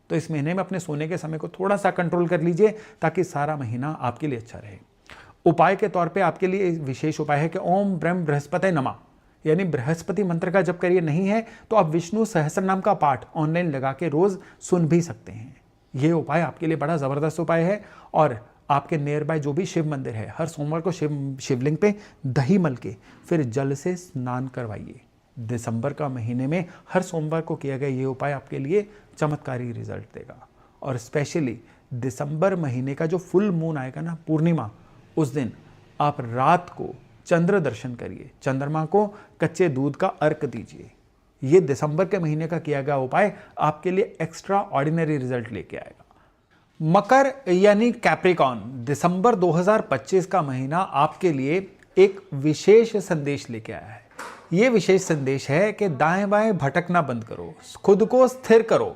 तो इस महीने में अपने सोने के समय को थोड़ा सा कंट्रोल कर लीजिए ताकि सारा महीना आपके लिए अच्छा रहे। उपाय के तौर पे आपके लिए विशेष उपाय है कि ओम ब्रह्म बृहस्पति नमः, यानी बृहस्पति मंत्र का जप करिए। नहीं है तो आप विष्णु सहस्त्र नाम का पाठ ऑनलाइन लगा के रोज सुन भी सकते हैं। यह उपाय आपके लिए बड़ा जबरदस्त उपाय है। और आपके नियर बाय जो भी शिव मंदिर है, हर सोमवार को शिवलिंग पे दही मल के फिर जल से स्नान करवाइए। दिसंबर का महीने में हर सोमवार को किया गया ये उपाय आपके लिए चमत्कारी रिजल्ट देगा। और स्पेशली दिसंबर महीने का जो फुल मून आएगा ना, पूर्णिमा, उस दिन आप रात को चंद्र दर्शन करिए, चंद्रमा को कच्चे दूध का अर्क दीजिए। ये दिसंबर के महीने का किया गया उपाय आपके लिए एक्स्ट्रा ऑर्डिनरी रिजल्ट लेके आएगा। मकर यानी कैप्रिकॉन, दिसंबर 2025 का महीना आपके लिए एक विशेष संदेश लेके आया है। ये विशेष संदेश है कि दाएं बाएं भटकना बंद करो, खुद को स्थिर करो,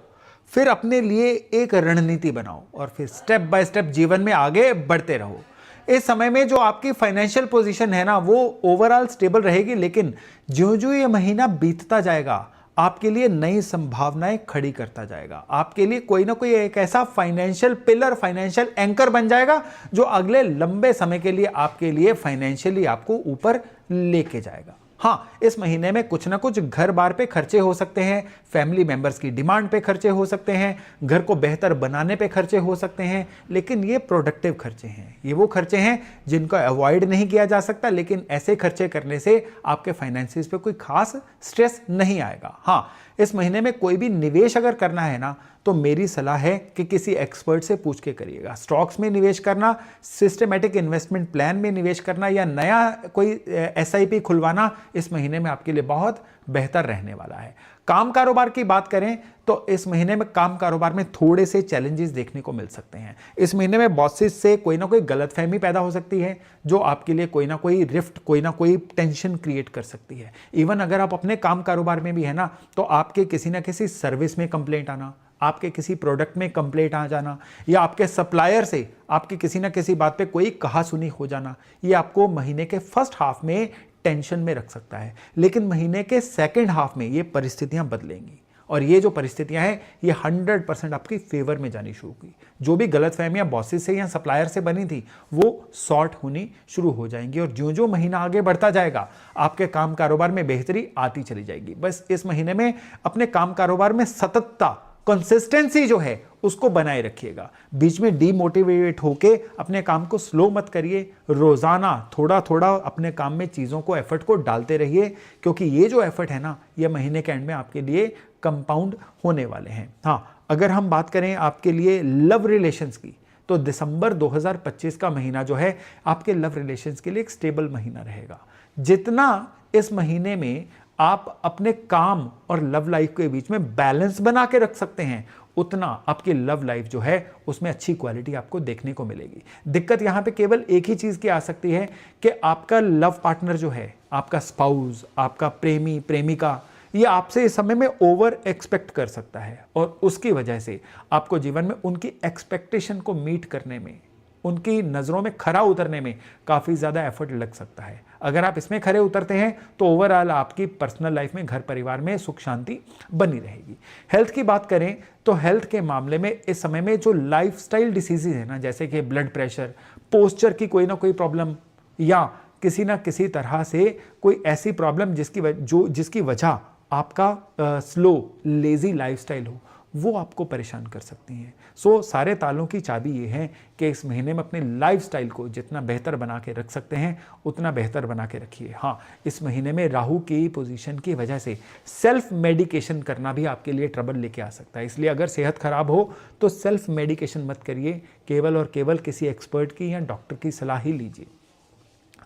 फिर अपने लिए एक रणनीति बनाओ और फिर स्टेप बाय स्टेप जीवन में आगे बढ़ते रहो। इस समय में जो आपकी फाइनेंशियल पोजीशन है ना, वो ओवरऑल स्टेबल रहेगी, लेकिन ज्यों-ज्यों ये महीना बीतता जाएगा आपके लिए नई संभावनाएं खड़ी करता जाएगा। आपके लिए कोई ना कोई एक ऐसा फाइनेंशियल पिलर, फाइनेंशियल एंकर बन जाएगा जो अगले लंबे समय के लिए आपके लिए फाइनेंशियली आपको ऊपर लेके जाएगा। हाँ, इस महीने में कुछ ना कुछ घर बार पे खर्चे हो सकते हैं, फैमिली मेंबर्स की डिमांड पे खर्चे हो सकते हैं, घर को बेहतर बनाने पे खर्चे हो सकते हैं, लेकिन ये प्रोडक्टिव खर्चे हैं। ये वो खर्चे हैं जिनको अवॉइड नहीं किया जा सकता, लेकिन ऐसे खर्चे करने से आपके फाइनेंसिस पे कोई खास स्ट्रेस नहीं आएगा। हाँ, इस महीने में कोई भी निवेश अगर करना है ना, तो मेरी सलाह है कि किसी एक्सपर्ट से पूछ के करिएगा। स्टॉक्स में निवेश करना, सिस्टमेटिक इन्वेस्टमेंट प्लान में निवेश करना या नया कोई SIP खुलवाना इस महीने में आपके लिए बहुत बेहतर रहने वाला है। काम कारोबार की बात करें तो इस महीने में काम कारोबार में थोड़े से चैलेंजेस देखने को मिल सकते हैं। इस महीने में बॉसेस से कोई ना कोई गलतफहमी पैदा हो सकती है जो आपके लिए कोई ना कोई रिफ्ट, कोई ना कोई टेंशन क्रिएट कर सकती है। इवन अगर आप अपने काम कारोबार में भी है ना, तो आपके किसी ना किसी सर्विस में कंप्लेंट आना, आपके किसी प्रोडक्ट में कंप्लेंट आ जाना, या आपके सप्लायर से आपकी किसी ना किसी बात पे कोई कहासुनी हो जाना, ये आपको महीने के फर्स्ट हाफ में टेंशन में रख सकता है। लेकिन महीने के सेकंड हाफ में ये परिस्थितियां बदलेंगी और ये जो परिस्थितियां हैं ये 100% आपकी फेवर में जानी शुरू हुई। जो भी गलतफहमियां बॉसेस से या सप्लायर से बनी थी वो सॉर्ट होनी शुरू हो जाएंगी और जो जो महीना आगे बढ़ता जाएगा आपके काम कारोबार में बेहतरी आती चली जाएगी। बस इस महीने में अपने काम कारोबार में सततता, कंसिस्टेंसी जो है उसको बनाए रखिएगा। बीच में डीमोटिवेट होके अपने काम को स्लो मत करिए। रोजाना थोड़ा थोड़ा अपने काम में चीज़ों को, एफर्ट को डालते रहिए, क्योंकि ये जो एफर्ट है ना, ये महीने के एंड में आपके लिए कंपाउंड होने वाले हैं। हाँ, अगर हम बात करें आपके लिए लव रिलेशंस की, तो दिसंबर 2025 का महीना जो है आपके लव रिलेशंस के लिए एक स्टेबल महीना रहेगा। जितना इस महीने में आप अपने काम और लव लाइफ के बीच में बैलेंस बना के रख सकते हैं, उतना आपकी लव लाइफ जो है उसमें अच्छी क्वालिटी आपको देखने को मिलेगी। दिक्कत यहां पे केवल एक ही चीज की आ सकती है कि आपका लव पार्टनर जो है, आपका स्पाउस, आपका प्रेमी प्रेमिका, ये आपसे इस समय में ओवर एक्सपेक्ट कर सकता है और उसकी वजह से आपको जीवन में उनकी एक्सपेक्टेशन को मीट करने में, उनकी नज़रों में खरा उतरने में काफ़ी ज़्यादा एफर्ट लग सकता है। अगर आप इसमें खरे उतरते हैं तो ओवरऑल आपकी पर्सनल लाइफ में, घर परिवार में सुख शांति बनी रहेगी। हेल्थ की बात करें तो हेल्थ के मामले में इस समय में जो लाइफस्टाइल डिसीजेज है ना, जैसे कि ब्लड प्रेशर, पोस्चर की कोई ना कोई प्रॉब्लम या किसी ना किसी तरह से कोई ऐसी प्रॉब्लम जिसकी वजह आपका स्लो लेजी लाइफस्टाइल हो, वो आपको परेशान कर सकती हैं। सो सारे तालों की चाबी ये है कि इस महीने में अपने लाइफस्टाइल को जितना बेहतर बना के रख सकते हैं उतना बेहतर बना के रखिए। हाँ, इस महीने में राहु की पोजीशन की वजह से सेल्फ मेडिकेशन करना भी आपके लिए ट्रबल लेके आ सकता है। इसलिए अगर सेहत खराब हो तो सेल्फ मेडिकेशन मत करिए, केवल और केवल किसी एक्सपर्ट की या डॉक्टर की सलाह ही लीजिए।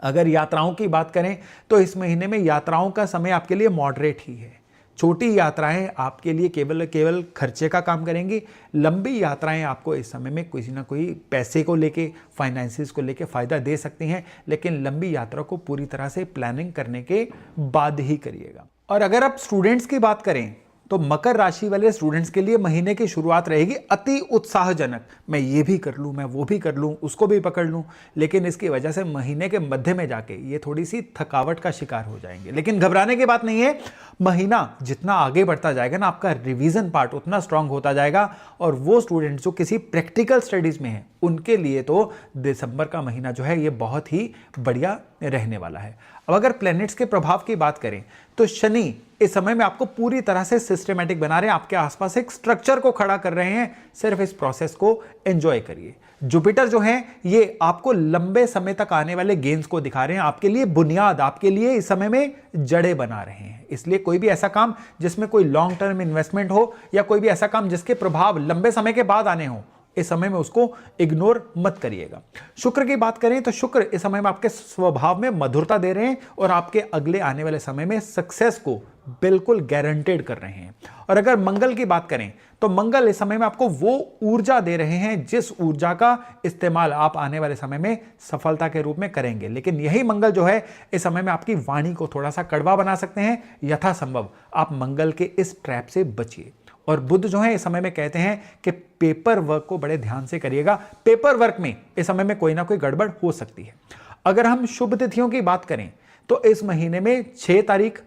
अगर यात्राओं की बात करें तो इस महीने में यात्राओं का समय आपके लिए मॉडरेट ही है। छोटी यात्राएं आपके लिए केवल खर्चे का काम करेंगी। लंबी यात्राएं आपको इस समय में किसी ना कोई पैसे को लेके, फाइनेंसिस को लेके फ़ायदा दे सकती हैं, लेकिन लंबी यात्रा को पूरी तरह से प्लानिंग करने के बाद ही करिएगा। और अगर आप स्टूडेंट्स की बात करें तो मकर राशि वाले स्टूडेंट्स के लिए महीने की शुरुआत रहेगी अति उत्साहजनक। मैं ये भी कर लूँ, मैं वो भी कर लूँ, उसको भी पकड़ लूँ, लेकिन इसकी वजह से महीने के मध्य में जाके ये थोड़ी सी थकावट का शिकार हो जाएंगे। लेकिन घबराने की बात नहीं है, महीना जितना आगे बढ़ता जाएगा ना, आपका रिवीजन पार्ट उतना स्ट्रांग होता जाएगा। और वो स्टूडेंट्स जो किसी प्रैक्टिकल स्टडीज़ में हैं उनके लिए तो दिसंबर का महीना जो है ये बहुत ही बढ़िया रहने वाला है। अब अगर प्लैनेट्स के प्रभाव की बात करें तो शनि इस समय में आपको पूरी तरह से सिस्टमैटिक बना रहे हैं, आपके आसपास एक स्ट्रक्चर को खड़ा कर रहे हैं। सिर्फ इस प्रोसेस को एंजॉय करिए। जुपिटर जो है ये आपको लंबे समय तक आने वाले गेन्स को दिखा रहे हैं, आपके लिए बुनियाद, आपके लिए इस समय में जड़ें बना रहे हैं। इसलिए कोई भी ऐसा काम जिसमें कोई लॉन्ग टर्म इन्वेस्टमेंट हो या कोई भी ऐसा काम जिसके प्रभाव लंबे समय के बाद आने हो, इस समय में उसको इग्नोर मत करिएगा। शुक्र की बात करें तो शुक्र इस समय में आपके स्वभाव में मधुरता दे रहे हैं और आपके अगले आने वाले समय में सक्सेस को बिल्कुल गारंटेड कर रहे हैं। और अगर मंगल की बात करें तो मंगल इस समय में आपको वो ऊर्जा दे रहे हैं जिस ऊर्जा का इस्तेमाल आप आने वाले समय में सफलता के रूप में करेंगे। लेकिन यही मंगल जो है इस समय में आपकी वाणी को थोड़ा सा कड़वा बना सकते हैं। यथासंभव आप मंगल के इस ट्रैप से बचिए। और बुध जो है इस समय में कहते हैं कि पेपर वर्क को बड़े ध्यान से करिएगा। पेपर वर्क में इस समय में कोई ना कोई गड़बड़ हो सकती है। अगर हम शुभ तिथियों की बात करें तो इस महीने में 6 तारीख,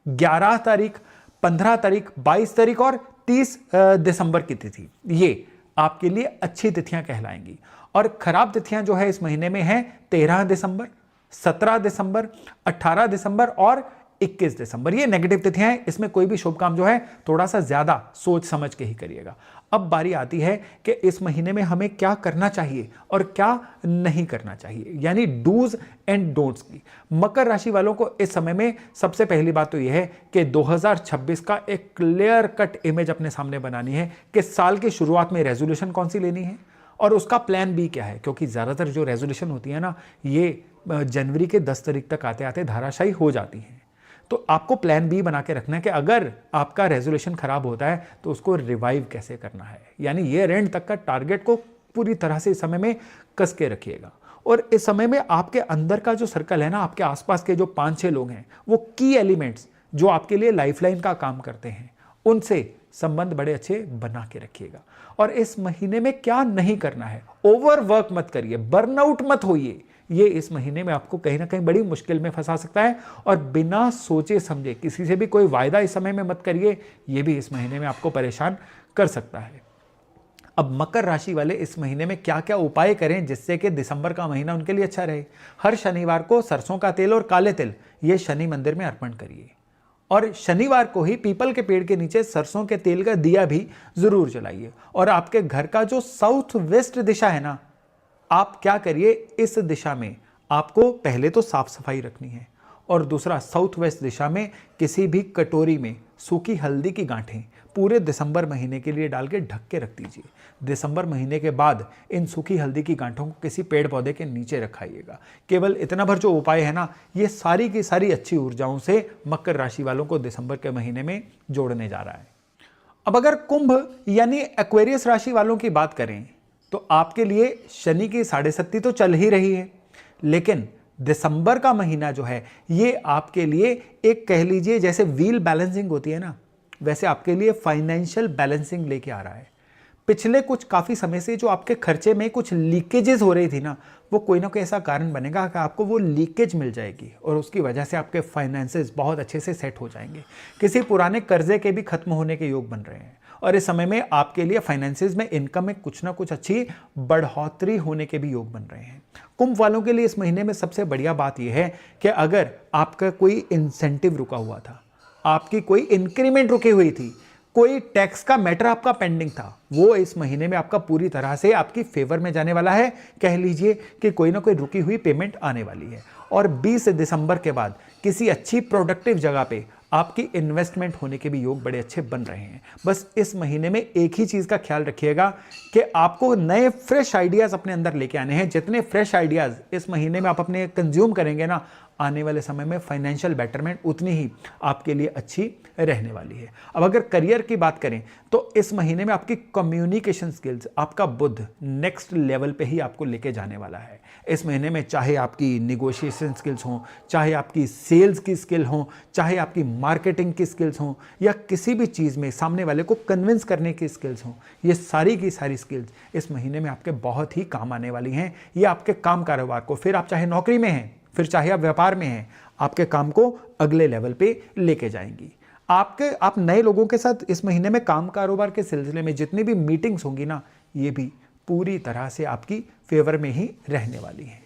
11 तारीख, 15 तारीख, 22 तारीख और 30 दिसंबर की तिथि ये आपके लिए अच्छी तिथियां कहलाएंगी। और खराब तिथियां जो है इस महीने में है 13 दिसंबर, 17 दिसंबर, 18 दिसंबर और 21 दिसंबर। ये नेगेटिव तिथियां हैं। इसमें कोई भी शुभ काम जो है थोड़ा सा ज्यादा सोच समझ के ही करिएगा। अब बारी आती है कि इस महीने में हमें क्या करना चाहिए और क्या नहीं करना चाहिए, यानी डूज एंड डोंट्स की। मकर राशि वालों को इस समय में सबसे पहली बात तो यह है कि 2026 का एक क्लियर कट इमेज अपने सामने बनानी है कि साल की शुरुआत में रेजोल्यूशन कौन सी लेनी है और उसका प्लान बी क्या है। क्योंकि ज्यादातर जो रेजोल्यूशन होती है ना, ये जनवरी के 10 तारीख तक आते आते धाराशायी हो जाती हैं। तो आपको प्लान बी बना के रखना है कि अगर आपका रेजोल्यूशन खराब होता है तो उसको रिवाइव कैसे करना है, यानी ईयर एंड तक का टारगेट को पूरी तरह से इस समय में कस के रखिएगा। और इस समय में आपके अंदर का जो सर्कल है ना, आपके आसपास के जो 5-6 लोग हैं, वो की एलिमेंट्स जो आपके लिए लाइफलाइन का काम करते हैं, उनसे संबंध बड़े अच्छे बना के रखिएगा। और इस महीने में क्या नहीं करना है, ओवरवर्क मत करिए, बर्नआउट मत होइए। ये इस महीने में आपको कहीं ना कहीं बड़ी मुश्किल में फंसा सकता है। और बिना सोचे समझे किसी से भी कोई वायदा इस समय में मत करिए, ये भी इस महीने में आपको परेशान कर सकता है। अब मकर राशि वाले इस महीने में क्या क्या उपाय करें जिससे कि दिसंबर का महीना उनके लिए अच्छा रहे। हर शनिवार को सरसों का तेल और काले तिल ये शनि मंदिर में अर्पण करिए। और शनिवार को ही पीपल के पेड़ के नीचे सरसों के तेल का दिया भी जरूर जलाइए। और आपके घर का जो साउथ वेस्ट दिशा है ना, आप क्या करिए, इस दिशा में आपको पहले तो साफ सफाई रखनी है और दूसरा साउथ वेस्ट दिशा में किसी भी कटोरी में सूखी हल्दी की गांठें पूरे दिसंबर महीने के लिए डाल के ढक के रख दीजिए। दिसंबर महीने के बाद इन सूखी हल्दी की गांठों को किसी पेड़ पौधे के नीचे रखाइएगा। केवल इतना भर जो उपाय है ना, ये सारी की सारी अच्छी ऊर्जाओं से मकर राशि वालों को दिसंबर के महीने में जोड़ने जा रहा है। अब अगर कुंभ यानी एक्वेरियस राशि वालों की बात करें तो आपके लिए शनि की 7.5 तो चल ही रही है, लेकिन दिसंबर का महीना जो है ये आपके लिए एक कह लीजिए जैसे व्हील बैलेंसिंग होती है ना, वैसे आपके लिए फाइनेंशियल बैलेंसिंग लेके आ रहा है। पिछले कुछ काफ़ी समय से जो आपके खर्चे में कुछ लीकेजेस हो रही थी ना, वो कोई ना कोई ऐसा कारण बनेगा कि आपको वो लीकेज मिल जाएगी और उसकी वजह से आपके फाइनेंसेस बहुत अच्छे से सेट हो जाएंगे। किसी पुराने कर्जे के भी खत्म होने के योग बन रहे हैं और इस समय में आपके लिए फाइनेंसेस में इनकम में कुछ ना कुछ अच्छी बढ़ोतरी होने के भी योग बन रहे हैं। कुंभ वालों के लिए इस महीने में सबसे बढ़िया बात यह है कि अगर आपका कोई इंसेंटिव रुका हुआ था, आपकी कोई इंक्रीमेंट रुकी हुई थी, कोई टैक्स का मैटर आपका पेंडिंग था, वो इस महीने में आपका पूरी तरह से आपकी फेवर में जाने वाला है। कह लीजिए कि कोई ना कोई रुकी हुई पेमेंट आने वाली है। और 20 दिसंबर के बाद किसी अच्छी प्रोडक्टिव जगह पे आपकी इन्वेस्टमेंट होने के भी योग बड़े अच्छे बन रहे हैं। बस इस महीने में एक ही चीज का ख्याल रखिएगा कि आपको नए फ्रेश आइडियाज अपने अंदर लेके आने हैं। जितने फ्रेश आइडियाज इस महीने में आप अपने कंज्यूम करेंगे ना, आने वाले समय में फाइनेंशियल बेटरमेंट उतनी ही आपके लिए अच्छी रहने वाली है। अब अगर करियर की बात करें तो इस महीने में आपकी कम्युनिकेशन स्किल्स, आपका बुद्ध नेक्स्ट लेवल पे ही आपको लेके जाने वाला है। इस महीने में चाहे आपकी निगोशिएशन स्किल्स हों, चाहे आपकी सेल्स की स्किल हो, चाहे आपकी मार्केटिंग की स्किल्स हों, या किसी भी चीज़ में सामने वाले को कन्विंस करने की स्किल्स हों, ये सारी की सारी स्किल्स इस महीने में आपके बहुत ही काम आने वाली हैं। ये आपके काम कारोबार को, फिर आप चाहे नौकरी में हैं, फिर चाहे आप व्यापार में हैं, आपके काम को अगले लेवल पे लेके जाएंगी। आप नए लोगों के साथ इस महीने में काम कारोबार के सिलसिले में जितनी भी मीटिंग्स होंगी ना, ये भी पूरी तरह से आपकी फेवर में ही रहने वाली हैं।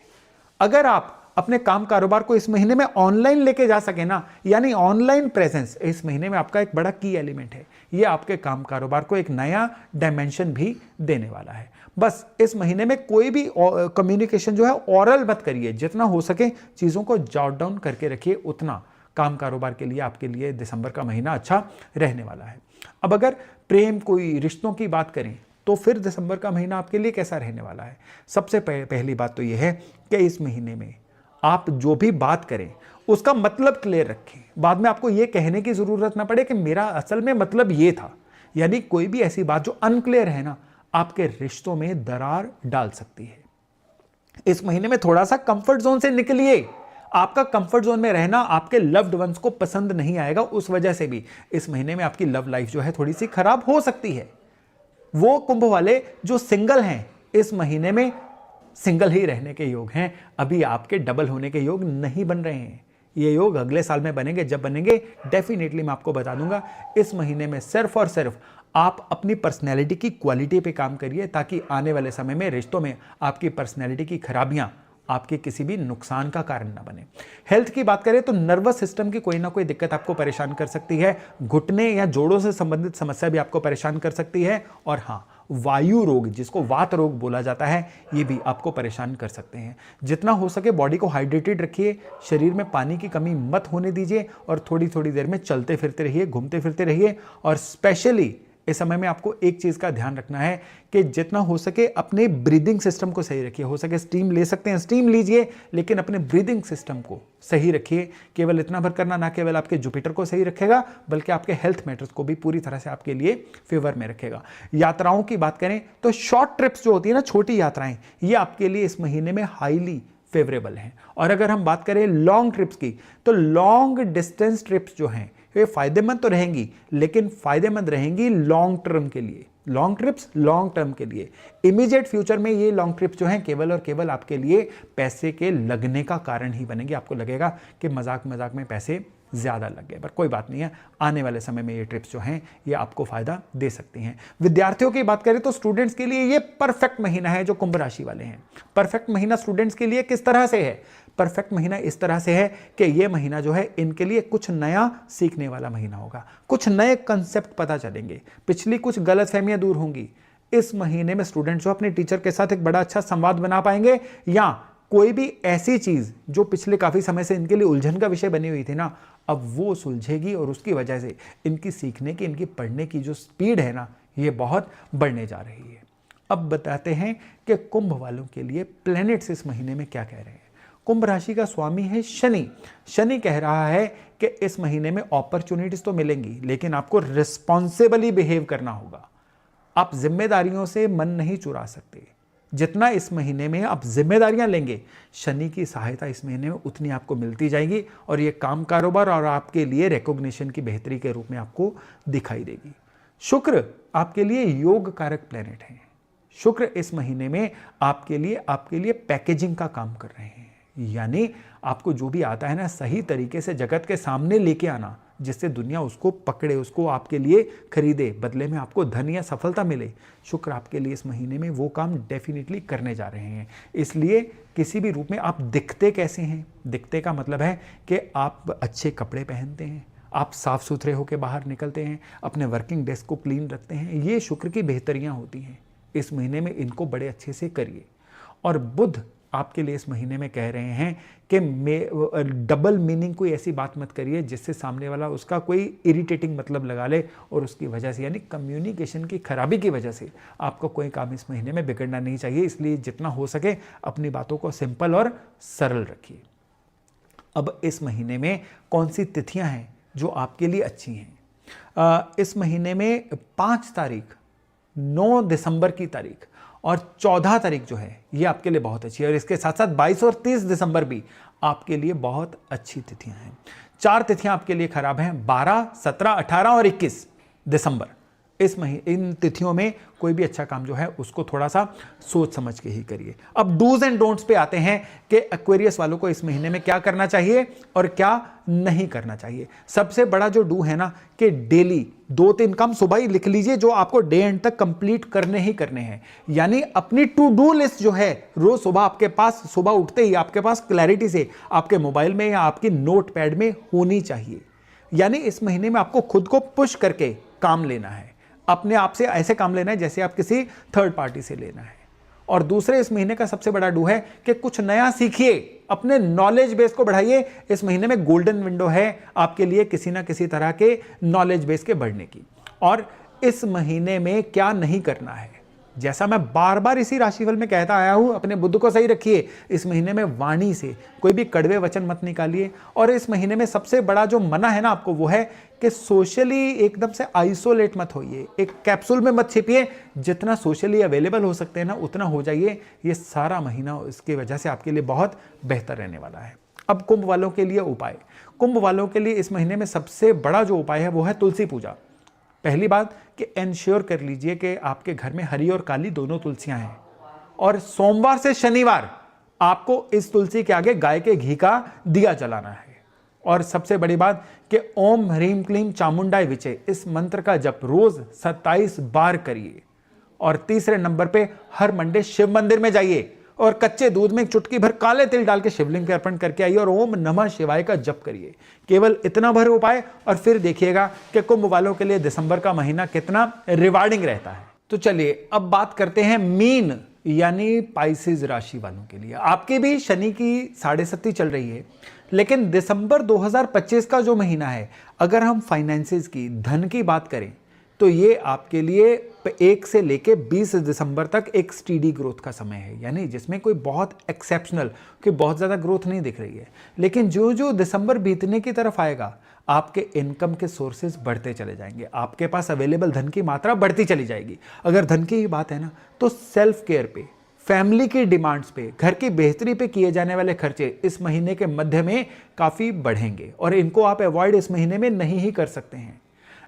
अगर आप अपने काम कारोबार को इस महीने में ऑनलाइन लेके जा सके ना, यानी ऑनलाइन प्रेजेंस इस महीने में आपका एक बड़ा की एलिमेंट है। ये आपके काम कारोबार को एक नया डायमेंशन भी देने वाला है। बस इस महीने में कोई भी कम्युनिकेशन जो है ओरल मत करिए, जितना हो सके चीज़ों को जॉट डाउन करके रखिए, उतना काम कारोबार के लिए आपके लिए दिसंबर का महीना अच्छा रहने वाला है। अब अगर प्रेम, कोई रिश्तों की बात करें तो फिर दिसंबर का महीना आपके लिए कैसा रहने वाला है। सबसे पहली बात तो यह है कि इस महीने में आप जो भी बात करें उसका मतलब क्लियर रखें। बाद में आपको यह कहने की जरूरत ना पड़े कि मेरा असल में मतलब ये था। यानी कोई भी ऐसी बात जो अनक्लियर है ना, आपके रिश्तों में दरार डाल सकती है। इस महीने में थोड़ा सा कंफर्ट जोन से निकलिए। आपका कंफर्ट जोन में रहना आपके लव्ड वंस को पसंद नहीं आएगा, उस वजह से भी इस महीने में आपकी लव लाइफ जो है थोड़ी सी खराब हो सकती है। वो कुंभ वाले जो सिंगल हैं, इस महीने में सिंगल ही रहने के योग हैं। अभी आपके डबल होने के योग नहीं बन रहे हैं। ये योग अगले साल में बनेंगे। जब बनेंगे डेफिनेटली मैं आपको बता दूंगा। इस महीने में सिर्फ और सिर्फ आप अपनी पर्सनैलिटी की क्वालिटी पे काम करिए, ताकि आने वाले समय में रिश्तों में आपकी पर्सनैलिटी की खराबियां आपके किसी भी नुकसान का कारण ना बने। हेल्थ की बात करें तो नर्वस सिस्टम की कोई ना कोई दिक्कत आपको परेशान कर सकती है। घुटने या जोड़ों से संबंधित समस्या भी आपको परेशान कर सकती है। और हाँ, वायु रोग, जिसको वात रोग बोला जाता है, ये भी आपको परेशान कर सकते हैं। जितना हो सके बॉडी को हाइड्रेटेड रखिए, शरीर में पानी की कमी मत होने दीजिए, और थोड़ी थोड़ी देर में चलते फिरते रहिए, घूमते फिरते रहिए। और स्पेशली इस समय में आपको एक चीज़ का ध्यान रखना है कि जितना हो सके अपने ब्रीदिंग सिस्टम को सही रखिए। हो सके स्टीम ले सकते हैं, स्टीम लीजिए, लेकिन अपने ब्रीदिंग सिस्टम को सही रखिए। केवल इतना भर करना ना केवल आपके जुपिटर को सही रखेगा, बल्कि आपके हेल्थ मैटर्स को भी पूरी तरह से आपके लिए फेवर में रखेगा। यात्राओं की बात करें तो शॉर्ट ट्रिप्स जो होती है ना, छोटी यात्राएं, ये आपके लिए इस महीने में हाईली फेवरेबल हैं। और अगर हम बात करें लॉन्ग ट्रिप्स की, तो लॉन्ग डिस्टेंस ट्रिप्स जो हैं ये फायदेमंद तो रहेंगी, लेकिन फायदेमंद रहेंगी लॉन्ग टर्म के लिए। लॉन्ग ट्रिप्स लॉन्ग टर्म के लिए। इमीडिएट फ्यूचर में ये लॉन्ग ट्रिप्स जो हैं केवल और केवल आपके लिए पैसे के लगने का कारण ही बनेंगे। आपको लगेगा कि मजाक मजाक में पैसे ज़्यादा लग गए, पर कोई बात नहीं है। आने वाले समय में ये ट्रिप्स जो हैं ये आपको फ़ायदा दे सकती हैं। विद्यार्थियों की बात करें तो स्टूडेंट्स के लिए ये परफेक्ट महीना है। जो कुंभ राशि वाले हैं, परफेक्ट महीना स्टूडेंट्स के लिए किस तरह से है? परफेक्ट महीना इस तरह से है कि ये महीना जो है इनके लिए कुछ नया सीखने वाला महीना होगा। कुछ नए कंसेप्ट पता चलेंगे, पिछली कुछ गलतफहमियां दूर होंगी। इस महीने में स्टूडेंट जो अपने टीचर के साथ एक बड़ा अच्छा संवाद बना पाएंगे, या कोई भी ऐसी चीज जो पिछले काफी समय से इनके लिए उलझन का विषय बनी हुई थी ना, अब वो सुलझेगी, और उसकी वजह से इनकी सीखने की, इनकी पढ़ने की जो स्पीड है ना, ये बहुत बढ़ने जा रही है। अब बताते हैं कि कुंभ वालों के लिए प्लैनेट्स इस महीने में क्या कह रहे हैं। कुंभ राशि का स्वामी है शनि। शनि कह रहा है कि इस महीने में अपॉर्चुनिटीज तो मिलेंगी, लेकिन आपको रिस्पॉन्सिबली बिहेव करना होगा। आप जिम्मेदारियों से मन नहीं चुरा सकते। जितना इस महीने में आप जिम्मेदारियां लेंगे, शनि की सहायता इस महीने में उतनी आपको मिलती जाएगी, और ये काम कारोबार और आपके लिए रिकॉग्निशन की बेहतरी के रूप में आपको दिखाई देगी। शुक्र आपके लिए योग कारक प्लैनेट है। शुक्र इस महीने में आपके लिए पैकेजिंग का काम कर रहे हैं। यानी आपको जो भी आता है ना, सही तरीके से जगत के सामने लेके आना, जिससे दुनिया उसको पकड़े, उसको आपके लिए खरीदे, बदले में आपको धन या सफलता मिले। शुक्र आपके लिए इस महीने में वो काम डेफिनेटली करने जा रहे हैं। इसलिए किसी भी रूप में आप दिखते कैसे हैं, दिखते का मतलब है कि आप अच्छे कपड़े पहनते हैं, आप साफ सुथरे होकर बाहर निकलते हैं, अपने वर्किंग डेस्क को क्लीन रखते हैं, ये शुक्र की बेहतरियां होती हैं। इस महीने में इनको बड़े अच्छे से करिए। और बुध आपके लिए इस महीने में कह रहे हैं कि डबल मीनिंग कोई ऐसी बात मत करिए जिससे सामने वाला उसका कोई इरिटेटिंग मतलब लगा ले और उसकी वजह से, यानी कम्युनिकेशन की खराबी की वजह से आपको कोई काम इस महीने में बिगड़ना नहीं चाहिए। इसलिए जितना हो सके अपनी बातों को सिंपल और सरल रखिए। अब इस महीने में कौन सी तिथियां हैं जो आपके लिए अच्छी हैं? इस महीने में 5 तारीख, 9 दिसंबर की तारीख और 14 तारीख जो है ये आपके लिए बहुत अच्छी है। और इसके साथ साथ 22 और 30 दिसंबर भी आपके लिए बहुत अच्छी तिथियां हैं। 4 तिथियां आपके लिए खराब हैं, 12, 17, 18 और 21 दिसंबर। इन तिथियों में कोई भी अच्छा काम जो है उसको थोड़ा सा सोच समझ के ही करिए। अब डूज एंड डोंट्स पे आते हैं कि एक्वेरियस वालों को इस महीने में क्या करना चाहिए और क्या नहीं करना चाहिए। सबसे बड़ा जो डू है ना कि डेली 2-3 काम सुबह ही लिख लीजिए जो आपको डे एंड तक कंप्लीट करने ही करने हैं। यानी अपनी टू डू लिस्ट जो है रोज सुबह आपके पास, सुबह उठते ही आपके पास क्लैरिटी से आपके मोबाइल में या आपकी नोट पैड में होनी चाहिए। यानी इस महीने में आपको खुद को पुश करके काम लेना है, अपने आप से ऐसे काम लेना है जैसे आप किसी थर्ड पार्टी से लेना है। और दूसरे इस महीने का सबसे बड़ा डू है कि कुछ नया सीखिए, अपने नॉलेज बेस को बढ़ाइए। इस महीने में गोल्डन विंडो है आपके लिए किसी ना किसी तरह के नॉलेज बेस के बढ़ने की। और इस महीने में क्या नहीं करना है, जैसा मैं बार बार इसी राशिफल में कहता आया हूं, अपने बुद्ध को सही रखिए। इस महीने में वाणी से कोई भी कड़वे वचन मत निकालिए। और इस महीने में सबसे बड़ा जो मना है ना आपको वो है कि सोशली एकदम से आइसोलेट मत होइए, एक कैप्सूल में मत छिपिए। जितना सोशली अवेलेबल हो सकते हैं ना उतना हो जाइए। ये सारा महीना इसकी वजह से आपके लिए बहुत बेहतर रहने वाला है। अब कुंभ वालों के लिए उपाय। कुंभ वालों के लिए इस महीने में सबसे बड़ा जो उपाय है वो है तुलसी पूजा। पहली बात कि एंश्योर कर लीजिए कि आपके घर में हरी और काली दोनों तुलसियां हैं। और सोमवार से शनिवार आपको इस तुलसी के आगे गाय के घी का दिया जलाना है। और सबसे बड़ी बात कि ओम ह्रीम क्लीम चामुंडाय विचे, इस मंत्र का जप रोज 27 बार करिए। और तीसरे नंबर पे हर मंडे शिव मंदिर में जाइए और कच्चे दूध में एक चुटकी भर काले तिल डाल के शिवलिंग के अर्पण करके आइए और ओम नमः शिवाय का जप करिए। केवल इतना भर उपाय और फिर देखिएगा कि कुंभ वालों के लिए दिसंबर का महीना कितना रिवार्डिंग रहता है। तो चलिए अब बात करते हैं मीन यानी पाइसेस राशि वालों के लिए। आपके भी शनि की 7.5 चल रही है, लेकिन दिसंबर 2025 का जो महीना है, अगर हम फाइनेंसेस की, धन की बात करें तो ये आपके लिए 1 से लेके 20 दिसंबर तक एक स्टीडी ग्रोथ का समय है। यानी जिसमें कोई बहुत एक्सेप्शनल, कोई बहुत ज़्यादा ग्रोथ नहीं दिख रही है। लेकिन जो जो दिसंबर बीतने की तरफ आएगा आपके इनकम के सोर्सेज बढ़ते चले जाएंगे, आपके पास अवेलेबल धन की मात्रा बढ़ती चली जाएगी। अगर धन की ही बात है ना तो सेल्फ केयर पे, फैमिली की डिमांड्स पे, घर की बेहतरी पे किए जाने वाले खर्चे इस महीने के मध्य में काफ़ी बढ़ेंगे और इनको आप अवॉइड इस महीने में नहीं ही कर सकते हैं।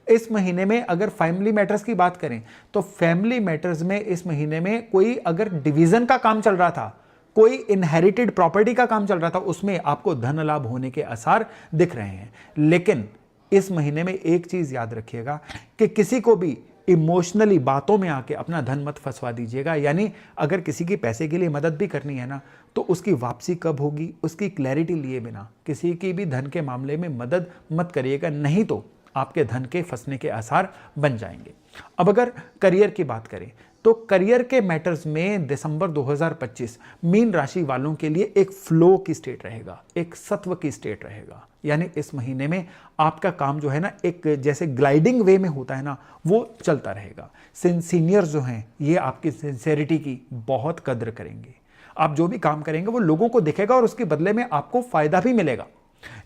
इस महीने में अगर फैमिली मैटर्स की बात करें तो फैमिली मैटर्स में इस महीने में कोई अगर डिवीजन का काम चल रहा था, कोई इनहेरिटेड प्रॉपर्टी का काम चल रहा था, उसमें आपको धन लाभ होने के आसार दिख रहे हैं। लेकिन इस महीने में एक चीज याद रखिएगा कि किसी को भी इमोशनली बातों में आके अपना धन मत फंसवा दीजिएगा। यानी अगर किसी की पैसे के लिए मदद भी करनी है ना तो उसकी वापसी कब होगी उसकी क्लैरिटी लिए बिना किसी की भी धन के मामले में मदद मत करिएगा, नहीं तो आपके धन के फंसने के आसार बन जाएंगे। अब अगर करियर की बात करें तो करियर के मैटर्स में दिसंबर 2025 मीन राशि वालों के लिए एक फ्लो की स्टेट रहेगा, एक सत्व की स्टेट रहेगा। यानी इस महीने में आपका काम जो है ना एक जैसे ग्लाइडिंग वे में होता है ना वो चलता रहेगा। सीनियर्स जो हैं ये आपकी सिंसेरिटी की बहुत कद्र करेंगे। आप जो भी काम करेंगे वो लोगों को दिखेगा और उसके बदले में आपको फायदा भी मिलेगा।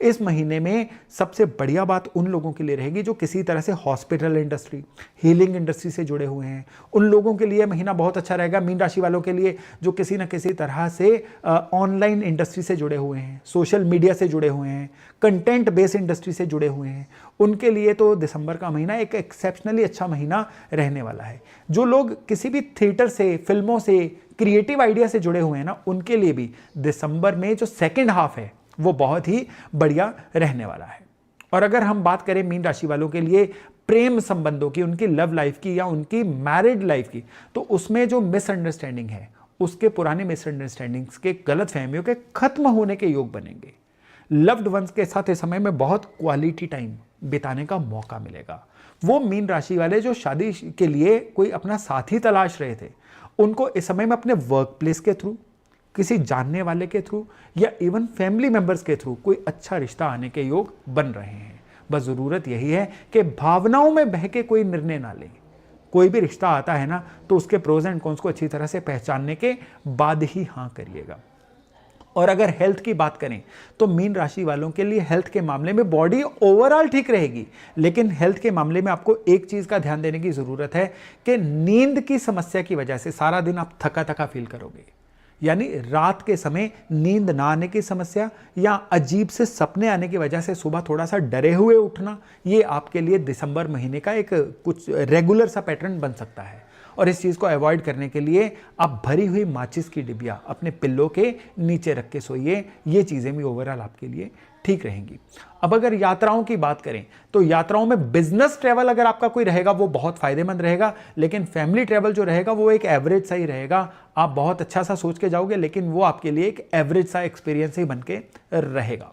इस महीने में सबसे बढ़िया बात उन लोगों के लिए रहेगी जो किसी तरह से हॉस्पिटल इंडस्ट्री, हीलिंग इंडस्ट्री से जुड़े हुए हैं। उन लोगों के लिए महीना बहुत अच्छा रहेगा। मीन राशि वालों के लिए जो किसी न किसी तरह से ऑनलाइन इंडस्ट्री से जुड़े हुए हैं, सोशल मीडिया से जुड़े हुए हैं, कंटेंट बेस्ड इंडस्ट्री से जुड़े हुए हैं, उनके लिए तो दिसंबर का महीना एक एक्सेप्शनली अच्छा महीना रहने वाला है। जो लोग किसी भी थिएटर से, फिल्मों से, क्रिएटिव आइडिया से जुड़े हुए हैं ना उनके लिए भी दिसंबर में जो सेकेंड हाफ है वो बहुत ही बढ़िया रहने वाला है। और अगर हम बात करें मीन राशि वालों के लिए प्रेम संबंधों की, उनकी लव लाइफ की या उनकी मैरिड लाइफ की, तो उसमें जो मिसअंडरस्टैंडिंग है उसके पुराने मिसअंडरस्टैंडिंग्स के, गलतफहमियों के खत्म होने के योग बनेंगे। लव्ड वंस के साथ इस समय में बहुत क्वालिटी टाइम, बिताने का मौका मिलेगा। वो मीन राशि वाले जो शादी के लिए कोई अपना साथी तलाश रहे थे, उनको इस समय में अपने वर्क प्लेस के थ्रू, किसी जानने वाले के थ्रू या इवन फैमिली मेंबर्स के थ्रू कोई अच्छा रिश्ता आने के योग बन रहे हैं। बस ज़रूरत यही है कि भावनाओं में बह के कोई निर्णय ना लें। कोई भी रिश्ता आता है ना, तो उसके प्रोज एंड कॉन्स को अच्छी तरह से पहचानने के बाद ही हाँ करिएगा। और अगर हेल्थ की बात करें तो मीन राशि वालों के लिए हेल्थ के मामले में बॉडी ओवरऑल ठीक रहेगी, लेकिन हेल्थ के मामले में आपको एक चीज़ का ध्यान देने की ज़रूरत है कि नींद की समस्या की वजह से सारा दिन आप थका थका फील करोगे। यानी रात के समय नींद ना आने की समस्या या अजीब से सपने आने की वजह से सुबह थोड़ा सा डरे हुए उठना, ये आपके लिए दिसंबर महीने का एक कुछ रेगुलर सा पैटर्न बन सकता है। और इस चीज़ को अवॉइड करने के लिए आप भरी हुई माचिस की डिबिया अपने पिल्लों के नीचे रख के सोइए। ये चीज़ें भी ओवरऑल आपके लिए ठीक रहेंगी। अब अगर यात्राओं की बात करें तो यात्राओं में बिजनेस ट्रैवल अगर आपका कोई रहेगा वो बहुत फायदेमंद रहेगा, लेकिन फैमिली ट्रैवल जो रहेगा वो एक एवरेज सा ही रहेगा। आप बहुत अच्छा सा सोच के जाओगे, लेकिन वो आपके लिए एक एवरेज सा एक्सपीरियंस ही बन के रहेगा।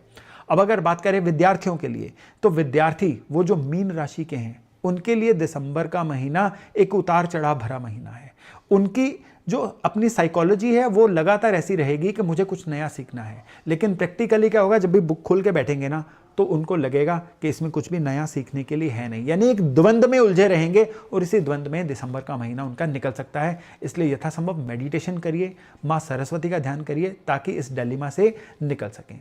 अब अगर बात करें विद्यार्थियों के लिए, तो विद्यार्थी वो जो मीन राशि के हैं उनके लिए दिसंबर का महीना एक उतार चढ़ाव भरा महीना है। उनकी जो अपनी साइकोलॉजी है वो लगातार ऐसी रहेगी कि मुझे कुछ नया सीखना है, लेकिन प्रैक्टिकली क्या होगा, जब भी बुक खोल के बैठेंगे ना तो उनको लगेगा कि इसमें कुछ भी नया सीखने के लिए है नहीं। यानी एक द्वंद्व में उलझे रहेंगे और इसी द्वंद्व में दिसंबर का महीना उनका निकल सकता है। इसलिए यथासंभव मेडिटेशन करिए, माँ सरस्वती का ध्यान करिए ताकि इस डिलेमा से निकल सकें।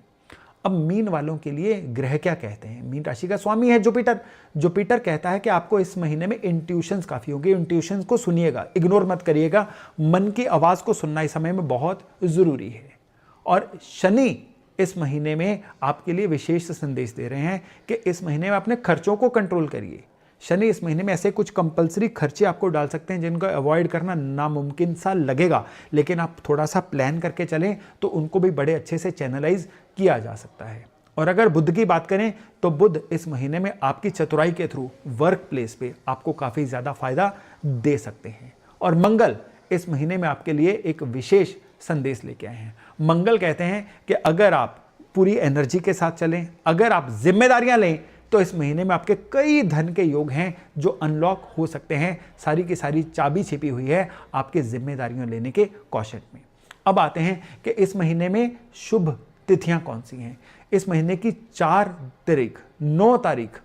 अब मीन वालों के लिए ग्रह क्या कहते हैं? मीन राशि का स्वामी है जुपिटर। जुपिटर कहता है कि आपको इस महीने में इंट्यूशंस काफ़ी होंगे। इंट्यूशंस को सुनिएगा, इग्नोर मत करिएगा। मन की आवाज़ को सुनना इस समय में बहुत ज़रूरी है। और शनि इस महीने में आपके लिए विशेष संदेश दे रहे हैं कि इस महीने में अपने खर्चों को कंट्रोल करिए। शनि इस महीने में ऐसे कुछ कंपलसरी खर्चे आपको डाल सकते हैं जिनको अवॉइड करना नामुमकिन सा लगेगा, लेकिन आप थोड़ा सा प्लान करके चलें तो उनको भी बड़े अच्छे से चैनलाइज किया जा सकता है। और अगर बुध की बात करें तो बुध इस महीने में आपकी चतुराई के थ्रू वर्क प्लेस पे आपको काफ़ी ज़्यादा फायदा दे सकते हैं। और मंगल इस महीने में आपके लिए एक विशेष संदेश लेके आए हैं। मंगल कहते हैं कि अगर आप पूरी एनर्जी के साथ चलें, अगर आप जिम्मेदारियां लें, तो इस महीने में आपके कई धन के योग हैं जो अनलॉक हो सकते हैं। सारी की सारी चाबी छिपी हुई है आपके जिम्मेदारियों लेने के कौशल में। अब आते हैं कि इस महीने में शुभ तिथियां कौन सी हैं। इस महीने की 4 तारीख, 9 तारीख,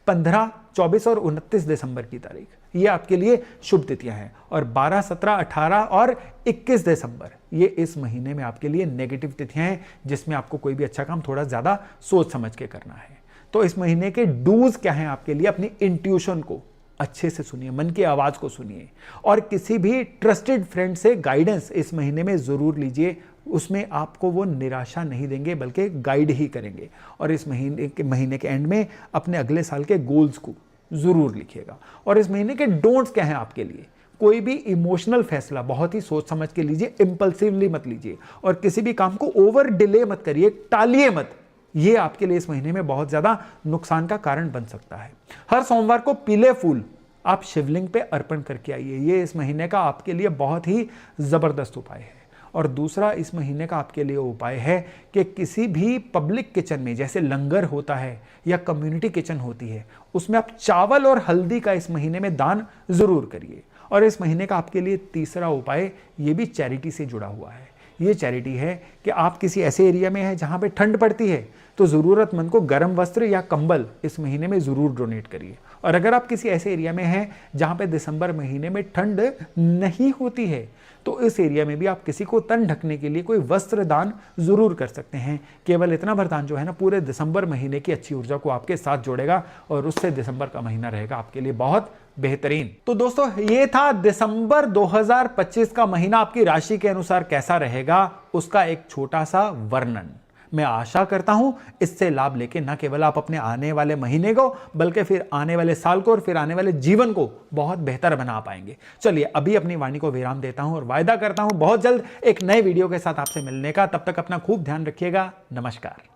15, 24 और 29 दिसंबर की तारीख, ये आपके लिए शुभ तिथियां हैं। और 12, 17, 18 और 21 दिसंबर ये इस महीने में आपके लिए नेगेटिव तिथियां हैं, जिसमें आपको कोई भी अच्छा काम थोड़ा ज़्यादा सोच समझ के करना है। तो इस महीने के डूज क्या हैं आपके लिए? अपनी इंट्यूशन को अच्छे से सुनिए, मन की आवाज़ को सुनिए और किसी भी ट्रस्टेड फ्रेंड से गाइडेंस इस महीने में ज़रूर लीजिए। उसमें आपको वो निराशा नहीं देंगे बल्कि गाइड ही करेंगे। और इस महीने के एंड में अपने अगले साल के गोल्स को ज़रूर लिखिएगा। और इस महीने के डोंट्स क्या हैं आपके लिए? कोई भी इमोशनल फैसला बहुत ही सोच समझ के लीजिए, इम्पल्सिवली मत लीजिए। और किसी भी काम को ओवर डिले मत करिए, टालिए मत। ये आपके लिए इस महीने में बहुत ज़्यादा नुकसान का कारण बन सकता है। हर सोमवार को पीले फूल आप शिवलिंग पे अर्पण करके आइए। ये इस महीने का आपके लिए बहुत ही ज़बरदस्त उपाय है। और दूसरा इस महीने का आपके लिए उपाय है कि किसी भी पब्लिक किचन में, जैसे लंगर होता है या कम्युनिटी किचन होती है, उसमें आप चावल और हल्दी का इस महीने में दान ज़रूर करिए। और इस महीने का आपके लिए तीसरा उपाय, ये भी चैरिटी से जुड़ा हुआ है। ये चैरिटी है कि आप किसी ऐसे एरिया में हैं जहाँ पे ठंड पड़ती है, तो ज़रूरतमंद को गर्म वस्त्र या कंबल इस महीने में ज़रूर डोनेट करिए। और अगर आप किसी ऐसे एरिया में हैं जहाँ पे दिसंबर महीने में ठंड नहीं होती है, तो इस एरिया में भी आप किसी को तन ढकने के लिए कोई वस्त्र दान ज़रूर कर सकते हैं। केवल इतना वरदान जो है ना, पूरे दिसंबर महीने की अच्छी ऊर्जा को आपके साथ जोड़ेगा और उससे दिसंबर का महीना रहेगा आपके लिए बहुत बेहतरीन। तो दोस्तों, ये था दिसंबर 2025 का महीना आपकी राशि के अनुसार कैसा रहेगा, उसका एक छोटा सा वर्णन। मैं आशा करता हूं इससे लाभ लेके न केवल आप अपने आने वाले महीने को, बल्कि फिर आने वाले साल को और फिर आने वाले जीवन को बहुत बेहतर बना पाएंगे। चलिए अभी अपनी वाणी को विराम देता हूं और वायदा करता हूं बहुत जल्द एक नए वीडियो के साथ आपसे मिलने का। तब तक अपना खूब ध्यान रखिएगा। नमस्कार।